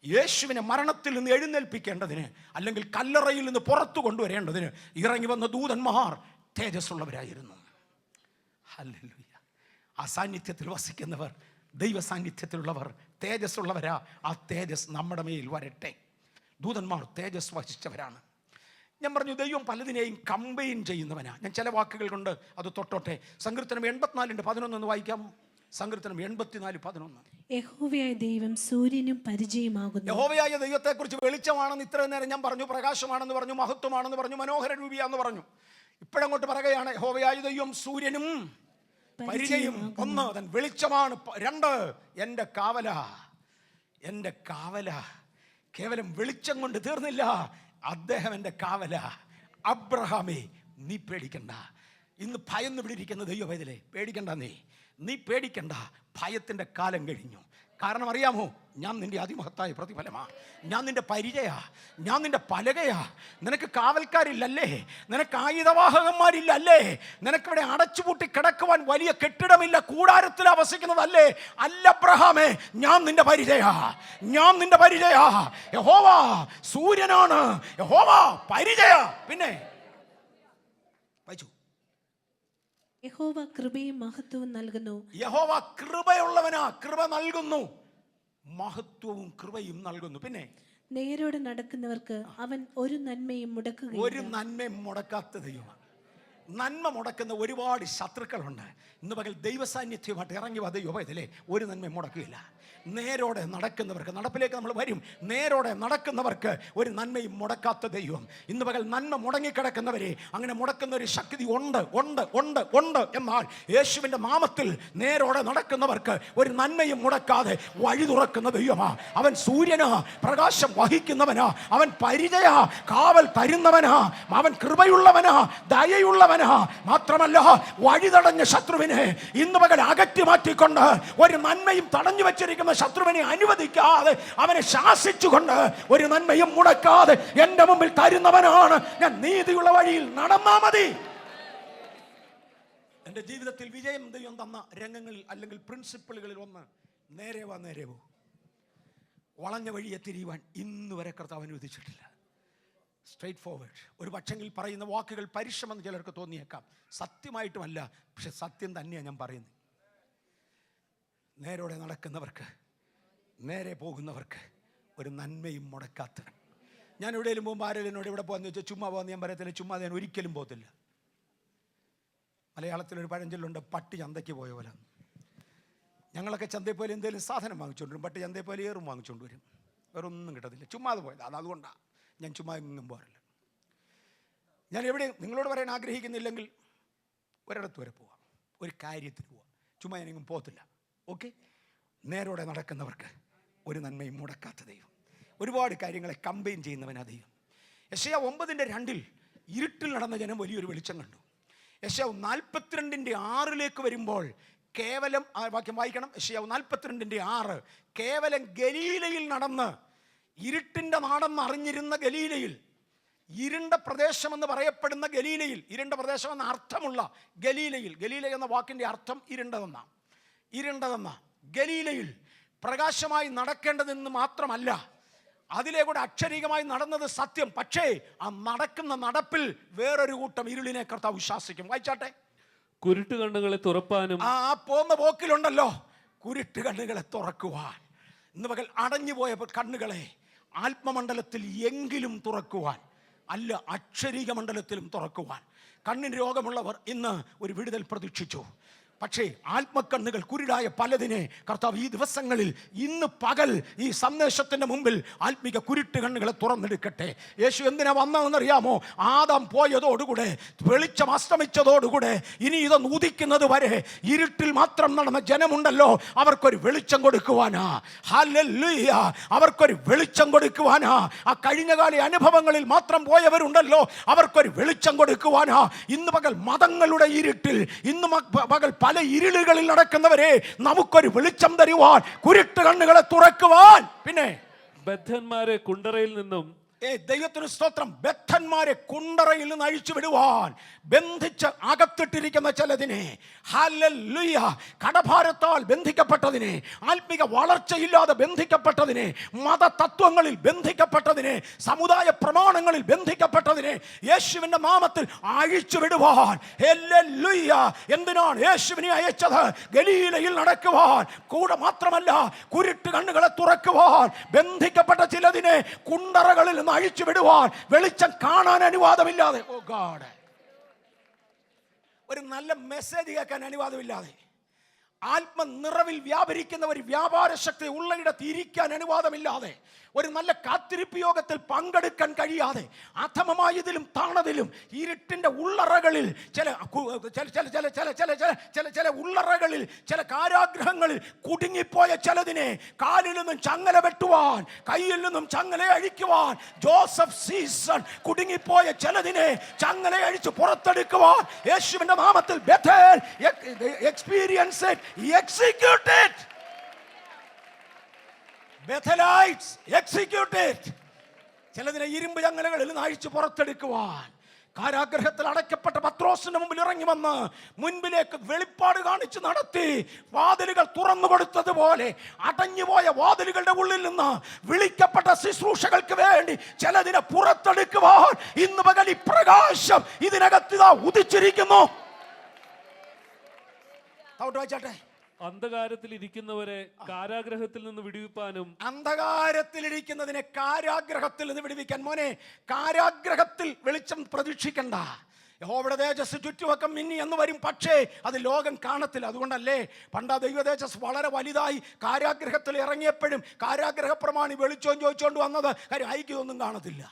യേശുവിനെ മരണത്തിൽ നിന്ന് എഴുന്നേൽപ്പിക്കേണ്ടതിന്, അല്ലെങ്കിൽ കല്ലറയിൽ നിന്ന് പുറത്തു കൊണ്ടുവരേണ്ടതിന് ഇറങ്ങി വന്ന ദൂതന്മാർ തേജസ്സുള്ളവരായിരുന്നു. ഹല്ലേലൂയ. ആ സാന്നിധ്യത്തിൽ വസിക്കുന്നവർ, ദൈവ സാന്നിധ്യത്തിലുള്ളവർ തേജസ്സുള്ളവരാ. ആ തേജസ് നമ്മുടെ മേൽ വരട്ടെ. ദൂതന്മാർ തേജസ് വഹിച്ചവരാണ്. ഞാൻ പറഞ്ഞു ദൈവം പലതിനെയും കമ്പൈൻ ചെയ്യുന്നവനാ. ഞാൻ ചില വാക്കുകൾ കൊണ്ട് അത് തൊട്ടോട്ടെ. സങ്കീർത്തനം 84:11 എന്ന് വായിക്കാം. സങ്കീർത്തനം 84:11. യഹോവയായ ദൈവം സൂര്യനും പരിചയമാകുന്നു. യഹോവയായ ദൈവത്തെക്കുറിച്ച് വെളിച്ചമാണെന്ന് ഇത്രയും നേരം ഞാൻ പറഞ്ഞു, പ്രകാശമാണെന്ന് പറഞ്ഞു, മഹത്വമാണെന്ന് പറഞ്ഞു, മനോഹര രൂപിയാന്ന് പറഞ്ഞു. ഇപ്പോഴങ്ങോട്ട് പറയുകയാണ് യഹോവയായ ദൈവം സൂര്യനും പരിചയം. 1, അവൻ വെളിച്ചമാണ്. 2, എൻ്റെ കാവല. കേവലം വെളിച്ചം കൊണ്ട് തീർന്നില്ല, അദ്ദേഹം എൻ്റെ കാവല. അബ്രഹാമേ, നീ പേടിക്കണ്ട. ഇന്ന് ഭയന്ന് വിളിരിക്കുന്ന ദൈവവേദലേ, പേടിക്കണ്ട. നീ പേടിക്കണ്ട. ഭയത്തിൻ്റെ കാലം കഴിഞ്ഞു. കാരണം അറിയാമോ, ഞാൻ നിന്റെ അതിമഹത്തായ പ്രതിഫലമാ, ഞാൻ നിന്റെ പരിചയ, ഞാൻ നിന്റെ പലകയാ. നിനക്ക് കാവൽക്കാരില്ലല്ലേ? നിനക്ക് ആയുധവാഹകന്മാരില്ലല്ലേ? നിനക്കിവിടെ അടച്ചുപൂട്ടി കിടക്കുവാൻ വലിയ കെട്ടിടമില്ല, കൂടാരത്തിൽ വസിക്കുന്നതല്ലേ? അല്ല അബ്രഹാമേ, ഞാൻ നിന്റെ പരിചയ. യഹോവ സൂര്യനാണ്, യഹോവ പരിചയ. പിന്നെ വായിച്ചു, യഹോവ കൃപയും മഹത്വവും നൽകുന്നു. യഹോവ കൃപയുള്ളവനാ, കൃപ നൽകുന്നു, മഹത്വവും കൃപയും നൽകുന്നു. പിന്നെ നേരോടെ നടക്കുന്നവർക്ക് അവൻ ഒരു നന്മയും മുടക്കുകയില്ല. ഒരു നന്മയും മുടക്കാത്ത ദൈവമാണ്. നന്മ മുടക്കുന്ന ഒരുപാട് ശത്രുക്കളുണ്ട്. ഇന്ന് പകൽ ദൈവസാന്നിധ്യമായിട്ട് ഇറങ്ങി വന്ന യുവതിലെ ഒരു നന്മയും മുടക്കുകയില്ല. നേരോടെ നടക്കുന്നവർക്ക്, നടപ്പിലേക്ക് നമ്മൾ വരും, നേരോടെ നടക്കുന്നവർക്ക് ഒരു നന്മയും മുടക്കാത്ത ദൈവം. ഇന്ന് പകൽ നന്മ മുടങ്ങിക്കിടക്കുന്നവരെ അങ്ങനെ മുടക്കുന്ന ഒരു ശക്തി ഉണ്ട്. എന്നാൽ യേശുവിൻ്റെ നാമത്തിൽ നേരോടെ നടക്കുന്നവർക്ക് ഒരു നന്മയും മുടക്കാതെ വഴി തുറക്കുന്ന ദൈവമാ. അവൻ സൂര്യനാ, പ്രകാശം വഹിക്കുന്നവനാ, അവൻ പരിചയ, കാവൽ തരുന്നവനാ, അവൻ കൃപയുള്ളവനാ, ദയയുള്ളവനാ. മാത്രമല്ല, വഴിതടഞ്ഞ ശത്രുവിനെ ഇന്ന് പകൽ അകറ്റി മാറ്റിക്കൊണ്ട്, ഒരു നന്മയും തടഞ്ഞു വെച്ചിരിക്കുന്ന ശത്രുവിനെ അനുവദിക്കാതെ, അവനെ ശാസിച്ചുകൊണ്ട് ഒരു നന്മയും മുടക്കാതെ എന്റെ മുമ്പിൽ തരുന്നവനാണ്. ഞാൻ നീതിയുള്ള വഴിയിൽ നടന്നാ മതി. എന്റെ ജീവിതത്തിൽ വിജയം ദൈവം തന്ന രംഗങ്ങളിൽ അല്ലെങ്കിൽ പ്രിൻസിപ്പിളുകളിൽ ഒന്ന്, നേരെ പോ, വളഞ്ഞ വഴിയെ തിരിയുവാൻ ഇന്ന് വരെ കർത്താവ് അനുവദിച്ചിട്ടില്ല. Straight forward. ഒരു പക്ഷെങ്കിൽ പറയുന്ന വാക്കുകൾ പരിശ്രമം ചിലർക്ക് തോന്നിയേക്കാം, സത്യമായിട്ടുമല്ല, പക്ഷെ സത്യം തന്നെയാണ് ഞാൻ പറയുന്നത്. നേരോടെ നടക്കുന്നവർക്ക്, നേരെ പോകുന്നവർക്ക് ഒരു നന്മയും മുടക്കാത്തവൻ. ഞാൻ എവിടെയെങ്കിലും പോകുമ്പോൾ ആരെങ്കിലും എന്നോട് ഇവിടെ പോകാന്ന് വെച്ചാൽ ചുമ്മാ പോകുന്ന ഞാൻ പറയത്തില്ല, ചുമ്മാ ഞാൻ ഒരിക്കലും പോകത്തില്ല. മലയാളത്തിലൊരു പഴഞ്ചൊല്ലുണ്ട്, പട്ടി ചന്തയ്ക്ക് പോയ പോലെ. ഞങ്ങളൊക്കെ ചന്തയിൽ പോലെ എന്തെങ്കിലും സാധനം വാങ്ങിച്ചുകൊണ്ട് വരും, പട്ടി ചന്തയിൽ പോലെ ഏറും വാങ്ങിച്ചുകൊണ്ട് വരും. വേറെ ഒന്നും കിട്ടത്തില്ല, ചുമ്മാ അത് പോയത്. അതുകൊണ്ടാണ് ഞാൻ ചുമ്മാ എങ്ങും പോകാറില്ല. ഞാൻ എവിടെയും നിങ്ങളോട് പറയാൻ ആഗ്രഹിക്കുന്നില്ലെങ്കിൽ ഒരിടത്ത് വരെ പോവാം, ഒരു കാര്യത്തിന് പോവാം, ചുമ്മാ ഞാനെങ്ങും പോകത്തില്ല. ഓക്കെ, നേരോടെ നടക്കുന്നവർക്ക് ഒരു നന്മയും മുടക്കാത്ത ദൈവം, ഒരുപാട് കാര്യങ്ങളെ കമ്പൈൻ ചെയ്യുന്നവനാ ദൈവം. യെശയ്യാവ് 9:2 ഇരുട്ടിൽ നടന്ന ജനം വലിയൊരു വെളിച്ചം കണ്ടു. യെശയ്യാവ് 42:6 വരുമ്പോൾ കേവലം, ആ വാക്യം വായിക്കണം, യെശയ്യാവ് 42:6, കേവലം ഗലീലയിൽ നടന്ന്, ഇരുട്ടിൻ്റെ നാടെന്ന് അറിഞ്ഞിരുന്ന ഗലീലയിൽ, ഇരുണ്ട പ്രദേശമെന്ന് പറയപ്പെടുന്ന ഗലീലയിൽ, ഇരുണ്ട പ്രദേശം എന്ന അർത്ഥമുള്ള ഗലീലയിൽ, ഗലീല എന്ന വാക്കിൻ്റെ അർത്ഥം ഇരുണ്ടതെന്ന ഗലീലയിൽ പ്രകാശമായി നടക്കേണ്ടതെന്ന് മാത്രമല്ല, അതിലെ കൂടെ അക്ഷരീകമായി നടന്നത് സത്യം. പക്ഷേ ആ നടക്കുന്ന നടപ്പിൽ വേറൊരു കൂട്ടം ഇരുളിനെ കർത്താവ് വിശ്വാസിക്കും. വായിച്ചാട്ടെ. കുരുട്ട് കണ്ണുകളെ തുറപ്പാനും, ആ പോകുന്ന പോക്കിലുണ്ടല്ലോ, കുരുട്ട് കണ്ണുകളെ തുറക്കുവാൻ, ഇന്ന് പകൽ അടഞ്ഞുപോയ കണ്ണുകളെ ആത്മമണ്ഡലത്തിൽ എങ്കിലും തുറക്കുവാൻ, അല്ല അക്ഷരീക മണ്ഡലത്തിലും തുറക്കുവാൻ. കണ്ണിന് രോഗമുള്ളവർ ഇന്ന് ഒരു വിടുതൽ പ്രതീക്ഷിച്ചു. പക്ഷേ ആത്മക്കണ്ണുകൾ കുരുടായ പലതിനെ കർത്താവ് ഈ ദിവസങ്ങളിൽ, ഇന്ന് പകൽ ഈ സന്ദേശത്തിൻ്റെ മുമ്പിൽ ആത്മിക കുരുട്ട് കണ്ണുകളെ തുറന്നെടുക്കട്ടെ. യേശു എന്തിനാ വന്നതെന്നറിയാമോ? ആദാം പോയതോടുകൂടെ, വെളിച്ചം അസ്തമിച്ചതോടുകൂടെ, ഇനി ഇതൊന്ന് ഉദിക്കുന്നത് വരെ ഇരുട്ടിൽ മാത്രം നടന്ന ജനമുണ്ടല്ലോ, അവർക്കൊരു വെളിച്ചം കൊടുക്കുവാനാ. ഹല്ലേലൂയ, അവർക്കൊരു വെളിച്ചം കൊടുക്കുവാനാ. ആ കഴിഞ്ഞകാല അനുഭവങ്ങളിൽ മാത്രം പോയവരുണ്ടല്ലോ, അവർക്കൊരു വെളിച്ചം കൊടുക്കുവാനാ. ഇന്ന് പകൽ മതങ്ങളുടെ ഇരുട്ടിൽ, ഇന്ന് പകൽ പല ഇരുളുകളിൽ നടക്കുന്നവരെ നമുക്കൊരു വെളിച്ചം തരുവാൻ, കുരുട്ട് കണ്ണുകളെ തുറക്കുവാൻ. പിന്നെ ബദ്ധന്മാരെ കുണ്ടറയിൽ നിന്നും, ദൈവത്തിന് സ്തോത്രം, ബദ്ധന്മാരെ കുണ്ടറയിൽ നിന്ന് അഴിച്ചു വിടുവാൻ, ബന്ധിച്ച് അകത്തിട്ടിരിക്കുന്ന ചിലതിനെ, ഹല്ലേലൂയ, കടഭാരത്താൽ ബന്ധിക്കപ്പെട്ടതിനെ, ആത്മിക വളർച്ചയില്ലാതെ ബന്ധിക്കപ്പെട്ടതിനെ, മതതത്വങ്ങളിൽ ബന്ധിക്കപ്പെട്ടതിനെ, സമുദായ പ്രമാണങ്ങളിൽ ബന്ധിക്കപ്പെട്ടതിനെ യേശുവിൻ്റെ നാമത്തിൽ അഴിച്ചു വിടുവാൻ. ഹല്ലേലൂയ. എന്തിനാണ് യേശുവിനെ അയച്ചത്? ഗലീലയിൽ നടക്കുവാൻ. കൂടെ മാത്രമല്ല, കുരുട്ട് കണ്ണുകളെ തുറക്കുവാൻ, ബന്ധിക്കപ്പെട്ട ചിലതിനെ കുണ്ടറകളിൽ നിന്ന് അഴിച്ചു വിടുവാൻ, വെളിച്ചം കാണാൻ അനുവാദമില്ലാതെ, ഓ ഗോഡ്, ഒരു നല്ല മെസ്സേജ് കേൾക്കാൻ അനുവാദമില്ലാതെ, ആത്മനിറവിൽ വ്യാപരിക്കുന്ന ഒരു വ്യാപാര ശക്തി ഉള്ളയിടത്ത് ഇരിക്കാൻ അനുവാദമില്ലാതെ, ഒരു നല്ല കാത്തിരിപ്പ് യോഗത്തിൽ പങ്കെടുക്കാൻ കഴിയാതെ, അധമമായതിലും താണതിലും ഇരുട്ടിൻ്റെ ഉള്ളറകളിൽ, ചില ഉള്ളറകളിൽ, ചില കാരാഗ്രഹങ്ങളിൽ കുടുങ്ങിപ്പോയ ചിലതിനെ കാലിൽ നിന്നും ചങ്ങല വെട്ടുവാൻ, കയ്യിൽ നിന്നും ചങ്ങല അഴിക്കുവാൻ, ജോസഫ് സീസൺ കുടുങ്ങിപ്പോയ ചിലതിനെ ചങ്ങല അഴിച്ച് പുറത്തെടുക്കുവാൻ യേശുവിന്റെ നാമത്തിൽ Bethel experience it, execute it. Bethelites, execute it. ചിലതിനെ ഇരുമ്പ് ചങ്ങലകളിൽ നിന്ന് അഴിച്ച് പുറത്തെടുക്കുവാൻ, കാരാഗ്രഹത്തിൽ അടയ്ക്കപ്പെട്ട പത്രോസിന്റെ മുമ്പിൽ ഇറങ്ങി വന്ന് മുൻപിലേക്ക് വെളിപ്പാട് കാണിച്ച് നടത്തി, വാതിലുകൾ തുറന്നു കൊടുത്തതുപോലെ അടഞ്ഞുപോയ വാതിലുകളുടെ ഉള്ളിൽ നിന്ന് വിളിക്കപ്പെട്ട ശുശ്രൂഷകൾക്ക് വേണ്ടി ചിലതിനെ പുറത്തെടുക്കുവാൻ ഇന്ന് പകൽ ഈ പ്രകാശം ഇതിനകത്ത് ഉദിച്ചിരിക്കുന്നു. വായിച്ചാട്ടെ. അന്ധകാരത്തിൽ ഇരിക്കുന്നവരെ കാരാഗ്രഹത്തിൽ നിന്ന് വിടുവിപ്പാനും, അന്ധകാരത്തിലിരിക്കുന്നതിനെ കാരാഗ്രഹത്തിൽ നിന്ന് വിടുവിക്കാൻ. മോനെ, കാരാഗ്രഹത്തിൽ വെളിച്ചം പ്രതീക്ഷിക്കണ്ട. യഹോവയുടെ തേജസ് ചുറ്റുവക്കം മിന്നി എന്ന് വരും, പക്ഷേ അത് ലോകം കാണത്തില്ല. അതുകൊണ്ടല്ലേ പണ്ട് ആ ദൈവ തേജസ് വളരെ വലുതായി കാരാഗ്രഹത്തിൽ ഇറങ്ങിയപ്പോഴും കാരാഗ്രഹ പ്രമാണി വെളിച്ചം ചോദിച്ചുകൊണ്ട് വന്നത്? കാര്യം ഐക്യമൊന്നും കാണത്തില്ല.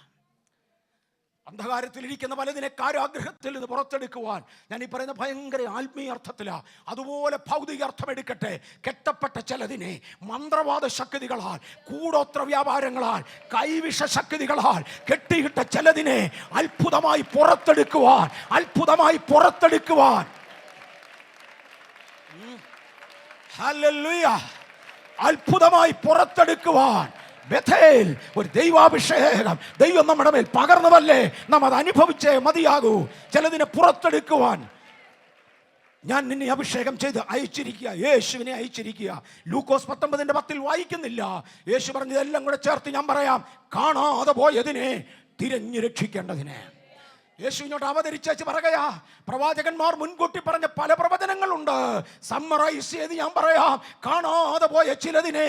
അന്ധകാരത്തിലിരിക്കുന്ന പലതിനെ കാരാഗ്രഹത്തിൽ നിന്ന് പുറത്തെടുക്കുവാൻ ഞാൻ ഈ പറയുന്ന ഭയങ്കര ആത്മീയ അർത്ഥത്തിലാണ്. അതുപോലെ ഭൗതിക അർത്ഥം എടുക്കട്ടെ. കെട്ടപ്പെട്ട ചിലതിനെ മന്ത്രവാദ ശക്തികളാൽ, കൂടോത്ര വ്യാപാരങ്ങളാൽ, കൈവിഷ ശക്തികളാൽ കെട്ടിയിട്ട ചിലതിനെ അത്ഭുതമായി പുറത്തെടുക്കുവാൻ, ഹല്ലേലൂയ, അത്ഭുതമായി പുറത്തെടുക്കുവാൻ ബേഥേൽ ഒരു ദൈവാഭിഷേകം ദൈവം നമ്മുടെ മേൽ പകർന്നതല്ലേ, നാം അത് അനുഭവിച്ചേ മതിയാകൂ. ചിലതിനെ പുറത്തെടുക്കുവാൻ ഞാൻ നിന്നെ അഭിഷേകം ചെയ്ത് അയച്ചിരിക്കുക, യേശുവിനെ അയച്ചിരിക്കുക. ലൂക്കോസ് 19:10 വായിക്കുന്നില്ല? യേശു പറഞ്ഞതെല്ലാം കൂടെ ചേർത്ത് ഞാൻ പറയാം. കാണാതെ പോയതിനെ തിരഞ്ഞു രക്ഷിക്കേണ്ടതിന്, യേശു ഇങ്ങോട്ട് അവതരിച്ചു പറയുകയാ, പ്രവാചകന്മാർ മുൻകൂട്ടി പറഞ്ഞ പല പ്രവചനങ്ങളുണ്ട്. സമ്മറൈസ് ചെയ്ത് ഞാൻ പറയാം. കാണാതെ പോയ ചിലതിനെ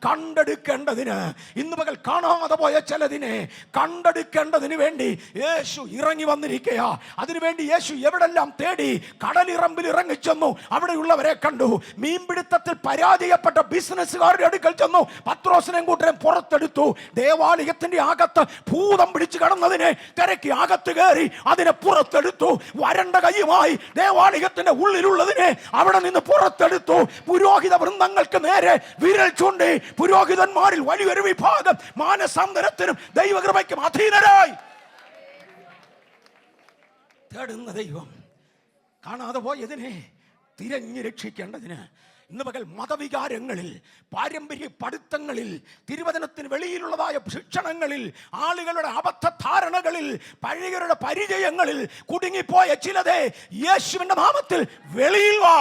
കണ്ടെടുക്കേണ്ടതിന്, ഇന്ന് പകൽ കാണാതെ പോയ ചിലതിനെ കണ്ടെടുക്കേണ്ടതിന് വേണ്ടി യേശു ഇറങ്ങി വന്നിരിക്കയാ. അതിനുവേണ്ടി യേശു എവിടെല്ലാം തേടി, കടലിറമ്പിൽ ഇറങ്ങിച്ചെന്നു, അവിടെയുള്ളവരെ കണ്ടു. മീൻപിടുത്തത്തിൽ പരാജയപ്പെട്ട ബിസിനസ്സുകാരുടെ അടുക്കൽ ചെന്നു, പത്രോസിനെയും കൂട്ടരെയും പുറത്തെടുത്തു. ദേവാലയത്തിന്റെ അകത്ത് ഭൂതം പിടിച്ചു കിടന്നതിനെ തിരക്കി അകത്ത് കയറി അതിനെ പുറത്തെടുത്തു. വരണ്ട കൈയുമായി ദേവാലയത്തിന്റെ ഉള്ളിലുള്ളതിനെ അവിടെ നിന്ന് പുറത്തെടുത്തു. പുരോഹിത വൃന്ദങ്ങൾക്ക് നേരെ വിരൽ ചൂണ്ടി പുരോഹിതന്മാരിൽ വലിയൊരു വിഭാഗം മാനസാന്തരത്തിനും ദൈവകൃപയ്ക്കും അധീനരായി. തേടുന്ന ദൈവം കാണാതെ പോയതിനെ തിരഞ്ഞു രക്ഷിക്കേണ്ടതിന് ഇന്ന് പകൽ മതവികാരങ്ങളിൽ, പാരമ്പര്യ പഠിത്തങ്ങളിൽ, തിരുവചനത്തിന് വെളിയിലുള്ളതായ ശിക്ഷണങ്ങളിൽ, ആളുകളുടെ അബദ്ധധാരണകളിൽ, പഴയവരുടെ പരിചയങ്ങളിൽ കുടുങ്ങിപ്പോയ ചിലതേ യേശുവിന്റെ നാമത്തിൽ വെളിയിൽ വാ.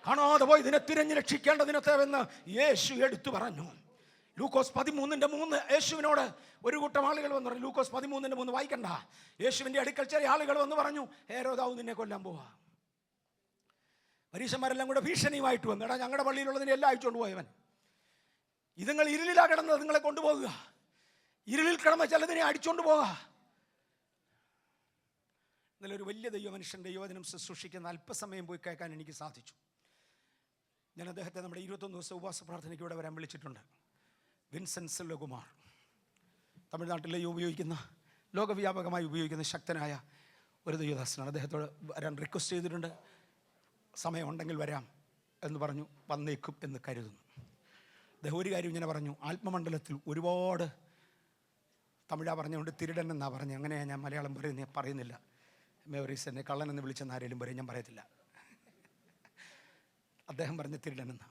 കാണാതെ പോയി ഇതിനെ തിരഞ്ഞു രക്ഷിക്കേണ്ടതിനത്തേവെന്ന് യേശു എടുത്തു പറഞ്ഞു. ലൂക്കോസ് 13:3 യേശുവിനോട് ഒരു കൂട്ടം ആളുകൾ വന്നു പറഞ്ഞു. ലൂക്കോസ് 13:3 വായിക്കണ്ട. യേശുവിന്റെ അടുക്കൽ ചില ആളുകൾ വന്ന് പറഞ്ഞു, ഹേരോദാവ് നിന്നെ കൊല്ലാൻ പോവാ. പരീശന്മാരെല്ലാം കൂടെ ഭീഷണിയുമായിട്ട് വന്നു. എടാ, ഞങ്ങളുടെ പള്ളിയിലുള്ളതിനെ എല്ലാം അയച്ചുകൊണ്ട് പോയവൻ, ഇതുങ്ങൾ ഇരുളിലാ കിടന്നത്, നിങ്ങളെ കൊണ്ടുപോകുക, ഇരുളിൽ കിടന്ന ചിലതിനെ അടിച്ചുകൊണ്ട് പോവുക. ഇന്നലെ ഒരു വലിയ ദൈവ മനുഷ്യൻ്റെ യുവജനം ശുശ്രൂഷിക്കുന്ന അല്പസമയം പോയി കേൾക്കാൻ എനിക്ക് സാധിച്ചു. ഞാൻ അദ്ദേഹത്തെ നമ്മുടെ 21 ദിവസം ഉപവാസ പ്രാർത്ഥനയ്ക്ക് ഇവിടെ വരാൻ വിളിച്ചിട്ടുണ്ട്. വിൻസെന്റ് സെൽവകുമാർ, തമിഴ്നാട്ടിലെ ഉപയോഗിക്കുന്ന, ലോകവ്യാപകമായി ഉപയോഗിക്കുന്ന ശക്തനായ ഒരു ദൈവദാസനാണ്. അദ്ദേഹത്തോട് വരാൻ റിക്വസ്റ്റ് ചെയ്തിട്ടുണ്ട്. സമയമുണ്ടെങ്കിൽ വരാം എന്ന് പറഞ്ഞു. വന്നേക്കും എന്ന് കരുതുന്നു. അദ്ദേഹം ഒരു കാര്യം ഇങ്ങനെ പറഞ്ഞു, ആത്മമണ്ഡലത്തിൽ ഒരുപാട് തമിഴാ പറഞ്ഞുകൊണ്ട് തിരുടൻ എന്നാ പറഞ്ഞു. അങ്ങനെ ഞാൻ മലയാളം പറയുന്നില്ല. മേവറീസ് എന്നെ കള്ളൻ എന്ന് വിളിച്ചെന്ന് ആരെങ്കിലും പറയും, ഞാൻ പറയത്തില്ല. അദ്ദേഹം പറഞ്ഞ തിരുടൻ എന്നാ.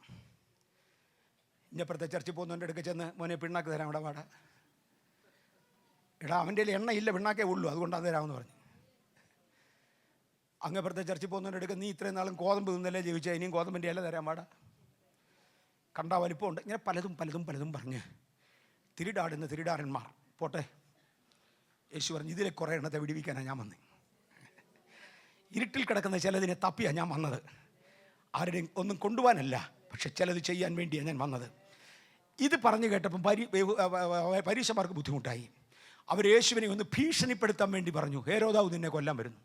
ഇഞ്ഞപ്പുറത്തെ ചർച്ചിൽ പോകുന്നവൻ്റെ അടുക്ക ചെന്ന്, മോനെ പിണ്ണാക്ക് തരാം, അവിടെ വാട. എടാ, അവൻ്റെ എണ്ണയില്ല, പിണ്ണാക്കേ ഉള്ളൂ, അതുകൊണ്ട് അത് തരാമെന്ന് പറഞ്ഞു. അങ്ങപ്പുറത്തെ ചർച്ചിൽ പോകുന്നവൻ്റെ അടുക്ക, നീ ഇത്രയും നാളും ഗോതമ്പ് തിന്നല്ലേ ജീവിച്ചാൽ, ഇനിയും ഗോതമ്പിൻ്റെ ഇല തരാൻ പാടാ, കണ്ടാ വലിപ്പമുണ്ട്. ഇങ്ങനെ പലതും പറഞ്ഞ് തിരിടാടുന്ന തിരിടാരന്മാർ പോട്ടെ. യേശു പറഞ്ഞു, ഇതിലെ കുറേ എണ്ണത്തെ വിടിവിക്കാനാണ് ഞാൻ വന്നത്. ഇരുട്ടിൽ കിടക്കുന്ന ചിലതിനെ തപ്പിയാണ് ഞാൻ വന്നത്. ആരുടെയും ഒന്നും കൊണ്ടുപോകാനല്ല, പക്ഷെ ചിലത് ചെയ്യാൻ വേണ്ടിയാണ് ഞാൻ വന്നത്. ഇത് പറഞ്ഞു കേട്ടപ്പം പരീശന്മാർക്ക് ബുദ്ധിമുട്ടായി. അവർ യേശുവിനെ ഒന്ന് ഭീഷണിപ്പെടുത്താൻ വേണ്ടി പറഞ്ഞു, ഹേരോദാവ് നിന്നെ കൊല്ലാൻ വരുന്നു.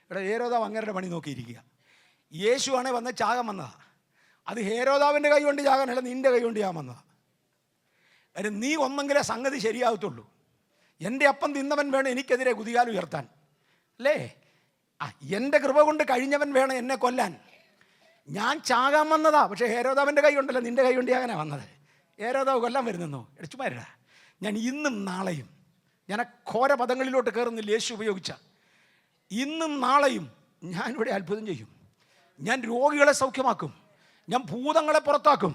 ഇവിടെ ഹേരോദാവ് അങ്ങേരുടെ പണി നോക്കിയിരിക്കുക. യേശുവാണെ വന്ന ചാകാൻ വന്നതാ. അത് ഹേരോദാവിൻ്റെ കൈ കൊണ്ട് ചാകാനല്ല, നിൻ്റെ കൈ കൊണ്ട് ഞാൻ വന്നതാ. കാര്യം നീ ഒന്നെങ്കിലേ സംഗതി ശരിയാകത്തുള്ളൂ. എൻ്റെ അപ്പം തിന്നവൻ വേണം എനിക്കെതിരെ കുതികാൽ ഉയർത്താൻ, അല്ലേ? എൻ്റെ കൃപ കൊണ്ട് കഴിഞ്ഞവൻ വേണം എന്നെ കൊല്ലാൻ. ഞാൻ ചാകാൻ വന്നതാ, പക്ഷേ ഹേരോദാവിൻ്റെ കൈ കൊണ്ടല്ല, നിൻ്റെ കൈ കൊണ്ട് ചാകാനാണ് വന്നത്. ഹേരോദാവ് കൊല്ലാൻ വരുന്നെന്നോ? എടുത്തുമാരിടാ. ഞാൻ ഇന്നും നാളെയും, ഞാൻ ഘോര പദങ്ങളിലോട്ട് കയറുന്നില്ല, യേശു ഉപയോഗിച്ച ഇന്നും നാളെയും ഞാനിവിടെ അത്ഭുതം ചെയ്യും. ഞാൻ രോഗികളെ സൗഖ്യമാക്കും, ഞാൻ ഭൂതങ്ങളെ പുറത്താക്കും.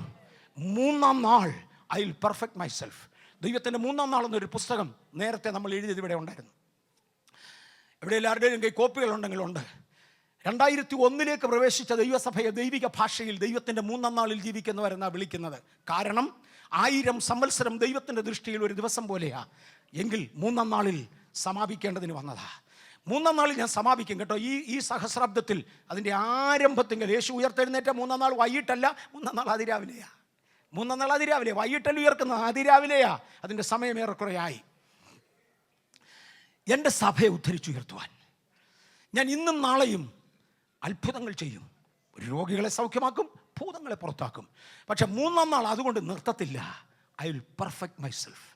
3-ാം നാൾ I will perfect my self. ദൈവത്തിൻ്റെ 3-ാം നാൾ എന്നൊരു പുസ്തകം നേരത്തെ നമ്മൾ എഴുതിയത് ഇവിടെ ഉണ്ടായിരുന്നു. ഇവിടെ എല്ലാവരുടെയും കൈ കോപ്പികളുണ്ടെങ്കിലുണ്ട്. 2001 പ്രവേശിച്ച ദൈവസഭയെ ദൈവിക ഭാഷയിൽ ദൈവത്തിൻ്റെ 3-ാം നാളിൽ ജീവിക്കുന്നവരെന്നാണ് വിളിക്കുന്നത്. കാരണം 1000 സംവത്സരം ദൈവത്തിൻ്റെ ദൃഷ്ടിയിൽ ഒരു ദിവസം പോലെയാ. എങ്കിൽ 3-ാം നാളിൽ സമാപിക്കേണ്ടതിന് വന്നതാ. 3-ാം നാളിൽ ഞാൻ സമാപിക്കും കേട്ടോ. ഈ സഹസ്രാബ്ദത്തിൽ അതിൻ്റെ ആരംഭത്തിങ്കിൽ യേശു ഉയർത്തെഴുന്നേറ്റ 3-ാം നാൾ വൈകിട്ടല്ല, 3-ാം നാൾ അതിരാവിലെയാ. 3-ാം നാൾ അതിരാവിലെ, വൈകിട്ടല്ല ഉയർക്കുന്നത്, അതിരാവിലെയാ. അതിൻ്റെ സമയമേറെക്കുറയായി. എൻ്റെ സഭയെ ഉദ്ധരിച്ചുയർത്തുവാൻ ഞാൻ ഇന്നും നാളെയും അത്ഭുതങ്ങൾ ചെയ്യും. രോഗികളെ സൗഖ്യമാക്കും, ഭൂതങ്ങളെ പുറത്താക്കും. പക്ഷെ 3-ാം നാൾ അതുകൊണ്ട് നിർത്തത്തില്ല. I will perfect myself,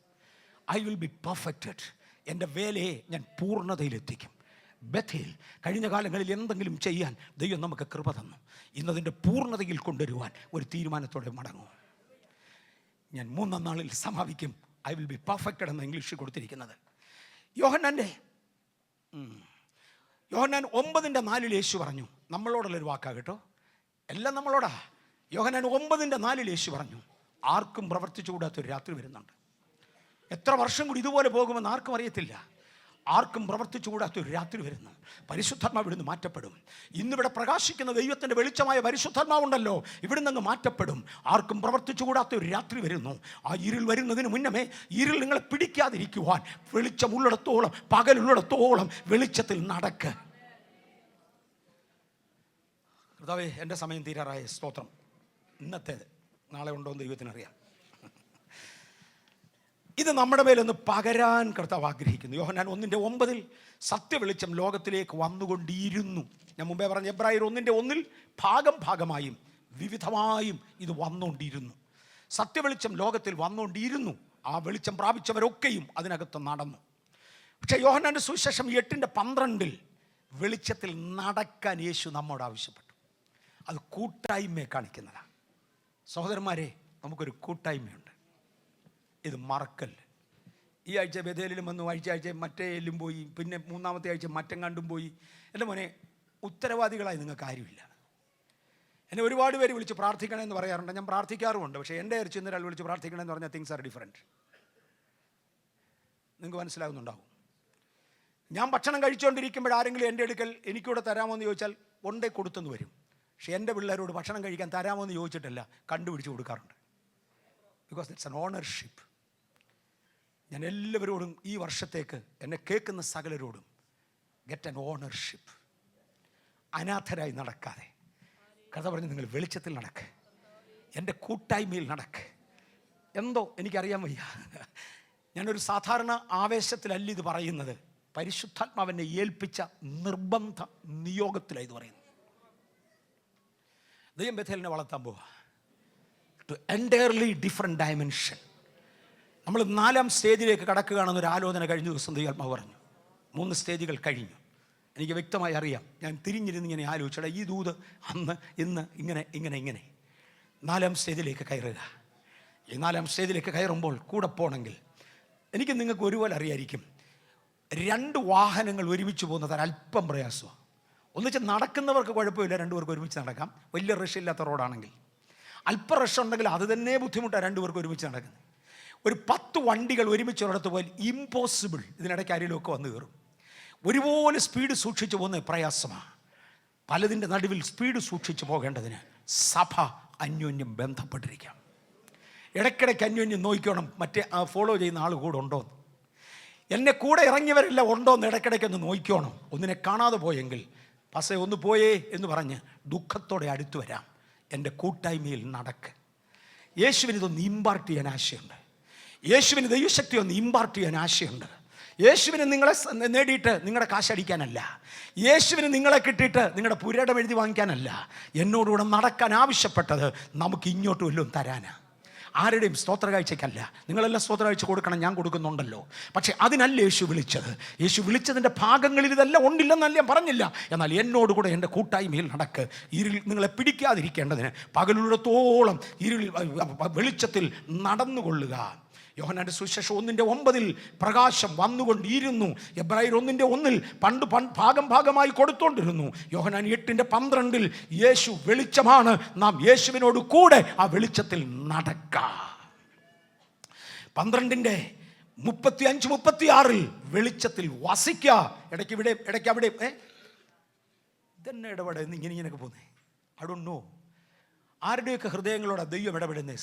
I will be perfected. എൻ്റെ വേലയെ ഞാൻ പൂർണ്ണതയിലെത്തിക്കും. ബഥേൽ കഴിഞ്ഞ കാലങ്ങളിൽ എന്തെങ്കിലും ചെയ്യാൻ ദൈവം നമുക്ക് കൃപ തന്നു. ഇന്നതിൻ്റെ പൂർണ്ണതയിൽ കൊണ്ടുവരുവാൻ ഒരു തീരുമാനത്തോടെ മടങ്ങും. ഞാൻ 3-ാം നാളിൽ സമാപിക്കും. ഐ വിൽ ബി പെർഫെക്റ്റഡ് എന്ന് ഇംഗ്ലീഷിൽ കൊടുത്തിരിക്കുന്നത്. യോഹന്നാൻ 9:4 യേശു പറഞ്ഞു. നമ്മളോടുള്ളൊരു വാക്കാ കേട്ടോ, എല്ലാം നമ്മളോടാ. യോഹന്നാൻ 9:4 യേശു പറഞ്ഞു, ആർക്കും പ്രവർത്തിച്ചുകൂടാത്തൊരു രാത്രി വരുന്നുണ്ട്. എത്ര വർഷം കൂടി ഇതുപോലെ പോകുമെന്ന് ആർക്കും അറിയത്തില്ല. ആർക്കും പ്രവർത്തിച്ചുകൂടാത്ത ഒരു രാത്രി വരുന്നു. പരിശുദ്ധാത്മാവ് ഇവിടുന്ന് മാറ്റപ്പെടും. ഇന്നിവിടെ പ്രകാശിക്കുന്ന ദൈവത്തിൻ്റെ വെളിച്ചമായ പരിശുദ്ധാത്മാവുണ്ടല്ലോ, ഇവിടുന്ന് അങ്ങ് മാറ്റപ്പെടും. ആർക്കും പ്രവർത്തിച്ചുകൂടാത്ത ഒരു രാത്രി വരുന്നു. ആ ഇരുൾ വരുന്നതിന് മുന്നമേ ഇരുൾ നിങ്ങളെ പിടിക്കാതിരിക്കുവാൻ വെളിച്ചമുള്ളിടത്തോളം, പകലുള്ളിടത്തോളം വെളിച്ചത്തിൽ നടക്ക്. കർത്താവേ, എൻ്റെ സമയം തീരാറായ സ്തോത്രം. ഇന്നത്തേത് നാളെ ഉണ്ടോ എന്ന് ദൈവത്തിനറിയാം. ഇത് നമ്മുടെ മേലൊന്ന് പകരാൻ കർത്താവ് ആഗ്രഹിക്കുന്നു. യോഹന്നാൻ 1:9 സത്യവെളിച്ചം ലോകത്തിലേക്ക് വന്നുകൊണ്ടിരുന്നു. ഞാൻ മുമ്പേ പറഞ്ഞ എബ്രായർ 1:1 ഭാഗമായും വിവിധമായും ഇത് വന്നുകൊണ്ടിരുന്നു. സത്യവെളിച്ചം ലോകത്തിൽ വന്നുകൊണ്ടിരുന്നു. ആ വെളിച്ചം പ്രാപിച്ചവരൊക്കെയും അതിനകത്ത് നടന്നു. പക്ഷേ യോഹന്നാൻ്റെ സുവിശേഷം 8:12 വെളിച്ചത്തിൽ നടക്കാൻ യേശു നമ്മോട് ആവശ്യപ്പെട്ടു. അത് കൂട്ടായ്മയെ കാണിക്കുന്നതാണ്. സഹോദരന്മാരെ, നമുക്കൊരു കൂട്ടായ്മയുണ്ട്. ഇത് മറക്കല്ല. ഈ ആഴ്ച ബഥേലിലും വന്നു, ആഴ്ച മറ്റേ എല്ലും പോയി, പിന്നെ 3-ാമത്തെ ആഴ്ച മറ്റെങ്ങാണ്ടും പോയി. എൻ്റെ മോനെ, ഉത്തരവാദികളായി നിങ്ങൾക്ക് ആരുമില്ല. എന്നെ ഒരുപാട് പേര് വിളിച്ച് പ്രാർത്ഥിക്കണമെന്ന് പറയാറുണ്ട്. ഞാൻ പ്രാർത്ഥിക്കാറുമുണ്ട്. പക്ഷേ എൻ്റെ ഇറച്ചി ഒരാൾ വിളിച്ച് പ്രാർത്ഥിക്കണമെന്ന് പറഞ്ഞാൽ തിങ്സ് ആർ ഡിഫറെൻറ്റ്. നിങ്ങൾക്ക് മനസ്സിലാകുന്നുണ്ടാവും. ഞാൻ ഭക്ഷണം കഴിച്ചുകൊണ്ടിരിക്കുമ്പോൾ ആരെങ്കിലും എൻ്റെ അടുക്കൽ എനിക്കൂടെ തരാമോ എന്ന് ചോദിച്ചാൽ കൊണ്ടേ കൊടുത്തെന്ന് വരും. പക്ഷേ എൻ്റെ പിള്ളേരോട് ഭക്ഷണം കഴിക്കാൻ തരാമോ എന്ന് ചോദിച്ചിട്ടല്ല, കണ്ടുപിടിച്ച് കൊടുക്കാറുണ്ട്. Because it's an ownership. ഞാൻ എല്ലാവരോടും ഈ വർഷത്തേക്ക് എന്നെ കേൾക്കുന്ന സകലരോടും ഗെറ്റ് ആൻ ഓണർഷിപ്പ്. അനാഥരായി നടക്കാതെ കഥ പറഞ്ഞ് നിങ്ങൾ വെളിച്ചത്തിൽ നടക്ക്, എൻ്റെ കൂട്ടായ്മയിൽ നടക്ക്. എന്തോ എനിക്കറിയാൻ വയ്യ. ഞാനൊരു സാധാരണ ആവേശത്തിലല്ല ഇത് പറയുന്നത്. പരിശുദ്ധാത്മാവിനെ ഏൽപ്പിച്ച നിർബന്ധ നിയോഗത്തിലാണ് ഇത് പറയുന്നത്. ദൈവം ബഥേലിനെ വളർത്താൻ പോവുക. To entirely different dimension. നമ്മൾ 4-ാം സ്റ്റേജിലേക്ക് കടക്കുകയാണെന്നൊരു ആലോചന കഴിഞ്ഞ ദിവസം ദൈവാത്മാവ് പറഞ്ഞു. 3 സ്റ്റേജുകൾ കഴിഞ്ഞു. എനിക്ക് വ്യക്തമായി അറിയാം. ഞാൻ തിരിഞ്ഞിരുന്ന് ഇങ്ങനെ ആലോചിച്ചടാ, ഈ ദൂത് അന്ന് ഇന്ന് ഇങ്ങനെ 4-ാം സ്റ്റേജിലേക്ക് കയറുക. ഈ 4-ാം സ്റ്റേജിലേക്ക് കയറുമ്പോൾ കൂടെ പോകണമെങ്കിൽ എനിക്ക് നിങ്ങൾക്ക് ഒരുപോലെ അറിയായിരിക്കും. 2 വാഹനങ്ങൾ ഒരുമിച്ച് പോകുന്നത് അല്പം പ്രയാസമാണ്. ഒന്നിച്ച് നടക്കുന്നവർക്ക് കുഴപ്പമില്ല, 2 പേർക്ക് ഒരുമിച്ച് നടക്കാം. വലിയ റഷ് ഇല്ലാത്ത റോഡാണെങ്കിൽ. അല്പം റഷ് ഉണ്ടെങ്കിൽ അത് തന്നെ ബുദ്ധിമുട്ടാണ് 2 പേർക്ക് ഒരുമിച്ച് നടക്കുന്നത്. ഒരു 10 വണ്ടികൾ ഒരുമിച്ച് ഒരിടത്ത് പോയാൽ ഇമ്പോസിബിൾ. ഇതിനിടയ്ക്ക് ആരെങ്കിലുമൊക്കെ വന്ന് കയറും. ഒരുപോലെ സ്പീഡ് സൂക്ഷിച്ചു പോകുന്നത് പ്രയാസമാണ്. പലതിൻ്റെ നടുവിൽ സ്പീഡ് സൂക്ഷിച്ചു പോകേണ്ടതിന് സഭ അന്യോന്യം ബന്ധപ്പെട്ടിരിക്കാം. ഇടയ്ക്കിടയ്ക്ക് അന്യോന്യം നോക്കിക്കണം, മറ്റേ ഫോളോ ചെയ്യുന്ന ആൾ കൂടെ ഉണ്ടോ, എന്നെ കൂടെ ഇറങ്ങിയവരെല്ലാം ഉണ്ടോ എന്ന് ഇടയ്ക്കിടയ്ക്കൊന്ന് നോക്കിക്കോണം. ഒന്നിനെ കാണാതെ പോയെങ്കിൽ പസേ ഒന്ന് പോയേ എന്ന് പറഞ്ഞ് ദുഃഖത്തോടെ അടുത്തു വരാം. എൻ്റെ കൂട്ടായ്മയിൽ നടക്ക്. യേശുവിന് ഇതൊന്ന് ഇമ്പാർട്ട് ചെയ്യാൻ ആശയുണ്ട്. യേശുവിന് ദൈവശക്തി ഒന്ന് ഇമ്പാർട്ട് ചെയ്യാൻ ആശയുണ്ട്. യേശുവിന് നിങ്ങളെ നേടിയിട്ട് നിങ്ങളുടെ കാശടിക്കാനല്ല. യേശുവിന് നിങ്ങളെ കിട്ടിയിട്ട് നിങ്ങളുടെ പുരയിടം എഴുതി വാങ്ങിക്കാനല്ല. എന്നോടുകൂടെ നടക്കാൻ ആവശ്യപ്പെട്ടത് നമുക്ക് ഇങ്ങോട്ട് വല്ലതും തരാനാണ്. ആരുടെയും സ്തോത്ര കാഴ്ചയ്ക്കല്ല. നിങ്ങളെല്ലാം സ്തോത്ര കാഴ്ച കൊടുക്കണം, ഞാൻ കൊടുക്കുന്നുണ്ടല്ലോ. പക്ഷേ അതിനല്ല യേശു വിളിച്ചത്. യേശു വിളിച്ചതിൻ്റെ ഭാഗങ്ങളിൽ ഇതെല്ലാം ഉണ്ടില്ലെന്നല്ല ഞാൻ പറഞ്ഞില്ല. എന്നാൽ എന്നോടുകൂടെ എൻ്റെ കൂട്ടായ്മയിൽ നടക്ക്. ഇരുളിൽ നിങ്ങളെ പിടിക്കാതിരിക്കേണ്ടതിന് പകലുള്ളിടത്തോളം ഇരുളിൽ വെളിച്ചത്തിൽ നടന്നുകൊള്ളുക. യോഹന്നാന്റെ സുവിശേഷം 1:9 പ്രകാശം വന്നുകൊണ്ടിരുന്നു. എബ്രായർ 1:1 പണ്ട് ഭാഗമായി കൊടുത്തോണ്ടിരുന്നു. യോഹന്നാൻ 8:12 യേശു വെളിച്ചമാണ്, നാം യേശുവിനോട് കൂടെ ആ വെളിച്ചത്തിൽ നടക്കാം. 12:35-36 വെളിച്ചത്തിൽ വസിക്കുക. ഇടയ്ക്ക് ഇവിടെ ഇടയ്ക്ക് അവിടെ ഇതന്നെ ഇടപെട ഇങ്ങനെയൊക്കെ പോകുന്നേ. ഐ ഡോണ്ട് നോ ആരുടെയൊക്കെ ഹൃദയങ്ങളോട് ദൈവം ഇടപെടുന്നേ.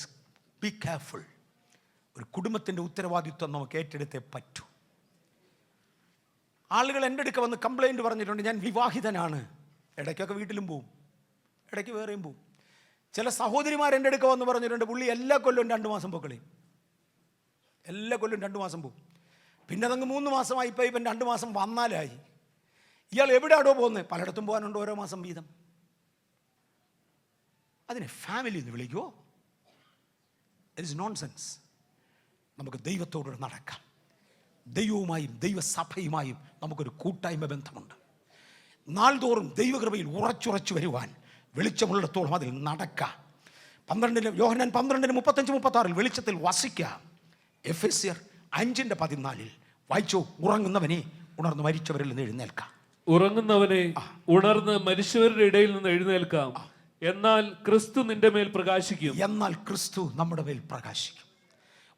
Be careful. ഒരു കുടുംബത്തിൻ്റെ ഉത്തരവാദിത്വം നമുക്ക് ഏറ്റെടുത്തേ പറ്റൂ. ആളുകൾ എൻ്റെ അടുക്ക വന്ന് കംപ്ലൈൻറ്റ് പറഞ്ഞിട്ടുണ്ട്, ഞാൻ വിവാഹിതനാണ്. ഇടയ്ക്കൊക്കെ വീട്ടിലും പോവും, ഇടയ്ക്ക് വേറെയും പോവും. ചില സഹോദരിമാർ എൻ്റെ അടുക്ക വന്ന് പറഞ്ഞിട്ടുണ്ട്, പുള്ളി എല്ലാ കൊല്ലവും 2 മാസം പൊക്കളയും, എല്ലാ കൊല്ലവും 2 മാസം പോവും. പിന്നെ അതങ്ങ് 3 മാസമായി. ഇപ്പം 2 മാസം വന്നാലായി. ഇയാൾ എവിടെയാണോ പോകുന്നത്? പലയിടത്തും പോകാനുണ്ട്, ഓരോ മാസം വീതം. അതിനെ ഫാമിലി എന്ന് വിളിക്കുമോ? It is nonsense. നമുക്ക് ദൈവത്തോടുകൂടെ നടക്കാം. ദൈവവുമായും ദൈവസഭയുമായും നമുക്കൊരു കൂട്ടായ്മ ബന്ധമുണ്ട്. നാൾതോറും ദൈവകൃപയിൽ ഉറച്ചുറച്ചു വരുവാൻ വെളിച്ചമുള്ളിടത്തോളം അതിൽ നടക്കാം. യോഹന്നാൻ 12:35-36 വെളിച്ചത്തിൽ വസിക്കാം. എഫെസ്യർ 5:14 വായിച്ചോ. ഉറങ്ങുന്നവനെ ഉണർന്ന് മരിച്ചവരിൽ നിന്ന് എഴുന്നേൽക്കാം. ഉറങ്ങുന്നവനെ ഉണർന്ന് മരിച്ചവരുടെ ഇടയിൽ നിന്ന് എഴുന്നേൽക്കാം. എന്നാൽ ക്രിസ്തു നിന്റെ മേൽ പ്രകാശിക്കും. എന്നാൽ ക്രിസ്തു നമ്മുടെ മേൽ പ്രകാശിക്കും.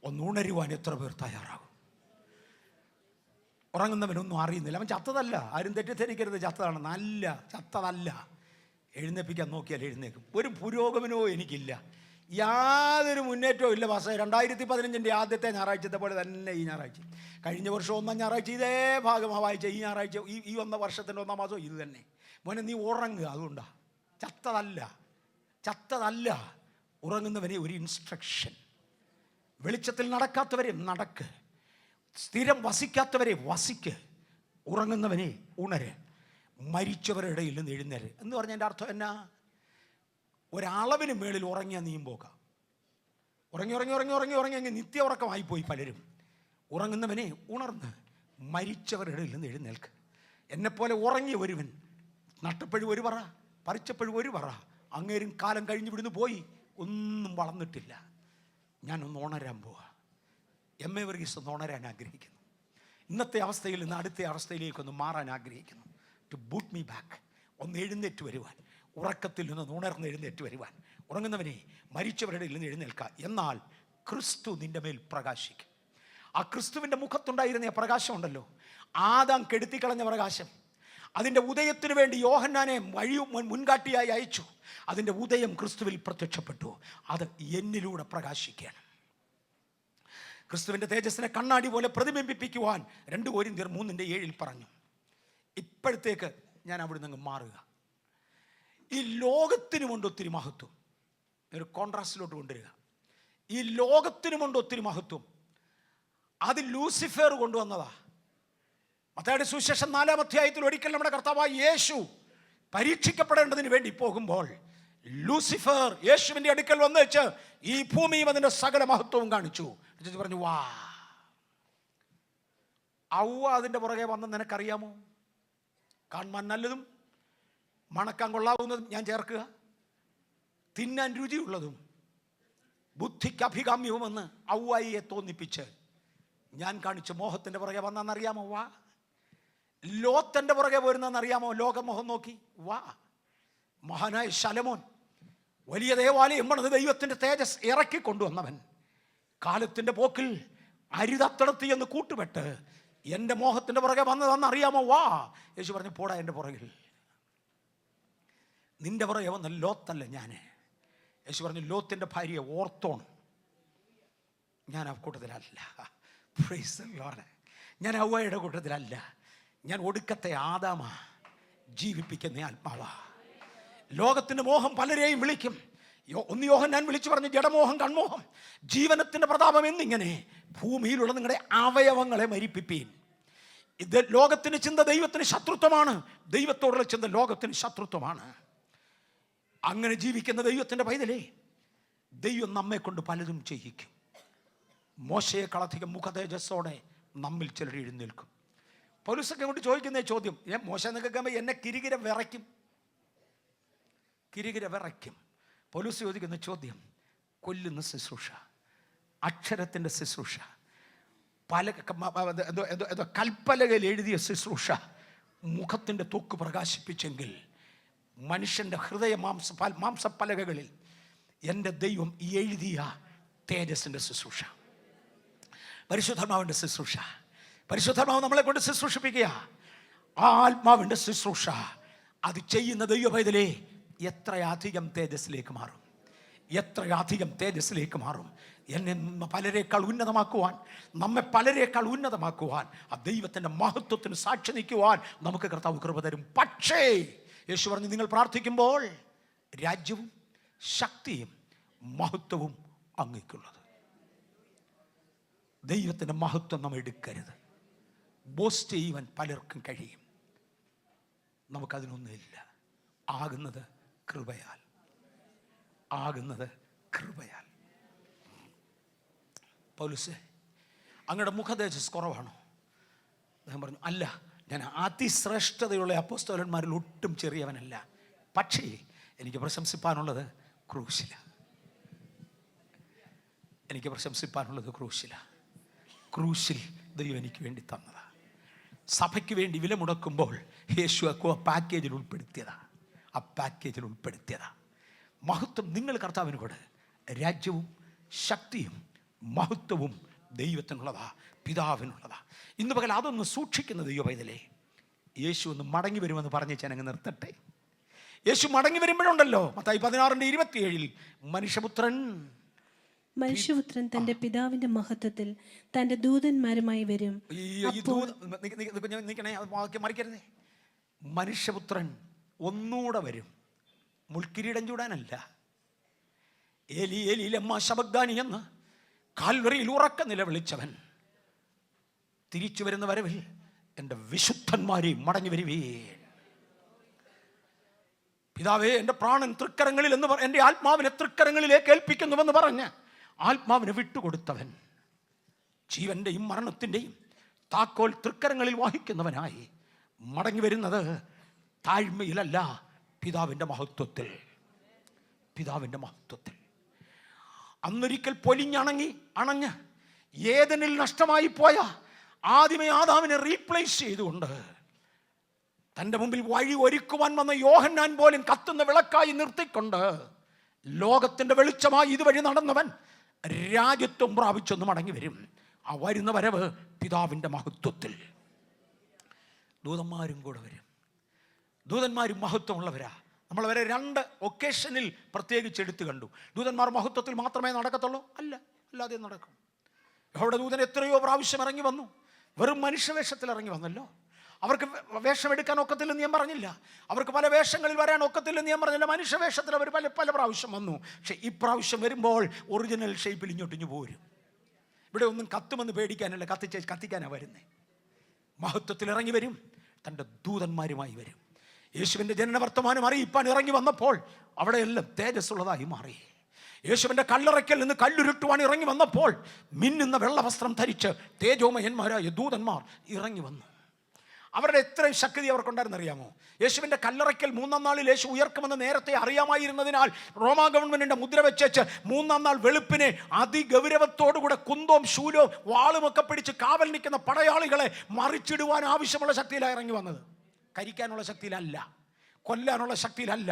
ഒന്ന് ഉണരുവാൻ എത്ര പേർ തയ്യാറാകും? ഉറങ്ങുന്നവനൊന്നും അറിയുന്നില്ല. അവൻ ചത്തതല്ല, ആരും തെറ്റിദ്ധരിക്കരുത്, ചത്തതാണ്. നല്ല ചത്തതല്ല. എഴുന്നേൽപ്പിക്കാൻ നോക്കിയാൽ എഴുന്നേക്കും. ഒരു പുരോഗമനവും എനിക്കില്ല, യാതൊരു മുന്നേറ്റവും ഇല്ല. 2015 ആദ്യത്തെ ഞായറാഴ്ചത്തെ പോലെ തന്നെ ഈ ഞായറാഴ്ച, കഴിഞ്ഞ വർഷം 1-ാം ഞായറാഴ്ച ഇതേ ഭാഗമാണ് വായിച്ച, ഈ ഞായറാഴ്ച ഈ 1 വർഷത്തിൻ്റെ 1-ാം മാസം ഇത് തന്നെ. മോനെ നീ ഉറങ്ങുക, അതുകൊണ്ടാ. ചത്തതല്ല. ഉറങ്ങുന്നവനെ ഒരു ഇൻസ്ട്രക്ഷൻ. വെളിച്ചത്തിൽ നടക്കാത്തവരെ നടക്ക്, സ്ഥിരം വസിക്കാത്തവരെ വസിക്ക്, ഉറങ്ങുന്നവനെ ഉണര്, മരിച്ചവരുടെ ഇടയിൽ നിന്ന് എഴുന്നേര് എന്ന് പറഞ്ഞതിൻ്റെ അർത്ഥം എന്നാ? ഒരളവിന് മേളിൽ ഉറങ്ങിയാൽ നീയും പോകാം. ഉറങ്ങി അങ്ങ് നിത്യ ഉറക്കമായിപ്പോയി പലരും. ഉറങ്ങുന്നവനെ ഉണർന്ന് മരിച്ചവരുടെ ഇടയിൽ നിന്ന് എഴുന്നേൽക്ക്. എന്നെപ്പോലെ ഉറങ്ങിയ ഒരുവൻ നട്ടപ്പോഴും ഒരു പറ, പറിച്ചപ്പോഴും ഒരു പറ, അങ്ങേരും കാലം കഴിഞ്ഞ് വിടുന്ന് പോയി, ഒന്നും വളർന്നിട്ടില്ല. ഞാനൊന്ന് ഉണരാൻ പോവാ. എം.എ. വർഗീസ് ഒന്ന് ഉണരാൻ ആഗ്രഹിക്കുന്നു. ഇന്നത്തെ അവസ്ഥയിൽ നിന്ന് അടുത്ത അവസ്ഥയിലേക്കൊന്ന് മാറാൻ ആഗ്രഹിക്കുന്നു. ടു ബൂട്ട് മീ ബാക്ക്, ഒന്ന് എഴുന്നേറ്റ് വരുവാൻ, ഉറക്കത്തിൽ നിന്ന് ഉണർന്ന് എഴുന്നേറ്റ് വരുവാൻ. ഉറങ്ങുന്നവനെ മരിച്ചവരുടെ ഇടയിൽ നിന്ന് എഴുന്നേൽക്കുക. എന്നാൽ ക്രിസ്തു നിന്റെ മേൽ പ്രകാശിക്കും. ആ ക്രിസ്തുവിൻ്റെ മുഖത്തുണ്ടായിരുന്ന പ്രകാശം ഉണ്ടല്ലോ, ആദാം കെടുത്തിക്കളഞ്ഞ പ്രകാശം, അതിൻ്റെ ഉദയത്തിന് വേണ്ടി യോഹന്നാനെ മുൻകാട്ടിയായി അയച്ചു. അതിൻ്റെ ഉദയം ക്രിസ്തുവിൽ പ്രത്യക്ഷപ്പെട്ടു. അത് എന്നിലൂടെ പ്രകാശിക്കുകയാണ്. ക്രിസ്തുവിൻ്റെ തേജസ്സിനെ കണ്ണാടി പോലെ പ്രതിബിംബിപ്പിക്കുവാൻ 2 കൊരിന്ത്യർ 3:7 പറഞ്ഞു. ഇപ്പോഴത്തേക്ക് ഞാൻ അവിടെ നിന്ന് മാറുക. ഈ ലോകത്തിനുമുണ്ട് ഒത്തിരി മഹത്വം. ഒരു കോൺട്രാസ്റ്റിലോട്ട് കൊണ്ടുവരിക. ഈ ലോകത്തിനുമുണ്ട് ഒത്തിരി മഹത്വം. അത് ലൂസിഫർ കൊണ്ടുവന്നതാ. മത്തായിയുടെ സുവിശേഷം 4-ാം അധ്യായത്തിൽ ഒരിക്കൽ നമ്മുടെ കർത്താവായ യേശു പരീക്ഷിക്കപ്പെടേണ്ടതിന് വേണ്ടി പോകുമ്പോൾ ലൂസിഫർ യേശുവിൻ്റെ അടുക്കൽ വന്ന് വെച്ച് ഈ ഭൂമിയും അതിൻ്റെ സകല മഹത്വവും കാണിച്ചു. പറഞ്ഞു, വാ. ഔവ അതിൻ്റെ പുറകെ വന്ന് നിനക്കറിയാമോ? കാണാൻ നല്ലതും മണക്കാൻ കൊള്ളാവുന്നതും ഞാൻ ചേർക്കുക, തിന്നാൻ രുചിയുള്ളതും ബുദ്ധിക്ക് അഭികാമ്യവുമെന്ന് ഔവയെ തോന്നിപ്പിച്ച് ഞാൻ കാണിച്ച മോഹത്തിൻ്റെ പുറകെ വന്നറിയാമോ? വാ. ലോത്തൻ്റെ പുറകെ പോരുന്നറിയാമോ? ലോകമോഹം നോക്കി വാ. മഹാനായ ശലോമോൻ വലിയ ദേവാലയം പണിത് ദൈവത്തിൻ്റെ തേജസ് ഇറക്കി കൊണ്ടുവന്നവൻ കാലത്തിൻ്റെ പോക്കിൽ അരുതത്തടത്തി എന്ന് കൂട്ടുപെട്ട് എൻ്റെ മോഹത്തിൻ്റെ പുറകെ വന്നറിയാമോ? വാ. യേശു പറഞ്ഞു, പോടാ എൻ്റെ പുറകിൽ. നിന്റെ പുറകെ വന്ന ലോത്തല്ല ഞാൻ. യേശു പറഞ്ഞു, ലോത്തിൻ്റെ ഭാര്യയെ ഓർത്തോൺ. ഞാൻ ആ കൂട്ടത്തിലല്ല. Praise the Lord. ഞാൻ ഔവയുടെ കൂട്ടത്തിലല്ല. ഞാൻ ഒടുക്കത്തെ ആദാമാ, ജീവിപ്പിക്കുന്ന ആത്മാവാ. ലോകത്തിൻ്റെ മോഹം പലരെയും വിളിക്കും. 1 യോഹന്നാൻ വിളിച്ചു പറഞ്ഞു, ജഡമോഹം, കൺമോഹം, ജീവനത്തിൻ്റെ പ്രതാപം എന്നിങ്ങനെ ഭൂമിയിലുള്ള നിങ്ങളുടെ അവയവങ്ങളെ മരിപ്പിപ്പീൻ. ഇത് ലോകത്തിന് ചിന്ത ദൈവത്തിന് ശത്രുത്വമാണ്, ദൈവത്തോടുള്ള ചിന്ത ലോകത്തിന് ശത്രുത്വമാണ്. അങ്ങനെ ജീവിക്കുന്ന ദൈവത്തിൻ്റെ പൈതലേ, ദൈവം നമ്മെ കൊണ്ട് പലതും ചെയ്യിക്കും. മോശയെക്കാളധികം മുഖതേജസ്സോടെ നമ്മിൽ ചിലർ എഴുന്നേൽക്കും. പൗലോസൊക്കെ കൊണ്ട് ചോദിക്കുന്ന ചോദ്യം, മോശ എന്നൊക്കെ എന്നെ കിരികിര വിറയ്ക്കും. പൗലോസ് ചോദിക്കുന്ന ചോദ്യം, കൊല്ലുന്ന ശുശ്രൂഷ, അക്ഷരത്തിൻ്റെ ശുശ്രൂഷ, കൽപ്പലകയിൽ എഴുതിയ ശുശ്രൂഷ മുഖത്തിൻ്റെ തൊക്ക് പ്രകാശിപ്പിച്ചെങ്കിൽ മനുഷ്യൻ്റെ ഹൃദയ മാംസപ്പലകകളിൽ എൻ്റെ ദൈവം എഴുതിയ തേജസ്സിൻ്റെ ശുശ്രൂഷ, പരിശുദ്ധാത്മാവിൻ്റെ ശുശ്രൂഷ, പരിശുദ്ധാത്മാവ് നമ്മളെ കൊണ്ട് ശുശ്രൂഷിപ്പിക്കുക. ആ ആത്മാവിൻ്റെ ശുശ്രൂഷ അത് ചെയ്യുന്ന ദൈവപൈതലേ, എത്രയധികം തേജസ്സിലേക്ക് മാറും, എത്രയധികം തേജസ്സിലേക്ക് മാറും. എന്നെ പലരേക്കാൾ ഉന്നതമാക്കുവാൻ, നമ്മെ പലരേക്കാൾ ഉന്നതമാക്കുവാൻ, ആ ദൈവത്തിൻ്റെ മഹത്വത്തിന് സാക്ഷി നിൽക്കുവാൻ നമുക്ക് കർത്താവ് കൃപ തരും. പക്ഷേ യേശു പറഞ്ഞു, നിങ്ങൾ പ്രാർത്ഥിക്കുമ്പോൾ രാജ്യവും ശക്തിയും മഹത്വവും അങ്ങേക്കുള്ളത്. ദൈവത്തിൻ്റെ മഹത്വം നമ്മൾ എടുക്കരുത്. ബോസ്റ്റ് ചെയ്യുവാൻ പലർക്കും കഴിയും, നമുക്കതിനൊന്നുമില്ല. ആകുന്നത് കൃപയാൽ, ആകുന്നത് കൃപയാൽ. പൗലോസേ, അങ്ങയുടെ മുഖതേജസ് കുറവാണോ? അദ്ദേഹം പറഞ്ഞു, അല്ല, ഞാൻ അതിശ്രേഷ്ഠതയുള്ള അപ്പോസ്തലന്മാരിൽ ഒട്ടും ചെറിയവനല്ല. പക്ഷേ എനിക്ക് പ്രശംസിപ്പാനുള്ളത് ക്രൂശിലാണ്. എനിക്ക് പ്രശംസിപ്പാനുള്ളത് ക്രൂശിലാണ്. ക്രൂശിൽ ദൈവം എനിക്ക് വേണ്ടി തന്നതാണ്. സഭയ്ക്ക് വേണ്ടി വില മുടക്കുമ്പോൾ യേശു ആ പാക്കേജിൽ ഉൾപ്പെടുത്തിയതാണ്. ആ പാക്കേജിൽ ഉൾപ്പെടുത്തിയതാണ്. മഹത്വം നിങ്ങൾ കർത്താവിന് കൂടെ, രാജ്യവും ശക്തിയും മഹത്വവും ദൈവത്തിനുള്ളതാ. പിതാവിനുള്ളതാ. ഇന്ന് പകൽ അതൊന്ന് സൂക്ഷിക്കുന്ന ദൈവ പൈതലേ, യേശു ഒന്ന് മടങ്ങി വരുമെന്ന് പറഞ്ഞ് ഞാനങ്ങ് നിർത്തട്ടെ. യേശു മടങ്ങി വരുമ്പോഴുണ്ടല്ലോ, മത്തായി 16:27 മനുഷ്യപുത്രൻ തന്റെ പിതാവിന്റെ മഹത്വത്തിൽ തന്റെ ദൂതന്മാരുമായി വരും. മറിക്കരുതേ. മനുഷ്യപുത്രൻ ഒന്നൂടെ വരും, മുൾക്കിരീടം ചൂടാനല്ല. ഏലി ഏലി ലമ്മാ ശബക്താനി എന്ന് കാൽവറിയിൽ ഉറക്ക നിലവിളിച്ചവൻ തിരിച്ചു വരുന്ന വരവിൽ എൻ്റെ വിശുദ്ധന്മാരെ മടങ്ങി വരുവേ. പിതാവേ, എൻ്റെ പ്രാണൻ തൃക്കരങ്ങളിൽ എന്ന് എൻ്റെ ആത്മാവിനെ തൃക്കരങ്ങളിലേക്ക് ഏൽപ്പിക്കുന്നുവെന്ന് പറഞ്ഞ് ആത്മാവിനെ വിട്ടുകൊടുത്തവൻ, ജീവന്റെയും മരണത്തിൻ്റെയും താക്കോൽ തൃക്കരങ്ങളിൽ വഹിക്കുന്നവനായി മടങ്ങി വരുന്നത് താഴ്മയിലല്ല, പിതാവിൻ്റെ മഹത്വത്തിൽ. പിതാവിൻ്റെ മഹത്വത്തിൽ. അന്നൊരിക്കൽ അണഞ്ഞ് ഏദനിൽ നഷ്ടമായി പോയ ആദിമേ ആദാമിനെ റീപ്ലേസ് ചെയ്തുകൊണ്ട് തൻ്റെ മുമ്പിൽ വഴി ഒരുക്കുവാൻ വന്ന യോഹന്നാൻ പോലും കത്തുന്ന വിളക്കായി നിർത്തിക്കൊണ്ട് ലോകത്തിൻ്റെ വെളിച്ചമായി ഇതുവഴി നടന്നവൻ രാജ്യത്വം പ്രാപിച്ചൊന്ന് മടങ്ങി വരും. ആ വരുന്ന വരവ് പിതാവിൻ്റെ മഹത്വത്തിൽ. ദൂതന്മാരും കൂടെ വരും. ദൂതന്മാരും മഹത്വമുള്ളവരാ. നമ്മളവരെ 2 ഒക്കേഷനിൽ പ്രത്യേകിച്ച് എടുത്തു കണ്ടു. ദൂതന്മാർ മഹത്വത്തിൽ മാത്രമേ നടക്കത്തുള്ളൂ? അല്ല, അല്ലാതെ നടക്കും. അവിടെ ദൂതൻ എത്രയോ പ്രാവശ്യം ഇറങ്ങി വന്നു. വെറും മനുഷ്യവേഷത്തിൽ ഇറങ്ങി വന്നല്ലോ. അവർക്ക് വേഷം എടുക്കാൻ ഒക്കത്തില്ലെന്ന് ഞാൻ പറഞ്ഞില്ല. അവർക്ക് പല വേഷങ്ങളിൽ വരാൻ ഒക്കത്തില്ലെന്ന് ഞാൻ പറഞ്ഞില്ല. മനുഷ്യവേഷത്തിൽ അവർ പല പ്രാവശ്യം വന്നു. പക്ഷെ ഇപ്രാവശ്യം വരുമ്പോൾ ഒറിജിനൽ ഷേപ്പിൽ ഇങ്ങോട്ടിഞ്ഞു പോരും. ഇവിടെ ഒന്നും കത്തുമെന്ന് പേടിക്കാനല്ല, കത്തിക്കാനാണ് വരുന്നത്. മഹത്വത്തിൽ ഇറങ്ങി വരും, തൻ്റെ ദൂതന്മാരുമായി വരും. യേശുവിൻ്റെ ജനന വർത്തമാനം അറിയിപ്പാൻ ഇറങ്ങി വന്നപ്പോൾ അവിടെയെല്ലാം തേജസ്സുള്ളതായി മാറി. യേശുവിൻ്റെ കല്ലറയ്ക്കൽ നിന്ന് കല്ലുരുട്ടുവാൻ ഇറങ്ങി വന്നപ്പോൾ മിന്നുന്ന വെള്ളവസ്ത്രം ധരിച്ച് തേജോമയന്മാരായ ദൂതന്മാർ ഇറങ്ങി വന്നു. അവരുടെ എത്ര ശക്തി അവർക്കുണ്ടായിരുന്നറിയാമോ? യേശുവിൻ്റെ കല്ലറയ്ക്കൽ 3-ാം നാളിൽ യേശു ഉയർക്കുമെന്ന് നേരത്തെ അറിയാമായിരുന്നതിനാൽ റോമാ ഗവൺമെന്റിന്റെ മുദ്ര വെച്ചേച്ച് 3-ാം നാൾ വെളുപ്പിനെ അതിഗൗരവത്തോടുകൂടെ കുന്തവും ശൂലവും വാളുമൊക്കെ പിടിച്ച് കാവൽ നിൽക്കുന്ന പടയാളികളെ മറിച്ചിടുവാൻ ആവശ്യമുള്ള ശക്തിയിലാണ് ഇറങ്ങി വന്നത്. കരിക്കാനുള്ള ശക്തിയിലല്ല, കൊല്ലാനുള്ള ശക്തിയിലല്ല.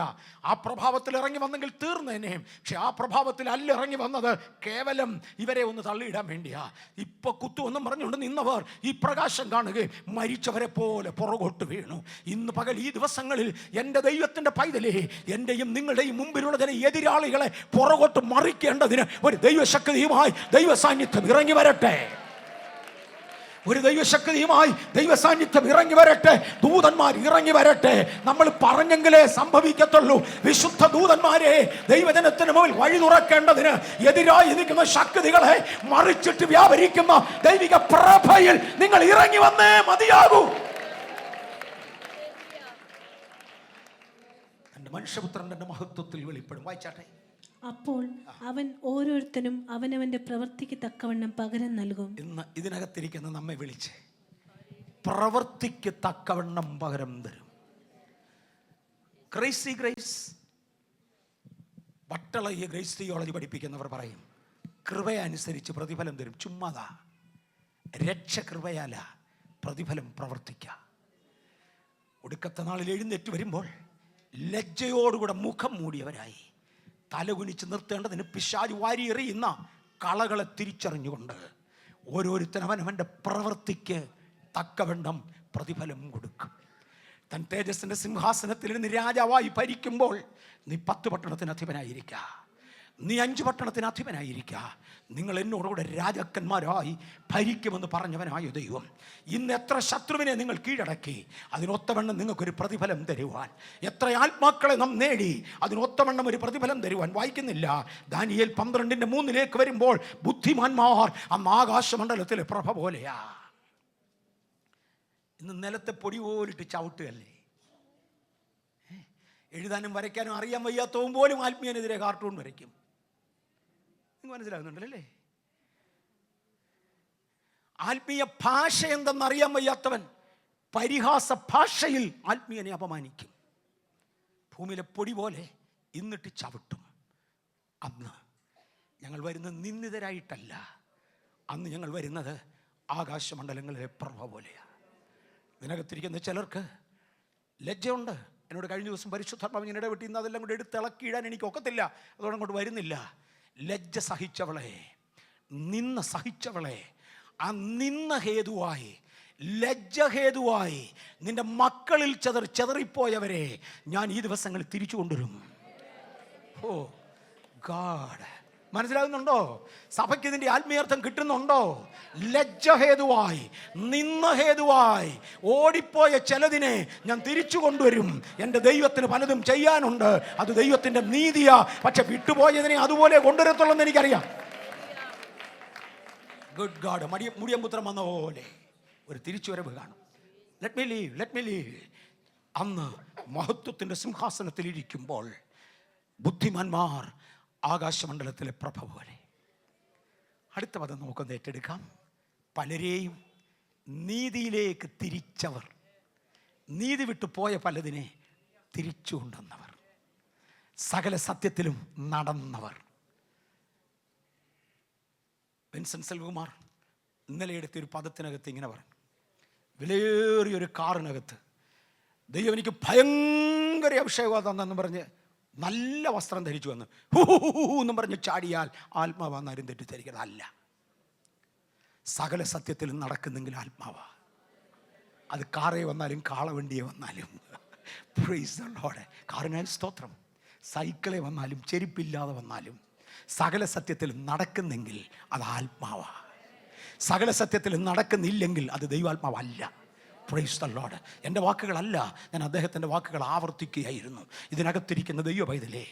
ആ പ്രഭാവത്തിൽ ഇറങ്ങി വന്നെങ്കിൽ തീർന്നേനെ. പക്ഷെ ആ പ്രഭാവത്തിൽ അല്ല ഇറങ്ങി വന്നത്, കേവലം ഇവരെ ഒന്ന് തള്ളിയിടാൻ വേണ്ടിയാ. ഇപ്പൊ കുത്തുവെന്നും പറഞ്ഞുകൊണ്ട് നിന്നവർ ഈ പ്രകാശം കാണുകയും മരിച്ചവരെ പോലെ പുറകോട്ട് വീണു. ഇന്ന് പകൽ ഈ ദിവസങ്ങളിൽ എൻ്റെ ദൈവത്തിൻ്റെ പൈതലേ, എൻ്റെയും നിങ്ങളുടെയും മുമ്പിലുള്ള ചില എതിരാളികളെ പുറകോട്ട് മറിക്കേണ്ടതിന് ഒരു ദൈവശക്തിയുമായി ദൈവ സാന്നിധ്യം ഇറങ്ങി വരട്ടെ. ഒരു ദൈവശക്തിയുമായി ദൈവ സാന്നിധ്യം ഇറങ്ങി വരട്ടെ. ദൂതന്മാർ ഇറങ്ങി വരട്ടെ. നമ്മൾ പറഞ്ഞെങ്കിലേ സംഭവിക്കത്തുള്ളൂ. വിശുദ്ധ ദൂതന്മാരെ ദൈവജനത്തിന് മുമ്പിൽ വഴി തുറക്കേണ്ടതിന് എതിരായി നിൽക്കുന്ന ശക്തികളെ മറിച്ചിട്ട് വ്യാപരിക്കുന്ന ദൈവിക പ്രഭയിൽ നിങ്ങൾ ഇറങ്ങി വന്നേ മതിയാകൂ. എൻ്റെ മനുഷ്യപുത്രന്റെ മഹത്വത്തിൽ വെളിപ്പെടും. വായിച്ചാട്ടെ. അപ്പോൾ അവൻ ഓരോരുത്തനും അവനവന്റെ പ്രവൃത്തിക്ക് തക്കവണ്ണം പകരം നൽകും. ഇന്ന് ഇതിനകത്തിരിക്കുന്ന നമ്മെ വിളിച്ച് പ്രവൃത്തിക്ക് തക്കവണ്ണം പകരം തരും. ഗ്രേസ് വട്ടളകിയ ഗ്രേസ് തിയോളജി പഠിപ്പിക്കുന്നവർ പറയും, കൃപയനുസരിച്ച് പ്രതിഫലം തരും. ചുമ്മാതാ. രക്ഷ കൃപയാല, പ്രതിഫലം പ്രവർത്തിക്ക. ഒടുക്കത്തെ നാളിൽ എഴുന്നേറ്റ് വരുമ്പോൾ ലജ്ജയോടുകൂടെ മുഖം മൂടിയവരായി തലകുനിച്ച് നിർത്തേണ്ടതിന് പിശാച് വാരിയെറിയുന്ന കളകളെ തിരിച്ചറിഞ്ഞുകൊണ്ട് ഓരോരുത്തരും അവനവൻ്റെ പ്രവൃത്തിക്ക് തക്കവണ്ണം പ്രതിഫലം കൊടുക്കും. തൻ തേജസ്സിൻ്റെ സിംഹാസനത്തിൽ ഇരുന്ന് രാജാവായി ഭരിക്കുമ്പോൾ നീ 10 പട്ടണത്തിന് അധിപനായിരിക്കുക, നീ 5 പട്ടണത്തിന് അധിപനായിരിക്കുക. നിങ്ങൾ എന്നോടുകൂടെ രാജാക്കന്മാരായി ഭരിക്കുമെന്ന് പറഞ്ഞവനായ ദൈവം ഇന്ന് എത്ര ശത്രുവിനെ നിങ്ങൾ കീഴടക്കി, അതിനൊത്തവണ്ണം നിങ്ങൾക്കൊരു പ്രതിഫലം തരുവാൻ. എത്ര ആത്മാക്കളെ നാം നേടി, അതിനൊത്തവണ്ണം ഒരു പ്രതിഫലം തരുവാൻ. വായിക്കുന്നില്ല, ദാനിയേൽ 12:3 വരുമ്പോൾ ബുദ്ധിമാന്മാർ അന്ന് ആകാശമണ്ഡലത്തിലെ പ്രഭ പോലെയാ. ഇന്ന് നിലത്തെ പൊടി പോലിട്ട് ചവിട്ടുകല്ലേ. എഴുതാനും വരയ്ക്കാനും അറിയാൻ വയ്യാത്തവും പോലും ആത്മീയനെതിരെ കാർട്ടൂൺ വരയ്ക്കും. നിങ്ങൾ മനസ്സിലാകുന്നുണ്ടല്ലേ? ആത്മീയ ഭാഷ എന്തെന്നറിയാൻ വയ്യാത്തവൻ പരിഹാസ ഭാഷയിൽ ആത്മീയനെ അപമാനിക്കും. ഭൂമിയിലെ പൊടി പോലെ ഇന്നിട്ട് ചവിട്ടും. അന്ന് ഞങ്ങൾ വരുന്നത് നിന്ദിതരായിട്ടല്ല, അന്ന് ഞങ്ങൾ വരുന്നത് ആകാശമണ്ഡലങ്ങളിലെ പ്രഭ പോലെയാണ്. ഇതിനകത്തിരിക്കുന്ന ചിലർക്ക് ലജ്ജയുണ്ട്. എന്നോട് കഴിഞ്ഞ ദിവസം പരിശുദ്ധാത്മാവ് ഇങ്ങനെ ഇടപെട്ടി, ഇന്ന് അതെല്ലാം കൂടെ എടുത്ത് ഇളക്കിയിടാൻ എനിക്ക് ഒക്കത്തില്ല, അതോടെ അങ്ങോട്ട് വരുന്നില്ല. ലജ്ജ സഹിച്ചവളെ, നിന്ന സഹിച്ചവളെ, ആ നിന്ന ഹേതുവായി, ലജ്ജഹേതുവായി നിന്റെ മക്കളിൽ ചെതറിപ്പോയവരെ ഞാൻ ഈ ദിവസങ്ങളിൽ തിരിച്ചു കൊണ്ടുവരും. ഓ ഗാഡ്, മനസ്സിലാകുന്നുണ്ടോ? സഭയ്ക്ക് ഇതിൻ്റെ ആത്മീയർത്ഥം കിട്ടുന്നുണ്ടോ? ലജ്ജഹേതുവായി, നിന്ന ഹേതുവായി ഓടിപ്പോയ ചിലതിനെ ഞാൻ തിരിച്ചു കൊണ്ടുവരും. എൻ്റെ ദൈവത്തിന് പലതും ചെയ്യാനുണ്ട്, അത് ദൈവത്തിൻ്റെ നീതിയാ. പക്ഷെ വിട്ടുപോയതിനെ അതുപോലെ കൊണ്ടുവരത്തുള്ളൂ എന്ന് എനിക്കറിയാം. ഗുഡ് ഗാഡ്, മുടിയമ്പുത്രം വന്ന പോലെ ഒരു തിരിച്ചുവരവ് കാണും. Let me leave. അന്ന് മഹത്വത്തിൻ്റെ സിംഹാസനത്തിൽ ഇരിക്കുമ്പോൾ ബുദ്ധിമാന്മാർ ആകാശമണ്ഡലത്തിലെ പ്രഭ പോലെ. അടുത്ത പദം നമുക്കൊന്ന് ഏറ്റെടുക്കാം. പലരെയും നീതിയിലേക്ക് തിരിച്ചവർ, നീതി വിട്ടു പോയ പലതിനെ തിരിച്ചു കൊണ്ടുവന്നവർ, സകല സത്യത്തിലും നടന്നവർ. വിൻസെൻ്റ് സെൽവകുമാർ ഇന്നലെ എടുത്തൊരു പദത്തിനകത്ത് ഇങ്ങനെ പറഞ്ഞു, വിലയേറിയൊരു കാറിനകത്ത് ദൈവം എനിക്ക് ഭയങ്കര അഭിഷേകം തന്നെന്ന് പറഞ്ഞ് നല്ല വസ്ത്രം ധരിച്ചു വന്ന് എന്നും പറഞ്ഞ് ചാടിയാൽ ആത്മാവാന്നാരും തെറ്റിദ്ധരിക്കുന്നത് അല്ല. സകല സത്യത്തിലും നടക്കുന്നെങ്കിൽ ആത്മാവാ. അത് കാറേ വന്നാലും കാളവണ്ടിയെ വന്നാലും, പ്രൈസ് ദി ലോർഡ്, കാറിനായി സ്തോത്രം. സൈക്കിളെ വന്നാലും ചെരുപ്പില്ലാതെ വന്നാലും സകല സത്യത്തിലും നടക്കുന്നെങ്കിൽ അത് ആത്മാവാ. സകല സത്യത്തിലും നടക്കുന്നില്ലെങ്കിൽ അത് ദൈവാത്മാവല്ല. Praise the Lord. എൻ്റെ വാക്കുകളല്ല, ഞാൻ അദ്ദേഹത്തിൻ്റെ വാക്കുകൾ ആവർത്തിക്കുകയായിരുന്നു. ഇതിനകത്തിരിക്കുന്ന ദൈവ പൈതലേ,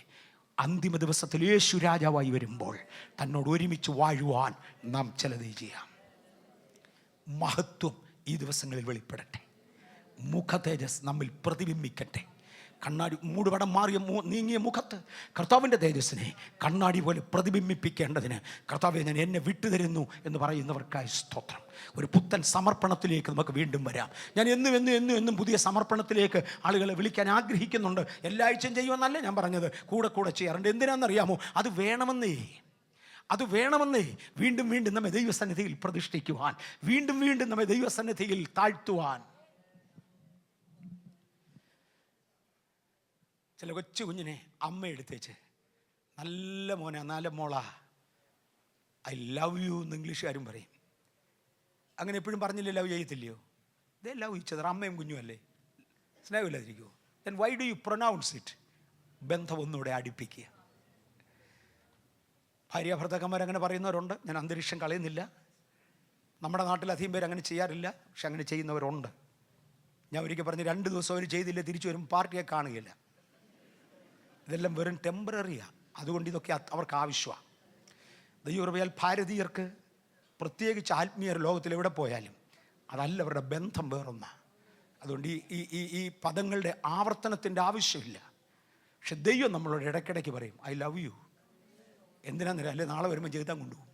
അന്തിമ ദിവസത്തിൽ യേശു രാജാവായി വരുമ്പോൾ തന്നോട് ഒരുമിച്ച് വാഴുവാൻ നാം ചിലത് ചെയ്യാം. മഹത്വം ഈ ദിവസങ്ങളിൽ വെളിപ്പെടട്ടെ. മുഖ തേജസ് നമ്മിൽ പ്രതിബിംബിക്കട്ടെ. കണ്ണാടി മൂടുപടം മാറിയ നീങ്ങിയ മുഖത്ത് കർത്താവിൻ്റെ തേജസ്സിനെ കണ്ണാടി പോലെ പ്രതിബിംബിപ്പിക്കേണ്ടതിന് കർത്താവെ ഞാൻ എന്നെ വിട്ടുതരുന്നു എന്ന് പറയുന്നവർക്കായി സ്തോത്രം. ഒരു പുത്തൻ സമർപ്പണത്തിലേക്ക് നമുക്ക് വീണ്ടും വരാം. ഞാൻ എന്നും പുതിയ സമർപ്പണത്തിലേക്ക് ആളുകളെ വിളിക്കാൻ ആഗ്രഹിക്കുന്നുണ്ട്. എല്ലാ ആഴ്ചയും ചെയ്യുമെന്നല്ല ഞാൻ പറഞ്ഞത്, കൂടെ ചെയ്യാറുണ്ട്. എന്തിനാണെന്നറിയാമോ? അത് വേണമെന്നേ. വീണ്ടും നമ്മെ ദൈവസന്നിധിയിൽ പ്രതിഷ്ഠിക്കുവാൻ, വീണ്ടും നമ്മെ ദൈവസന്നിധിയിൽ താഴ്ത്തുവാൻ. ചില കൊച്ചു കുഞ്ഞിനെ അമ്മ എടുത്തേച്ച്, നല്ല മോനെ, നല്ല മോളാ, ഐ ലവ് യു എന്ന് ഇംഗ്ലീഷുകാരും പറയും. അങ്ങനെ എപ്പോഴും പറഞ്ഞില്ലേ ലവ് ചെയ്യത്തില്ലയോ? They love each other. അമ്മയും കുഞ്ഞും അല്ലേ, സ്നേഹമില്ലാതിരിക്കുമോ? Then why do you pronounce it? ബന്ധം ഒന്നുകൂടെ അടുപ്പിക്കുക. ഭാര്യ ഭർത്താക്കന്മാരങ്ങനെ പറയുന്നവരുണ്ട്. ഞാൻ അന്തരീക്ഷം കളയുന്നില്ല. നമ്മുടെ നാട്ടിൽ അധികം പേര് അങ്ങനെ ചെയ്യാറില്ല, പക്ഷെ അങ്ങനെ ചെയ്യുന്നവരുണ്ട്. ഞാൻ ഒരിക്കൽ പറഞ്ഞ് 2 ദിവസം അവർ ചെയ്തില്ല, തിരിച്ചു വരും പാർട്ടിയെ കാണുകയില്ല. ഇതെല്ലാം വെറും ടെമ്പററിയാണ്. അതുകൊണ്ട് ഇതൊക്കെ അവർക്ക് ആവശ്യമാണ്. ദൈവകൃപയാൽ ഭാരതീയർക്ക്, പ്രത്യേകിച്ച് ആത്മീയ ലോകത്തിൽ എവിടെ പോയാലും അതല്ല അവരുടെ ബന്ധം വേറൊന്നാണ്. അതുകൊണ്ട് ഈ പദങ്ങളുടെ ആവർത്തനത്തിൻ്റെ ആവശ്യമില്ല. പക്ഷെ ദൈവം നമ്മളോട് ഇടയ്ക്കിടയ്ക്ക് പറയും ഐ ലവ് യു. എന്തിനാണെന്നറിയാം? അല്ലെ നാളെ വരുമ്പോൾ ജീവിതം കൊണ്ടുപോകും.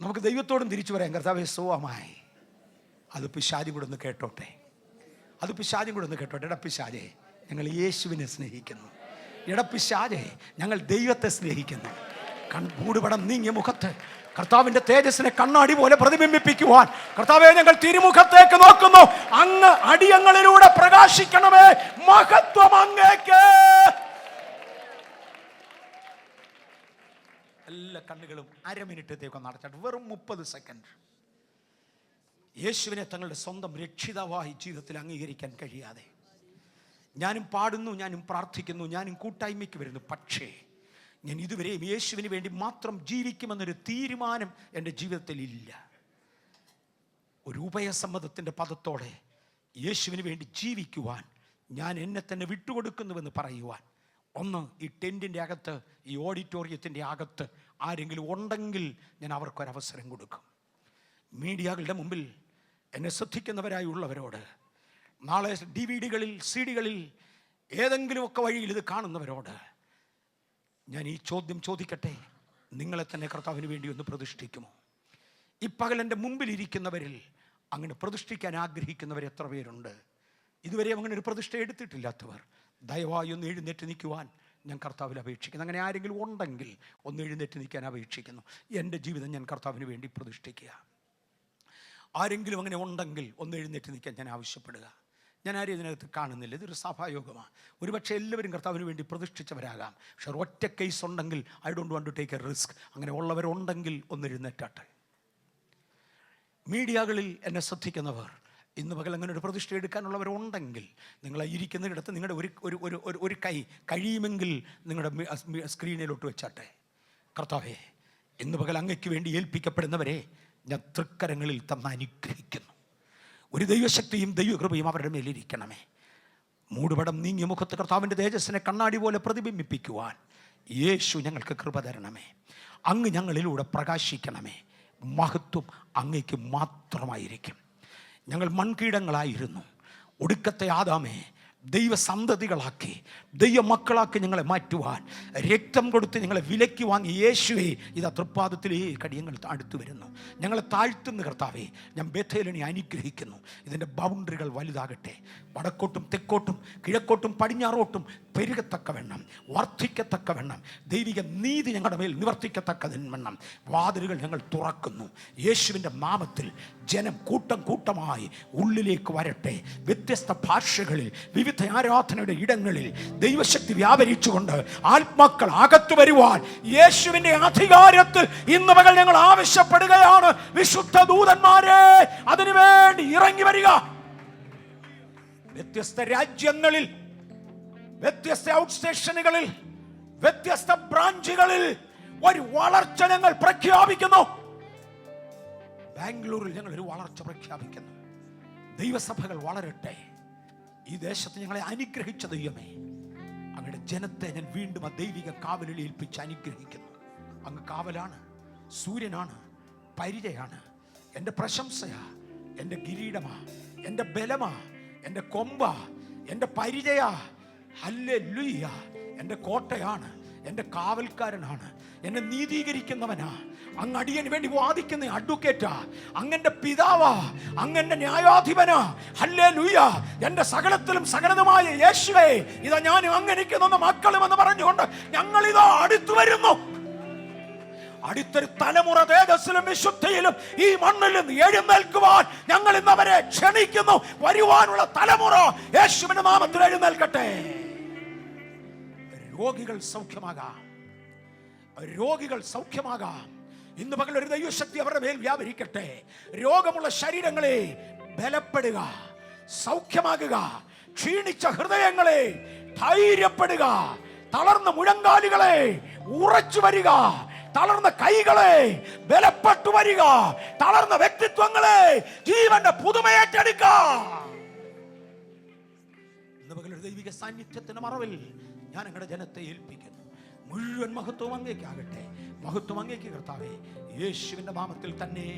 നമുക്ക് ദൈവത്തോടും തിരിച്ചു പറയാം, കർത്താവേ സോമായി. അത് പിശാചും കൂടെ ഒന്ന് കേട്ടോട്ടെ. ഇടപ്പിശാചേ, ഞങ്ങൾ യേശുവിനെ സ്നേഹിക്കുന്നു. ഇടപ്പിശാചേ, ഞങ്ങൾ ദൈവത്തെ സ്നേഹിക്കുന്നു. മൂടുപടം നീങ്ങിയ മുഖത്ത് കർത്താവിൻ്റെ തേജസ്സിനെ കണ്ണാടി പോലെ പ്രതിബിംബിപ്പിക്കുവാൻ കർത്താവേ ഞങ്ങൾ തിരുമുഖത്തേക്ക് നോക്കുന്നു. അങ്ങ് അടിയങ്ങളിലൂടെ പ്രകാശിക്കണമേ. മഹത്വം അങ്ങേക്ക്. എല്ലാ കണ്ണുകളും അരമിനിറ്റത്തേക്കൊന്ന് അടച്ചിട്ട് വെറും 30 സെക്കൻഡ് യേശുവിനെ തങ്ങളുടെ സ്വന്തം രക്ഷിതാവായി ജീവിതത്തിൽ അംഗീകരിക്കാൻ കഴിയാതെ ഞാനും പാടുന്നു, ഞാനും പ്രാർത്ഥിക്കുന്നു, ഞാനും കൂട്ടായ്മയ്ക്ക് വരുന്നു, പക്ഷേ ഞാൻ ഇതുവരെയും യേശുവിന് വേണ്ടി മാത്രം ജീവിക്കുമെന്നൊരു തീരുമാനം എൻ്റെ ജീവിതത്തിൽ ഇല്ല. ഒരു ഉഭയസമ്മതത്തിൻ്റെ പദത്തോടെ യേശുവിന് വേണ്ടി ജീവിക്കുവാൻ ഞാൻ എന്നെ തന്നെ വിട്ടുകൊടുക്കുന്നുവെന്ന് പറയുവാൻ, ഒന്ന് ഈ ടെൻറ്റിൻ്റെ അകത്ത്, ഈ ഓഡിറ്റോറിയത്തിൻ്റെ അകത്ത് ആരെങ്കിലും ഉണ്ടെങ്കിൽ ഞാൻ അവർക്കൊരവസരം കൊടുക്കും. മീഡിയകളുടെ മുമ്പിൽ എന്നെ ശ്രദ്ധിക്കുന്നവരായി ഉള്ളവരോട്, നാളെ DVD-കളിൽ CD-കളിൽ ഏതെങ്കിലുമൊക്കെ വഴിയിൽ ഇത് കാണുന്നവരോട് ഞാൻ ഈ ചോദ്യം ചോദിക്കട്ടെ: നിങ്ങളെ തന്നെ കർത്താവിന് വേണ്ടി ഒന്ന് പ്രതിഷ്ഠിക്കുമോ? ഈ പകൽ എൻ്റെ മുമ്പിലിരിക്കുന്നവരിൽ അങ്ങനെ പ്രതിഷ്ഠിക്കാൻ ആഗ്രഹിക്കുന്നവർ എത്ര പേരുണ്ട്? ഇതുവരെ അങ്ങനെ ഒരു പ്രതിഷ്ഠ എടുത്തിട്ടില്ലാത്തവർ ദയവായി ഒന്ന് എഴുന്നേറ്റ് നിൽക്കുവാൻ ഞാൻ കർത്താവിൽ അപേക്ഷിക്കുന്നു. അങ്ങനെ ആരെങ്കിലും ഉണ്ടെങ്കിൽ ഒന്ന് എഴുന്നേറ്റ് നിൽക്കാൻ അപേക്ഷിക്കുന്നു. എൻ്റെ ജീവിതം ഞാൻ കർത്താവിന് വേണ്ടി പ്രതിഷ്ഠിക്കുക. ആരെങ്കിലും അങ്ങനെ ഉണ്ടെങ്കിൽ ഒന്ന് എഴുന്നേറ്റ് നിൽക്കാൻ ഞാൻ ആവശ്യപ്പെടുക. ഞാൻ ആരും ഇതിനകത്ത് കാണുന്നില്ല, ഇതൊരു സഭായോഗമാണ്. ഒരുപക്ഷെ എല്ലാവരും കർത്താവിന് വേണ്ടി പ്രതിഷ്ഠിച്ചവരാകാം. പക്ഷെ ഒറ്റ കേസ് ഉണ്ടെങ്കിൽ I don't want to take a risk. അങ്ങനെ ഉള്ളവരുണ്ടെങ്കിൽ ഒന്ന് എഴുന്നേറ്റാട്ടെ. മീഡിയകളിൽ എന്നെ ശ്രദ്ധിക്കുന്നവർ ഇന്ന് പകൽ അങ്ങനെ ഒരു പ്രതിഷ്ഠ എടുക്കാനുള്ളവരുണ്ടെങ്കിൽ നിങ്ങൾ ഇരിക്കുന്നിടത്ത് നിങ്ങളുടെ ഒരു കൈ കഴിയുമെങ്കിൽ നിങ്ങളുടെ സ്ക്രീനിലോട്ട് വെച്ചാട്ടെ. കർത്താവേ, ഇന്ന് പകൽ അങ്ങയ്ക്ക് വേണ്ടി ഏൽപ്പിക്കപ്പെടുന്നവരെ ഞാൻ തൃക്കരങ്ങളിൽ തന്ന് അനുഗ്രഹിക്കുന്നു. ഒരു ദൈവശക്തിയും ദൈവകൃപയും അവരുടെ മേലിരിക്കണമേ. മൂടുപടം നീങ്ങിയ മുഖത്ത് കർത്താവിൻ്റെ തേജസ്സിനെ കണ്ണാടി പോലെ പ്രതിബിംബിപ്പിക്കുവാൻ യേശു ഞങ്ങൾക്ക് കൃപ തരണമേ. അങ്ങ് ഞങ്ങളിലൂടെ പ്രകാശിക്കണമേ. മഹത്വം അങ്ങയ്ക്ക് മാത്രമായിരിക്കും. ഞങ്ങൾ മൺകീടങ്ങളായിരുന്നു. ഒടുക്കത്തെ ആദാമേ ദൈവസന്തതികളാക്കി ദൈവമക്കളാക്കി ഞങ്ങളെ മാറ്റുവാൻ രക്തം കൊടുത്ത് ഞങ്ങളെ വിലയ്ക്ക് വാങ്ങി യേശുവേ ഇതാ തൃപ്പാദത്തിലേ കടിയങ്ങൾ അടുത്തു വരുന്നു. ഞങ്ങളെ താഴ്ത്തുന്ന കർത്താവേ, ഞാൻ ബേഥേലിനെ അനുഗ്രഹിക്കുന്നു. ഇതിൻ്റെ ബൗണ്ടറികൾ വലുതാകട്ടെ. വടക്കോട്ടും തെക്കോട്ടും കിഴക്കോട്ടും പടിഞ്ഞാറോട്ടും പെരുകത്തക്കവണ്ണം, വർദ്ധിക്കത്തക്കവണ്ണം, ദൈവിക നീതി ഞങ്ങളുടെ മേൽ നിവർത്തിക്കത്തക്കവണ്ണം വാതിലുകൾ ഞങ്ങൾ തുറക്കുന്നു. യേശുവിൻ്റെ നാമത്തിൽ ജനം കൂട്ടം കൂട്ടമായി ഉള്ളിലേക്ക് വരട്ടെ. വ്യത്യസ്ത ഭാഷകളിൽ വിവിധ ആരാധനയുടെ ഇടങ്ങളിൽ ദൈവശക്തി വ്യാപരിച്ചുകൊണ്ട് ആത്മാക്കൾ അകത്തു വരുവാൻ യേശുവിൻ്റെ അധികാരത്തിൽ ഇന്ന് പകൽ ഞങ്ങൾ ആവശ്യപ്പെടുകയാണ്. വിശുദ്ധ ദൂതന്മാരെ, അതിനുവേണ്ടി ഇറങ്ങി വരിക. വ്യത്യസ്ത രാജ്യങ്ങളിൽ, വ്യത്യസ്ത ഔട്ട് സ്റ്റേഷനുകളിൽ, വ്യത്യസ്ത ബ്രാഞ്ചുകളിൽ ഒരു വളർച്ച ഞങ്ങൾ പ്രഖ്യാപിക്കുന്നു. ബാംഗ്ലൂരിൽ ഞങ്ങൾ ഒരു വളർച്ച പ്രഖ്യാപിക്കുന്നു. ദൈവസഭകൾ വളരട്ടെ. ഈ ദേശത്ത് ഞങ്ങളെ അനുഗ്രഹിച്ച ദൈവമേ, അങ്ങയുടെ ജനത്തെ ഞാൻ വീണ്ടും ആ ദൈവിക കാവലിൽ ഏൽപ്പിച്ച് അനുഗ്രഹിക്കുന്നു. അങ്ങ് കാവലാണ്, സൂര്യനാണ്, പരിചയാണ്, എൻ്റെ പ്രശംസയാ, എൻ്റെ കിരീടമാ, എൻ്റെ ബലമാ, എൻ്റെ കൊമ്പ, എൻ്റെ പരിചയാ. ഹല്ലേലൂയ. എൻ്റെ കോട്ടയാണ്, എൻ്റെ കാവൽക്കാരനാണ്, എന്നെ നീതീകരിക്കുന്നവനാ. അങ്ങ് അടിയന് വേണ്ടി വാദിക്കുന്ന അഡ്വക്കേറ്റാ. അങ്ങന്റെ പിതാവാ, അങ്ങന്റെ ന്യായാധിപനാ. ഹല്ലേലൂയ. എൻ്റെ സകലത്തിലും സകലതുമായ യേശുവേ, ഇതാ ഞാൻ അങ്ങനിക്കുന്ന മക്കളും എന്ന് പറഞ്ഞുകൊണ്ട് ഞങ്ങളിതാ അടുത്തു വരുന്നു. അടുത്തൊരു തലമുറ തേജസ്സിലും വിശുദ്ധിയിലും ഈ മണ്ണിലും എഴുന്നേൽക്കുവാൻ ഞങ്ങൾ ഇന്ന് അവരെ ക്ഷണിക്കുന്നു. വരുവാനുള്ള തലമുറ യേശുവിന്റെ നാമത്തിൽ എഴുന്നേൽക്കട്ടെ. രോഗികൾ സൗഖ്യമാകാം, രോഗികൾ സൗഖ്യമാകാം. ഇന്ന് പകൽ ഒരു ദൈവശക്തി അവരുടെ മേൽ വ്യാപരിക്കട്ടെ. രോഗമുള്ള ശരീരങ്ങളെ ബലപ്പെടുക, സൗഖ്യമാകുക. ക്ഷീണിച്ച ഹൃദയങ്ങളെ ധൈര്യപ്പെടുക. തളർന്ന മുഴങ്കാലുകളെ ഉറച്ചു വരിക. തളർന്ന കൈകളെ ബലപ്പെട്ടു വരിക. തളർന്ന വ്യക്തിത്വങ്ങളെ ജീവന്റെ പുതുമയേറ്റെടുക്കുക. ഇന്ന് പകൽ ഒരു ദൈവിക സാന്നിധ്യത്തിന്റെ മറവിൽ ഞാൻ അങ്ങയുടെ ജനത്തെ ഏൽപ്പിക്കുന്നു. മുഴുവൻ മഹത്വം അങ്ങേക്കാകട്ടെ. മഹത്വം അങ്ങേക്ക് കർത്താവേ, യേശുവിന്റെ നാമത്തിൽ തന്നെ.